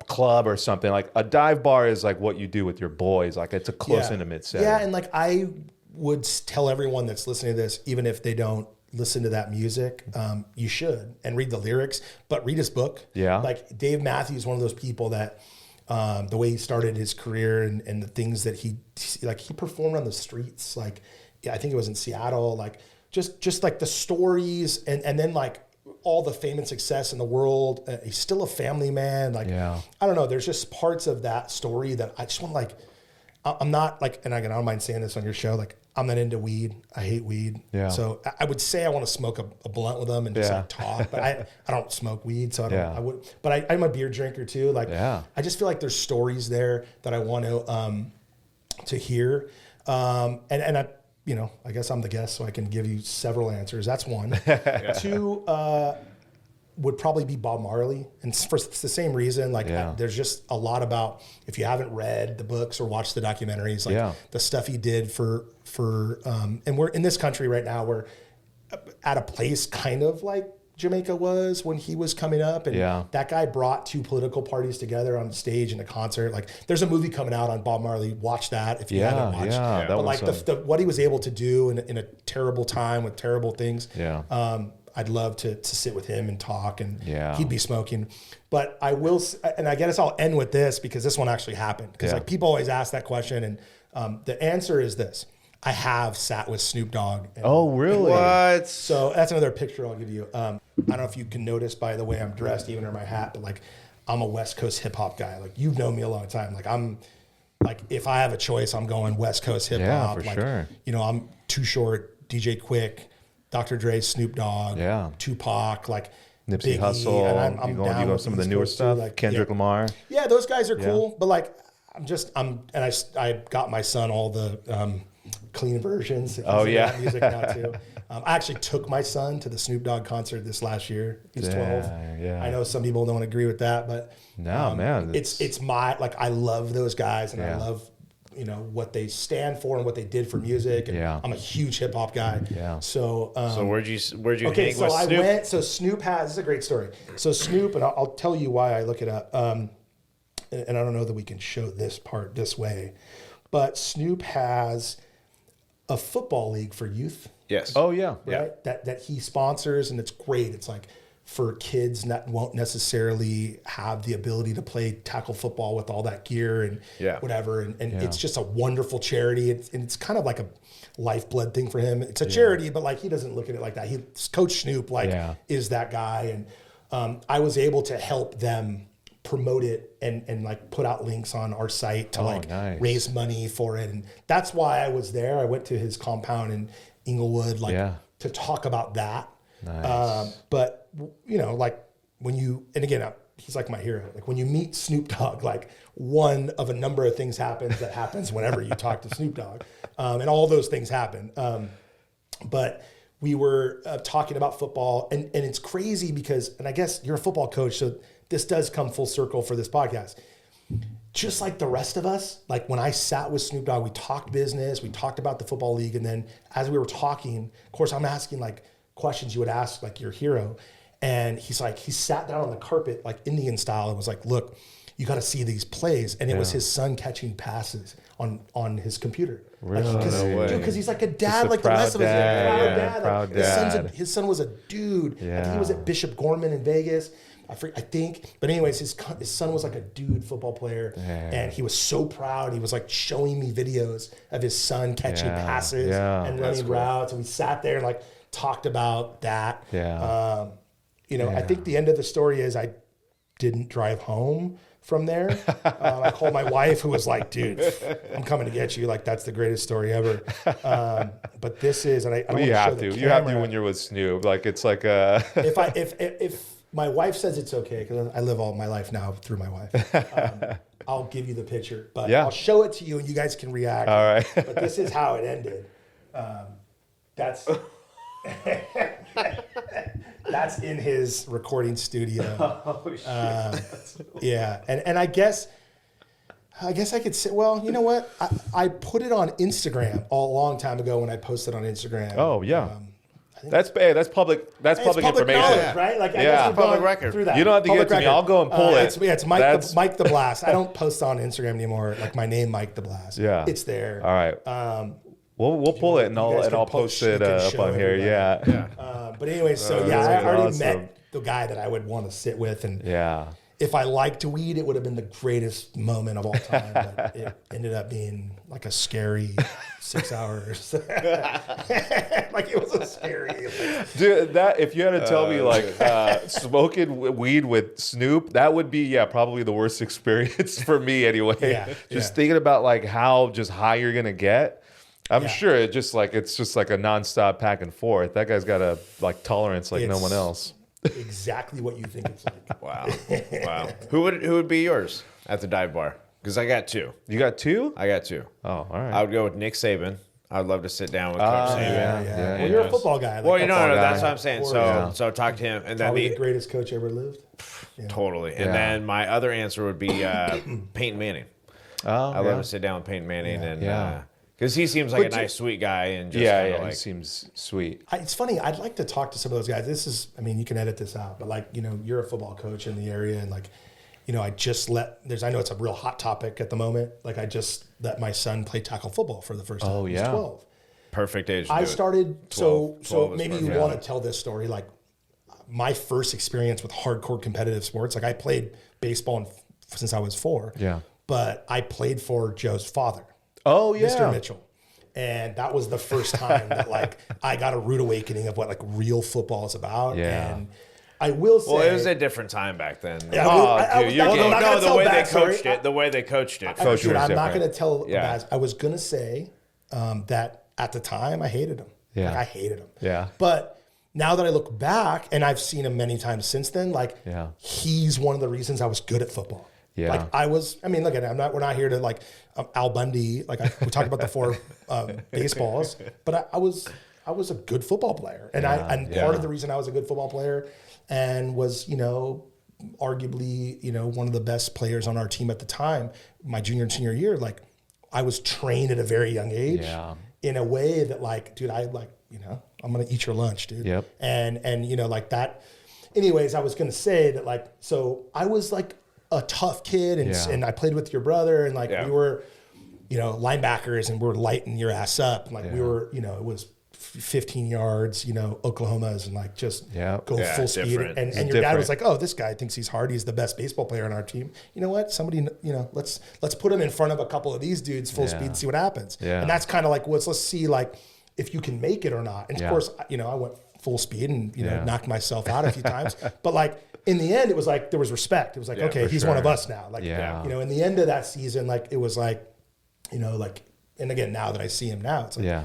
Speaker 1: club or something. Like a dive bar is like what you do with your boys. Like it's a close, intimate setting.
Speaker 2: Yeah, and like I would tell everyone that's listening to this, even if they don't listen to that music, you should, and read the lyrics, but read his book. Yeah. Like Dave Matthews is one of those people that the way he started his career and the things that he performed on the streets, like I think it was in Seattle, like just like the stories and then like all the fame and success in the world. He's still a family man. Like, I don't know, there's just parts of that story that I just want to like, I'm not like, and again, I don't mind saying this on your show, like I'm not into weed. I hate weed. Yeah. So I would say I want to smoke a blunt with them and just like talk, but I don't smoke weed. So I would, but I'm a beer drinker too. Like, I just feel like there's stories there that I want to hear. And I, I guess I'm the guest, so I can give you several answers. That's one. Two, would probably be Bob Marley. And for the same reason, like there's just a lot about, if you haven't read the books or watched the documentaries, like the stuff he did for and we're in this country right now, we're at a place kind of like Jamaica was when he was coming up. And that guy brought two political parties together on stage in a concert. Like there's a movie coming out on Bob Marley. Watch that if you haven't watched. But like what he was able to do in a terrible time with terrible things. I'd love to sit with him and talk, and he'd be smoking. But I will, and I guess I'll end with this because this one actually happened. Because like people always ask that question, and the answer is this: I have sat with Snoop Dogg.
Speaker 1: Oh, really?
Speaker 3: What?
Speaker 2: So that's another picture I'll give you. I don't know if you can notice by the way I'm dressed, even in my hat, but like I'm a West Coast hip hop guy. Like you've known me a long time. Like I'm like if I have a choice, I'm going West Coast hip hop.
Speaker 1: for
Speaker 2: like,
Speaker 1: sure.
Speaker 2: You know, I'm Too Short, DJ Quick, Dr. Dre, Snoop Dogg, Tupac, like
Speaker 1: Nipsey
Speaker 2: Biggie,
Speaker 1: Hussle.
Speaker 2: and I'm
Speaker 1: you go
Speaker 2: down with
Speaker 1: some of the
Speaker 2: East
Speaker 1: newer
Speaker 2: Coast
Speaker 1: stuff.
Speaker 2: too, like,
Speaker 1: Kendrick Lamar.
Speaker 2: Yeah, those guys are cool, but like I got my son all the clean versions. He's into that music now too. I actually took my son to the Snoop Dogg concert this last year. He's 12.
Speaker 1: Yeah.
Speaker 2: I know some people don't agree with that, but
Speaker 1: man,
Speaker 2: it's my, like, I love those guys, and I love, you know, what they stand for and what they did for music. And I'm a huge hip hop guy.
Speaker 1: Yeah.
Speaker 2: So
Speaker 3: where'd you
Speaker 2: okay,
Speaker 3: hang
Speaker 2: so
Speaker 3: with
Speaker 2: I
Speaker 3: Snoop?
Speaker 2: went. So Snoop has, this is a great story. So Snoop, and I'll tell you why I look it up. And I don't know that we can show this part this way, but Snoop has a football league for youth.
Speaker 3: Yes.
Speaker 1: Oh yeah.
Speaker 2: Right? That he sponsors, and it's great. It's like for kids that won't necessarily have the ability to play tackle football with all that gear and whatever. And it's just a wonderful charity. It's kind of like a lifeblood thing for him. It's a charity, but like he doesnn't look at it like that. Coach Snoop is that guy. And I was able to help them promote it and like put out links on our site to raise money for it. And that's why I was there. I went to his compound in Inglewood, to talk about that.
Speaker 1: Nice.
Speaker 2: But you know, like when you, and again, he's like my hero. Like when you meet Snoop Dogg, like one of a number of things happens whenever you talk to Snoop Dogg. And all those things happen. But we were talking about football, and it's crazy because, and I guess you're a football coach, so this does come full circle for this podcast. Just like the rest of us, like when I sat with Snoop Dogg, we talked business, we talked about the football league, and then as we were talking, of course, I'm asking like questions you would ask like your hero, and he's like, he sat down on the carpet like Indian style and was like, look, you got to see these plays, and it was his son catching passes on his computer.
Speaker 1: Really?
Speaker 2: Like, because he's like a dad, like the rest of us. He's a proud dad. His son was a dude. I think he was at Bishop Gorman in Vegas. I think. But anyways, his son was like a dude football player. And he was so proud. He was like showing me videos of his son catching passes and running routes. And we sat there and like talked about that. You know, I think the end of the story is I didn't drive home from there. I called my wife, who was like, dude, I'm coming to get you. Like, that's the greatest story ever. But this is, and I don't want to show the camera.
Speaker 1: You have to when you're with Snoop. Like, it's like a...
Speaker 2: if my wife says it's okay, because I live all my life now through my wife, I'll give you the picture. But I'll show it to you and you guys can react.
Speaker 1: All right.
Speaker 2: But this is how it ended. That's... That's in his recording studio.
Speaker 1: Oh, shit.
Speaker 2: Yeah. And I guess I could say, well, you know what? I put it on Instagram a long time ago when I posted on Instagram.
Speaker 1: Oh, yeah. That's public information.
Speaker 2: Knowledge, right? Like, I guess we've
Speaker 3: public
Speaker 2: gone
Speaker 3: record.
Speaker 2: through that.
Speaker 1: You don't have to
Speaker 2: Public
Speaker 1: give it to me.
Speaker 2: record.
Speaker 1: I'll go and pull it.
Speaker 2: It's Mike the Blast. I don't post on Instagram anymore. Like my name, Mike the Blast.
Speaker 1: Yeah.
Speaker 2: It's there.
Speaker 1: All right. We'll pull it and I'll post it up on here. Yeah.
Speaker 2: But anyway, so I already met the guy that I would want to sit with, and if I liked weed, it would have been the greatest moment of all time. But it ended up being like a scary 6 hours. Like it was a scary.
Speaker 1: Dude, that if you had to tell me like smoking weed with Snoop, that would be probably the worst experience for me anyway. Just thinking about like how just high you're gonna get. I'm sure it's just like a nonstop back and forth. That guy's got a like tolerance like no one else.
Speaker 2: Exactly what you think it's like.
Speaker 3: Wow. Who would be yours at the dive bar? Because I got two.
Speaker 1: You got two?
Speaker 3: I got two.
Speaker 1: Oh, all right.
Speaker 3: I would go with Nick Saban. I'd love to sit down with Coach Saban.
Speaker 2: Yeah. Well, you're a football guy.
Speaker 3: Well, that's what I'm saying. So talk to him, and then
Speaker 2: probably the greatest coach ever lived.
Speaker 3: Totally. And then my other answer would be Peyton Manning. I love to sit down with Peyton Manning and. Because he seems like a nice, sweet guy, and just
Speaker 1: he seems sweet.
Speaker 2: It's funny. I'd like to talk to some of those guys. This is, I mean, you can edit this out, but like, you know, you're a football coach in the area, and like, you know, I know it's a real hot topic at the moment. Like, I just let my son play tackle football for the first time.
Speaker 1: Oh,
Speaker 2: He's 12.
Speaker 3: Perfect age.
Speaker 2: I started 12, so maybe you want to tell this story. Like, my first experience with hardcore competitive sports. Like, I played baseball since I was 4.
Speaker 1: Yeah.
Speaker 2: But I played for Joe's father.
Speaker 1: Oh yeah,
Speaker 2: Mr. Mitchell, and that was the first time that like I got a rude awakening of what like real football is about.
Speaker 1: Yeah.
Speaker 2: And I will say.
Speaker 3: Well, it was a different time back then.
Speaker 2: Yeah,
Speaker 3: The way they coached it. The way they coached it.
Speaker 2: I'm not going to tell. I was going to say that at the time I hated him.
Speaker 1: Yeah.
Speaker 2: Like, I hated him.
Speaker 1: Yeah.
Speaker 2: But now that I look back, and I've seen him many times since then, like he's one of the reasons I was good at football.
Speaker 1: Yeah.
Speaker 2: Like I mean, look at it. We're not here to like Al Bundy. Like we talked about the 4 baseballs, but I was a good football player, and part of the reason I was a good football player and was, arguably, one of the best players on our team at the time, my junior and senior year, like I was trained at a very young age in a way that like, dude, I'm going to eat your lunch, dude.
Speaker 1: Yep.
Speaker 2: And like that. Anyways, I was going to say that like, so I was like a tough kid and I played with your brother and like we were, linebackers and we're lighting your ass up. And like we were, it was 15 yards, Oklahoma's and like just go full speed. And your dad was like, oh, this guy thinks he's hard. He's the best baseball player on our team. You know what? Somebody, let's put him in front of a couple of these dudes full speed and see what happens. Yeah. And that's kind of like, let's see like if you can make it or not. And of course, I went full speed and, knocked myself out a few times. But like in the end, it was like, there was respect. It was like, okay, he's one of us now. Like, in the end of that season, like it was like, and again, now that I see him now, it's like,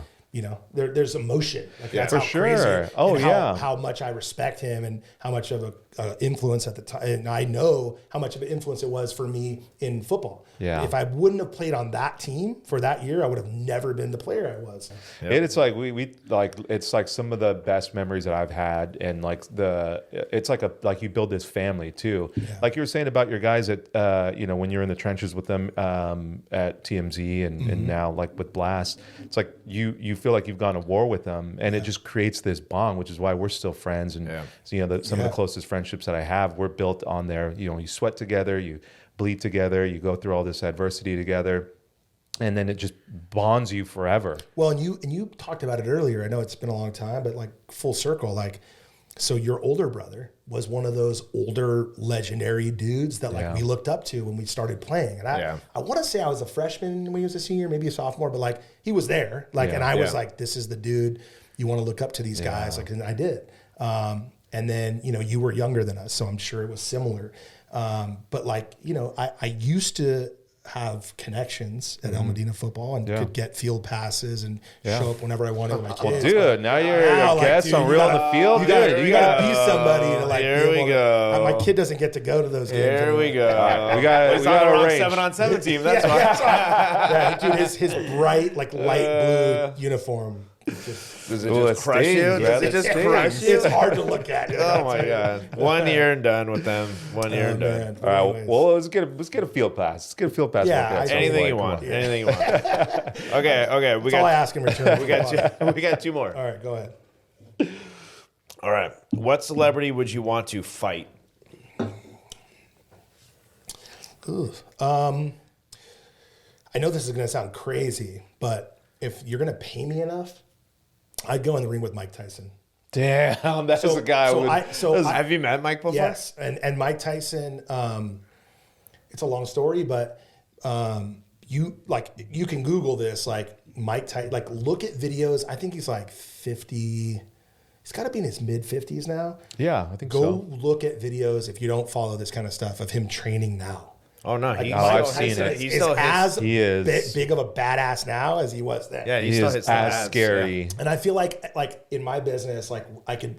Speaker 2: there's emotion. Like that's how crazy.
Speaker 1: Oh,
Speaker 2: how much I respect him and how much of a influence at the time. And I know how much of an influence it was for me in football. Yeah. If I wouldn't have played on that team for that year, I would have never been the player I was.
Speaker 1: Yep. It's like we like it's like some of the best memories that I've had, and like it's like you build this family too. Yeah. Like you were saying about your guys at when you're in the trenches with them at TMZ and now like with Blast, it's like you feel like you've gone to war with them, and it just creates this bond, which is why we're still friends. And some of the closest friendships that I have were built on there. You sweat together, you bleed together, you go through all this adversity together, and then it just bonds you forever.
Speaker 2: Well, and you talked about it earlier. I know it's been a long time, but like full circle, like, so your older brother was one of those older legendary dudes that like we looked up to when we started playing. And I want to say I was a freshman when he was a senior, maybe a sophomore, but like he was there. Like, and I was like, this is the dude you want to look up to, these guys. Like, and I did. And then, you were younger than us, so I'm sure it was similar. But like, I used to have connections at El Medina football and could get field passes and show up whenever I wanted with my kids.
Speaker 1: Well, dude, now you're a guest on Real on the Field.
Speaker 2: You gotta be somebody to like.
Speaker 3: Here we go.
Speaker 2: My kid doesn't get to go to those games.
Speaker 3: Here we go.
Speaker 1: We got a
Speaker 3: 7-on-7 team. That's why.
Speaker 2: Yeah, dude, his bright like light blue uniform.
Speaker 3: Does it just crush you? Does it just crush you?
Speaker 2: It's hard to look at.
Speaker 3: Oh my god! 1 year and done with them. 1 year and done.
Speaker 1: All right. Well, let's get a field pass. Let's get a field pass.
Speaker 2: Yeah,
Speaker 3: anything you want. Anything you want. Okay.
Speaker 2: That's all I ask in return.
Speaker 3: We got 2 more.
Speaker 2: All right, go ahead.
Speaker 3: All right. What celebrity would you want to fight?
Speaker 2: Ooh. I know this is going to sound crazy, but if you're going to pay me enough, I'd go in the ring with Mike Tyson.
Speaker 1: Damn, that's the guy.
Speaker 3: Have you met Mike before?
Speaker 2: Yes, and Mike Tyson. It's a long story, but you can Google this. Like Mike Tyson, like look at videos. I think he's like 50. He's got to be in his mid 50s now.
Speaker 1: Yeah, I think so.
Speaker 2: Go look at videos if you don't follow this kind of stuff of him training now.
Speaker 3: Oh no,
Speaker 1: I've seen it.
Speaker 2: He's as big of a badass now as he was then.
Speaker 3: Yeah,
Speaker 1: he still hits as scary.
Speaker 2: Yeah. And I feel like in my business, like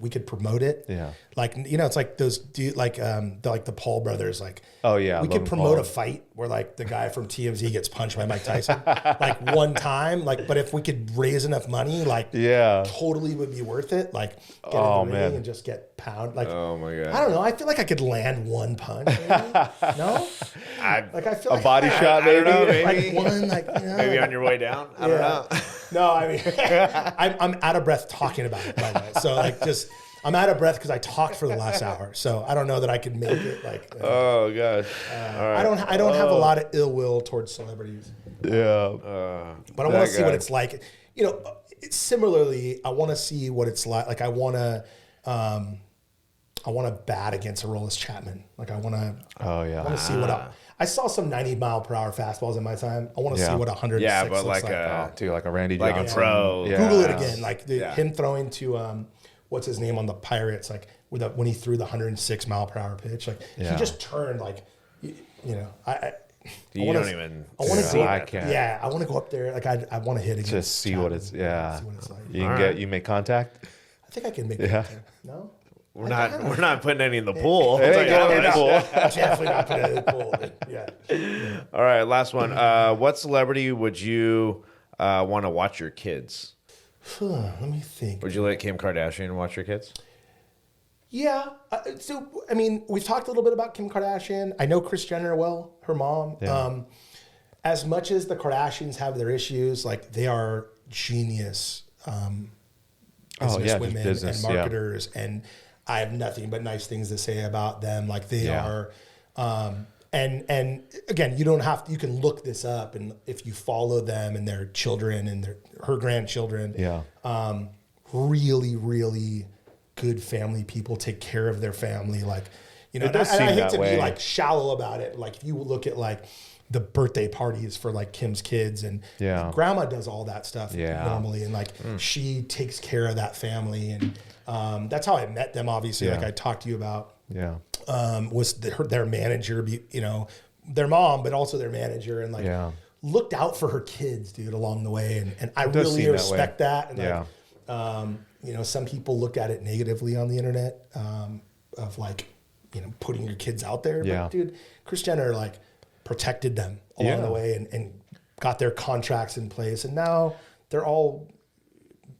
Speaker 2: we could promote it.
Speaker 1: Yeah.
Speaker 2: Like it's like those the Paul brothers. Like we could promote a fight where like the guy from TMZ gets punched by Mike Tyson like one time. Like, but if we could raise enough money, like totally would be worth it. Like get in the ring and just get pound. Like
Speaker 3: oh my god,
Speaker 2: I don't know. I feel like I could land one punch. No. I feel like
Speaker 1: body shot, maybe.
Speaker 2: Like one,
Speaker 3: maybe on your way down. I don't know.
Speaker 2: No, I mean, I'm out of breath talking about it. By the way, so I'm out of breath because I talked for the last hour. So I don't know that I could make it. Like,
Speaker 3: oh gosh,
Speaker 2: I don't have a lot of ill will towards celebrities.
Speaker 1: Yeah,
Speaker 2: but I want to see what it's like. Similarly, I want to see what it's like. Like I want to bat against Aroldis Chapman. Like I want to.
Speaker 1: Oh yeah.
Speaker 2: I want to see what I saw some 90-mile-per-hour fastballs in my time. I want to see what 106
Speaker 3: but
Speaker 2: looks
Speaker 3: like
Speaker 2: like.
Speaker 1: Like a Randy Johnson.
Speaker 3: Like a pro.
Speaker 2: Yeah. Google it again. Like him throwing to what's his name on the Pirates, like when he threw the 106 mile per hour pitch, like he just turned like, you know, I want to go up there. Like I want to hit against
Speaker 1: just see what it's,
Speaker 2: see what it's like.
Speaker 1: You make contact.
Speaker 2: I think I can make contact. No?
Speaker 3: We're not putting any in the pool.
Speaker 2: Definitely not putting it in the pool. Yeah.
Speaker 3: All right, last one. What celebrity would you want to watch your kids?
Speaker 2: Let me think.
Speaker 3: Would you let Kim Kardashian watch your kids?
Speaker 2: Yeah. So, I mean, we've talked a little bit about Kim Kardashian. I know Kris Jenner well, her mom. Yeah. As much as the Kardashians have their issues, like they are genius business women and marketers. And I have nothing but nice things to say about them. Like they are, and again, you don't have to, you can look this up, and if you follow them and their children and her grandchildren, really, really good family people, take care of their family. Like, you know, I hate to be like shallow about it. Like if you look at like the birthday parties for like Kim's kids, and grandma does all that stuff normally. And like, she takes care of that family. And that's how I met them. Obviously, like I talked to you about, was their manager, you know, their mom, but also their manager, and like looked out for her kids, dude, along the way. And I really respect that. And like, you know, some people look at it negatively on the internet, of like, you know, putting your kids out there. But dude, Kris Jenner like protected them along the way and got their contracts in place. And now they're all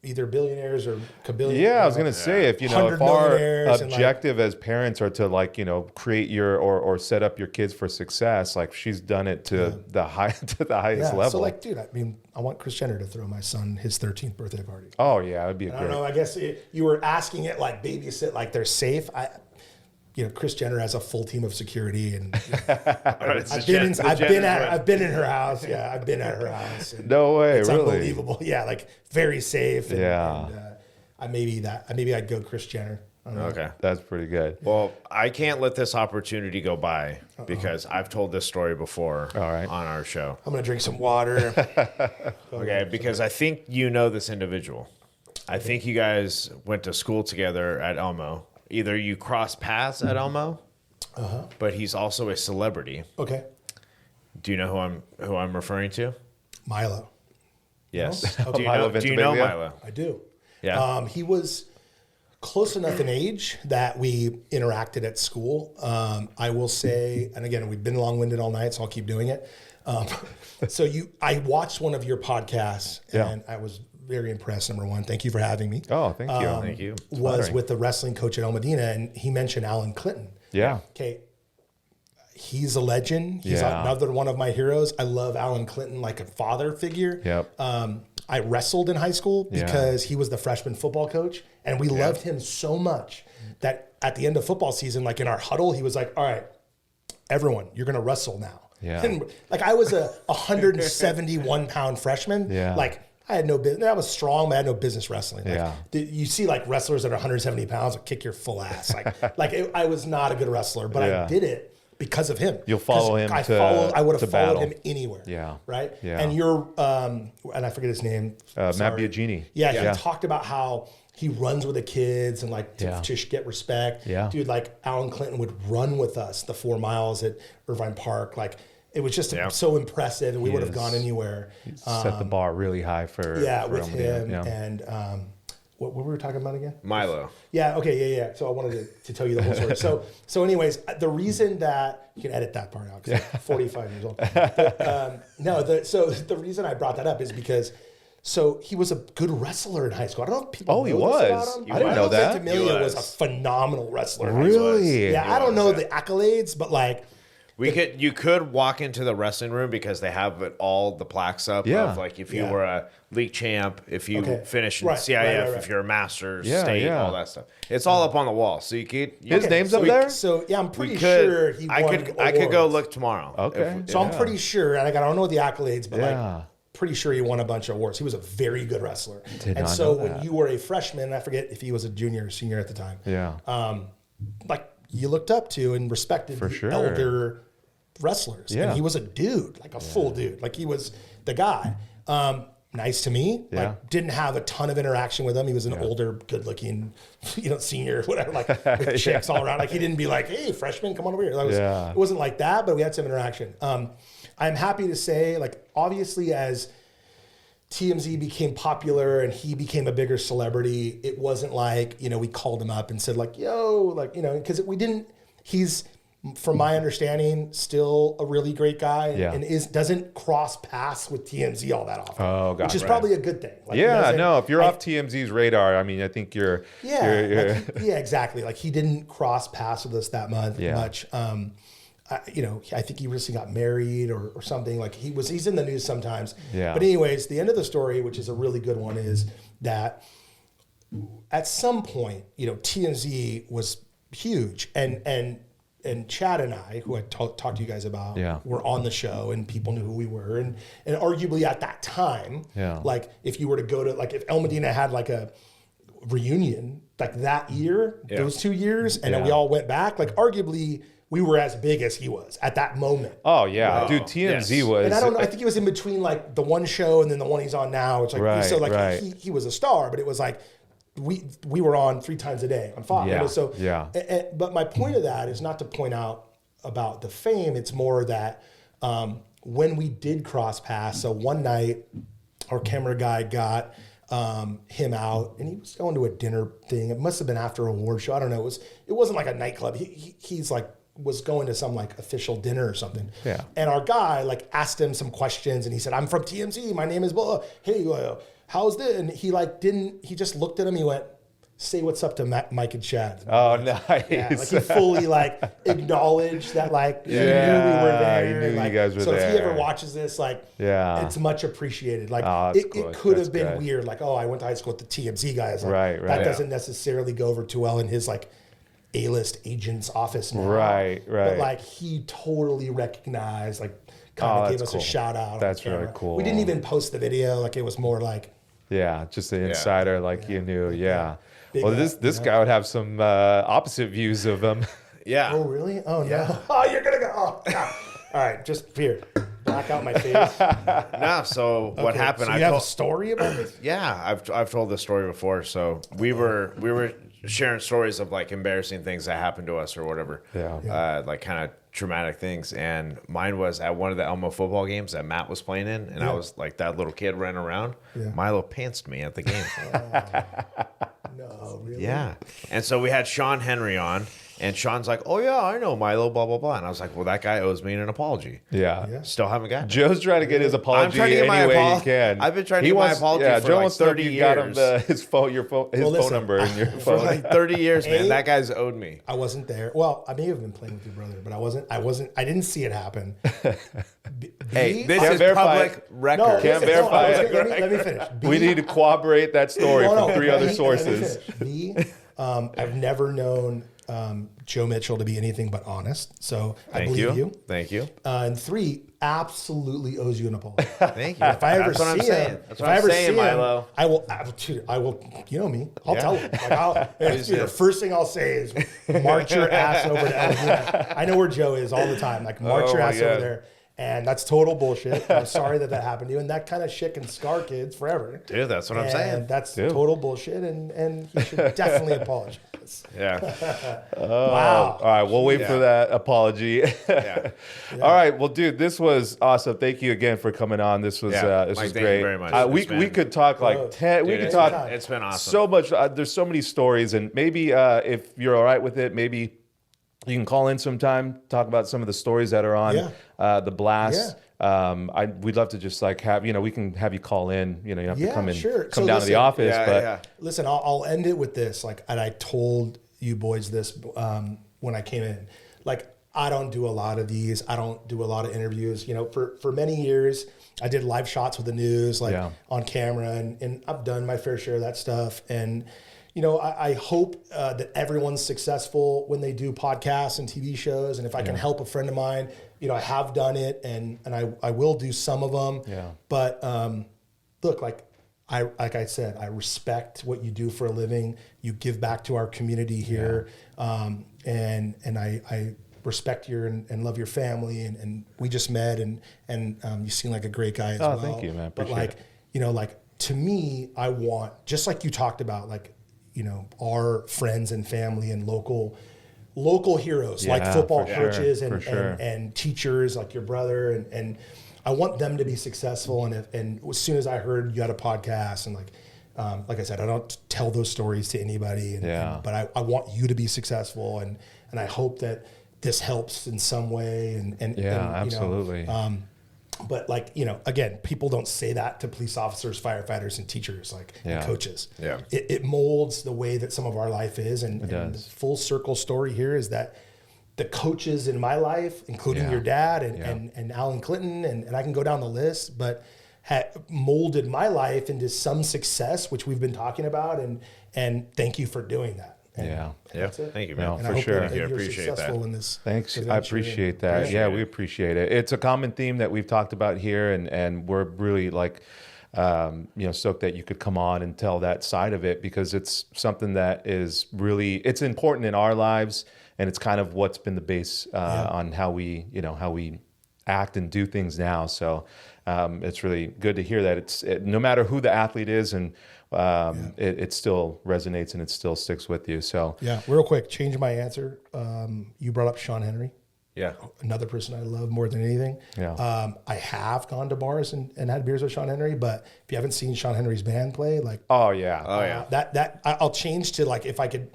Speaker 2: either billionaires or kabillionaires.
Speaker 1: Yeah, I was gonna say, if you know, if our objective as parents are to like, you know, create your or set up your kids for success, like she's done it to the highest level.
Speaker 2: So like, dude, I mean, I want Kris Jenner to throw my son his 13th birthday party.
Speaker 1: Oh yeah, it'd be great.
Speaker 2: I don't know. I guess you were asking it like babysit, like they're safe. You know, Kris Jenner has a full team of security, and I've been in her house. Yeah, I've been at her house.
Speaker 1: No way,
Speaker 2: it's
Speaker 1: really
Speaker 2: unbelievable. Yeah, like very safe. And maybe I'd go Kris Jenner.
Speaker 3: Okay,
Speaker 1: that's pretty good.
Speaker 3: Well, I can't let this opportunity go by because I've told this story before on our show.
Speaker 2: I'm gonna drink some water.
Speaker 3: Okay, because I think you know this individual. I think you guys went to school together at Elmo. Either you cross paths at Elmo, but he's also a celebrity.
Speaker 2: Okay.
Speaker 3: Do you know who I'm referring to?
Speaker 2: Milo.
Speaker 3: Yes.
Speaker 2: No?
Speaker 3: Okay. Do you know Milo?
Speaker 2: I do.
Speaker 3: Yeah.
Speaker 2: He was close enough in age that we interacted at school. I will say, and again, we've been long-winded all night, so I'll keep doing it. I watched one of your podcasts, and I was very impressed. Number one, thank you for having me.
Speaker 1: Oh, thank you.
Speaker 3: Thank you.
Speaker 2: Was with the wrestling coach at El Medina, and he mentioned Alan Clinton.
Speaker 1: Yeah.
Speaker 2: Okay. He's a legend. He's another one of my heroes. I love Alan Clinton like a father figure.
Speaker 1: Yep.
Speaker 2: I wrestled in high school because he was the freshman football coach, and we loved him so much that at the end of football season, like in our huddle, he was like, "All right, everyone, you're going to wrestle now."
Speaker 1: Yeah.
Speaker 2: And like I was a 171 pound freshman.
Speaker 1: Yeah.
Speaker 2: Like I had no business. I was strong, but I had no business wrestling. Like, you see like wrestlers that are 170 pounds will kick your full ass. I was not a good wrestler, but I did it because of him.
Speaker 1: You'll follow him.
Speaker 2: I would have followed
Speaker 1: battle.
Speaker 2: him anywhere.
Speaker 1: Yeah.
Speaker 2: Right.
Speaker 1: Yeah.
Speaker 2: And you're, and I forget his name.
Speaker 1: Matt Biagini.
Speaker 2: Yeah. He talked about how he runs with the kids and like to get respect.
Speaker 1: Yeah.
Speaker 2: Dude, like Alan Clinton would run with us the 4 miles at Irvine Park. Like it was just so impressive, and we would have gone anywhere.
Speaker 1: Set the bar really high for
Speaker 2: with him. Yeah. And what were we talking about again?
Speaker 3: Milo.
Speaker 2: Yeah. Okay. Yeah. So I wanted to tell you the whole story. So anyways, the reason that you can edit that part out because I'm 45 years old. But, so the reason I brought that up is because he was a good wrestler in high school. I don't know if people know this about him.
Speaker 1: I didn't know that.
Speaker 2: Ventimiglia was a phenomenal wrestler.
Speaker 1: Really?
Speaker 2: Yeah. I don't know the accolades, but like.
Speaker 3: You could walk into the wrestling room because they have all the plaques up of like if you were a league champ, if you finished in CIF, if you're a master, state, all that stuff. It's all up on the wall. So you could
Speaker 1: his name's up there.
Speaker 2: So I'm pretty sure he won
Speaker 3: I could go look tomorrow.
Speaker 1: Okay.
Speaker 2: I'm pretty sure, and I don't know the accolades, but like pretty sure he won a bunch of awards. He was a very good wrestler. And so when you were a freshman, I forget if he was a junior or senior at the time.
Speaker 1: Yeah.
Speaker 2: Like you looked up to and respected the elder wrestlers. And he was a dude, like a full dude. Like he was the guy. nice to me.
Speaker 1: Yeah.
Speaker 2: Like, didn't have a ton of interaction with him. He was an older, good-looking, senior, whatever, like with chicks all around. Like, he didn't be like, "Hey, freshman, come on over here." It wasn't like that, but we had some interaction. I'm happy to say, like, obviously, as TMZ became popular and he became a bigger celebrity, it wasn't like, we called him up and said like, "Yo," like, because we didn't. He's, from my understanding, still a really great guy and doesn't cross paths with TMZ all that often.
Speaker 1: Oh, God,
Speaker 2: which is probably a good thing. Like,
Speaker 1: if you're off TMZ's radar, I mean, I think you're
Speaker 2: exactly. Like, he didn't cross paths with us that much. I think he recently got married or something. Like, he's in the news sometimes.
Speaker 1: Yeah.
Speaker 2: But anyways, the end of the story, which is a really good one, is that at some point, TMZ was huge, and Chad and I, who I talked to you guys about, were on the show, and people knew who we were, and arguably at that time, like, if you were to go to, like, if El Medina had like a reunion like that year, those 2 years, and then we all went back, like, arguably we were as big as he was at that moment.
Speaker 1: Oh yeah, dude, TMZ was.
Speaker 2: And I don't know. I think he was in between like the one show and then the one he's on now. It's like he was a star, but it was like we were on 3 times a day on Fox. But my point of that is not to point out about the fame. It's more that when we did cross paths. So one night, our camera guy got him out, and he was going to a dinner thing. It must have been after an award show. I don't know. It wasn't like a nightclub. He's like was going to some like official dinner or something. Yeah. And our guy like asked him some questions, and he said, "I'm from TMZ. My name is blah. Hey, how's this?" And he like he just looked at him. He went, "Say what's up to Mike and Chad."
Speaker 1: Oh, nice.
Speaker 2: Yeah, like he fully like acknowledged that like he knew we were there.
Speaker 1: He knew
Speaker 2: like,
Speaker 1: you guys were
Speaker 2: so
Speaker 1: there.
Speaker 2: So if he ever watches this, like, it's much appreciated. Like, it could have been weird. Like, oh, I went to high school with the TMZ guys. Like, right. That doesn't necessarily go over too well in his like A-list agent's office now. Right. But like, he totally recognized, like, kind of gave us a shout out.
Speaker 1: That's really cool.
Speaker 2: We didn't even post the video. Like, it was more like,
Speaker 1: just the insider, like you knew. Yeah. Well, this guy would have some opposite views of him.
Speaker 3: Yeah.
Speaker 2: Oh, really? Oh, no. Oh, you're going to go. Oh, God. All right. Just here. Black out my face.
Speaker 3: No, so what happened?
Speaker 2: So you have a story about this?
Speaker 3: Yeah, I've told this story before. So we were sharing stories of like embarrassing things that happened to us or whatever. Like kind of traumatic things. And mine was at one of the Elmo football games that Matt was playing in. And I was like that little kid running around. Milo pantsed me at the game.
Speaker 2: No, really?
Speaker 3: Yeah. And so we had Sean Henry on. And Sean's like, "Oh, yeah, I know Milo, blah, blah, blah." And I was like, "Well, that guy owes me an apology." Yeah. Still haven't gotten it.
Speaker 1: Joe's trying to get his apology any way he can.
Speaker 3: I've been trying to get my apology for
Speaker 1: Joe
Speaker 3: like
Speaker 1: wants
Speaker 3: 30
Speaker 1: you
Speaker 3: years.
Speaker 1: Got him his phone number and your phone.
Speaker 3: For like 30 years, man. That guy's owed me.
Speaker 2: I wasn't there. Well, I may have been playing with your brother, but I didn't see it happen.
Speaker 3: Hey, this is public record.
Speaker 2: No,
Speaker 1: can't verify it.
Speaker 2: Let me finish.
Speaker 1: We need to corroborate that story from 3 other sources.
Speaker 2: I've never known Joe Mitchell to be anything but honest. So I believe you.
Speaker 3: Thank you.
Speaker 2: And 3, absolutely owes you an apology.
Speaker 3: Thank you.
Speaker 2: If I ever see him,
Speaker 3: That's what I'm saying, Milo.
Speaker 2: I will, you know me, I'll tell him. Like, the first thing I'll say is march your ass over to El Medina. I know where Joe is all the time. Like, march your ass over there. And that's total bullshit. I'm sorry that happened to you. And that kind of shit can scar kids forever.
Speaker 3: Dude, that's what I'm saying.
Speaker 2: And that's total bullshit. And he should definitely apologize.
Speaker 3: Yeah.
Speaker 2: Wow.
Speaker 1: All right, we'll wait for that apology. All right, well, dude, this was awesome. Thank you again for coming on. This was Mike,
Speaker 3: thank
Speaker 1: great.
Speaker 3: You very much.
Speaker 1: We could talk like 10. We could talk.
Speaker 3: It's been awesome.
Speaker 1: So much. There's so many stories, and maybe if you're all right with it, maybe you can call in sometime, talk about some of the stories that are on The Blast. We'd love to just like have, we can have you call in, you don't have to come down to the office.
Speaker 2: Listen, I'll end it with this. Like, and I told you boys this when I came in, like, I don't do a lot of these. I don't do a lot of interviews. For many years, I did live shots with the news, like on camera, and I've done my fair share of that stuff. And, I hope that everyone's successful when they do podcasts and TV shows. And if I can help a friend of mine, I have done it, and I will do some of them. Yeah. But look, like I said, I respect what you do for a living. You give back to our community here, and I respect your and love your family. And we just met, and you seem like a great guy as well.
Speaker 1: Thank you, man.
Speaker 2: But like, like to me, I want, just like you talked about, like, our friends and family and local heroes, like football coaches and teachers, like your brother, and I want them to be successful. And as soon as I heard you had a podcast, and like I said, I don't tell those stories to anybody, but I want you to be successful, and I hope that this helps in some way. And
Speaker 1: absolutely.
Speaker 2: But like, again, people don't say that to police officers, firefighters, and teachers, and coaches.
Speaker 3: Yeah.
Speaker 2: It molds the way that some of our life is. And the full circle story here is that the coaches in my life, including your dad and Alan Clinton, and I can go down the list, but molded my life into some success, which we've been talking about. And thank you for doing that. And that's it.
Speaker 3: Thank you, man.
Speaker 2: And
Speaker 1: for
Speaker 2: I hope
Speaker 1: sure.
Speaker 2: that you're
Speaker 3: appreciate
Speaker 2: successful
Speaker 3: that.
Speaker 2: in this.
Speaker 1: Thanks. I
Speaker 2: adventure.
Speaker 1: appreciate that. We appreciate it. It's a common theme that we've talked about here, and we're really stoked that you could come on and tell that side of it, because it's something that is really, it's important in our lives, and it's kind of what's been the base on how we act and do things now. So it's really good to hear that no matter who the athlete is, and it still resonates and it still sticks with you. So
Speaker 2: real quick, change my answer. You brought up Sean Henry.
Speaker 3: Yeah.
Speaker 2: Another person I love more than anything.
Speaker 1: Yeah.
Speaker 2: I have gone to bars and had beers with Sean Henry, but if you haven't seen Sean Henry's band play, I'll change to, like, if I could.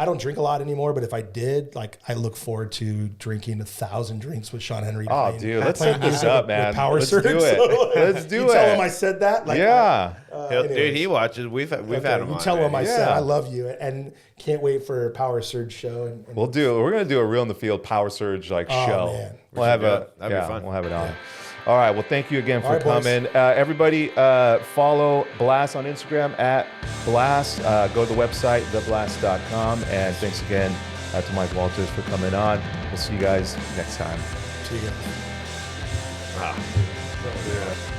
Speaker 2: I don't drink a lot anymore, but if I did, I look forward to drinking 1,000 drinks with Sean Henry.
Speaker 1: Dude, let's set this up, man. Let's do it. Let's do it.
Speaker 2: Tell him I said that.
Speaker 3: Dude, he watches. We've had him on.
Speaker 2: Tell him I said I love you, and can't wait for Power Surge show. And
Speaker 1: we're going to do a Real in the Field Power Surge show.
Speaker 2: Man.
Speaker 1: We'll have
Speaker 3: that'd be fun.
Speaker 1: We'll have it on. All right. Well, thank you again for coming. Everybody, follow Blast on Instagram at Blast. Go to the website, theblast.com. And thanks again to Mike Walters for coming on. We'll see you guys next time.
Speaker 2: See you guys.
Speaker 3: Yeah.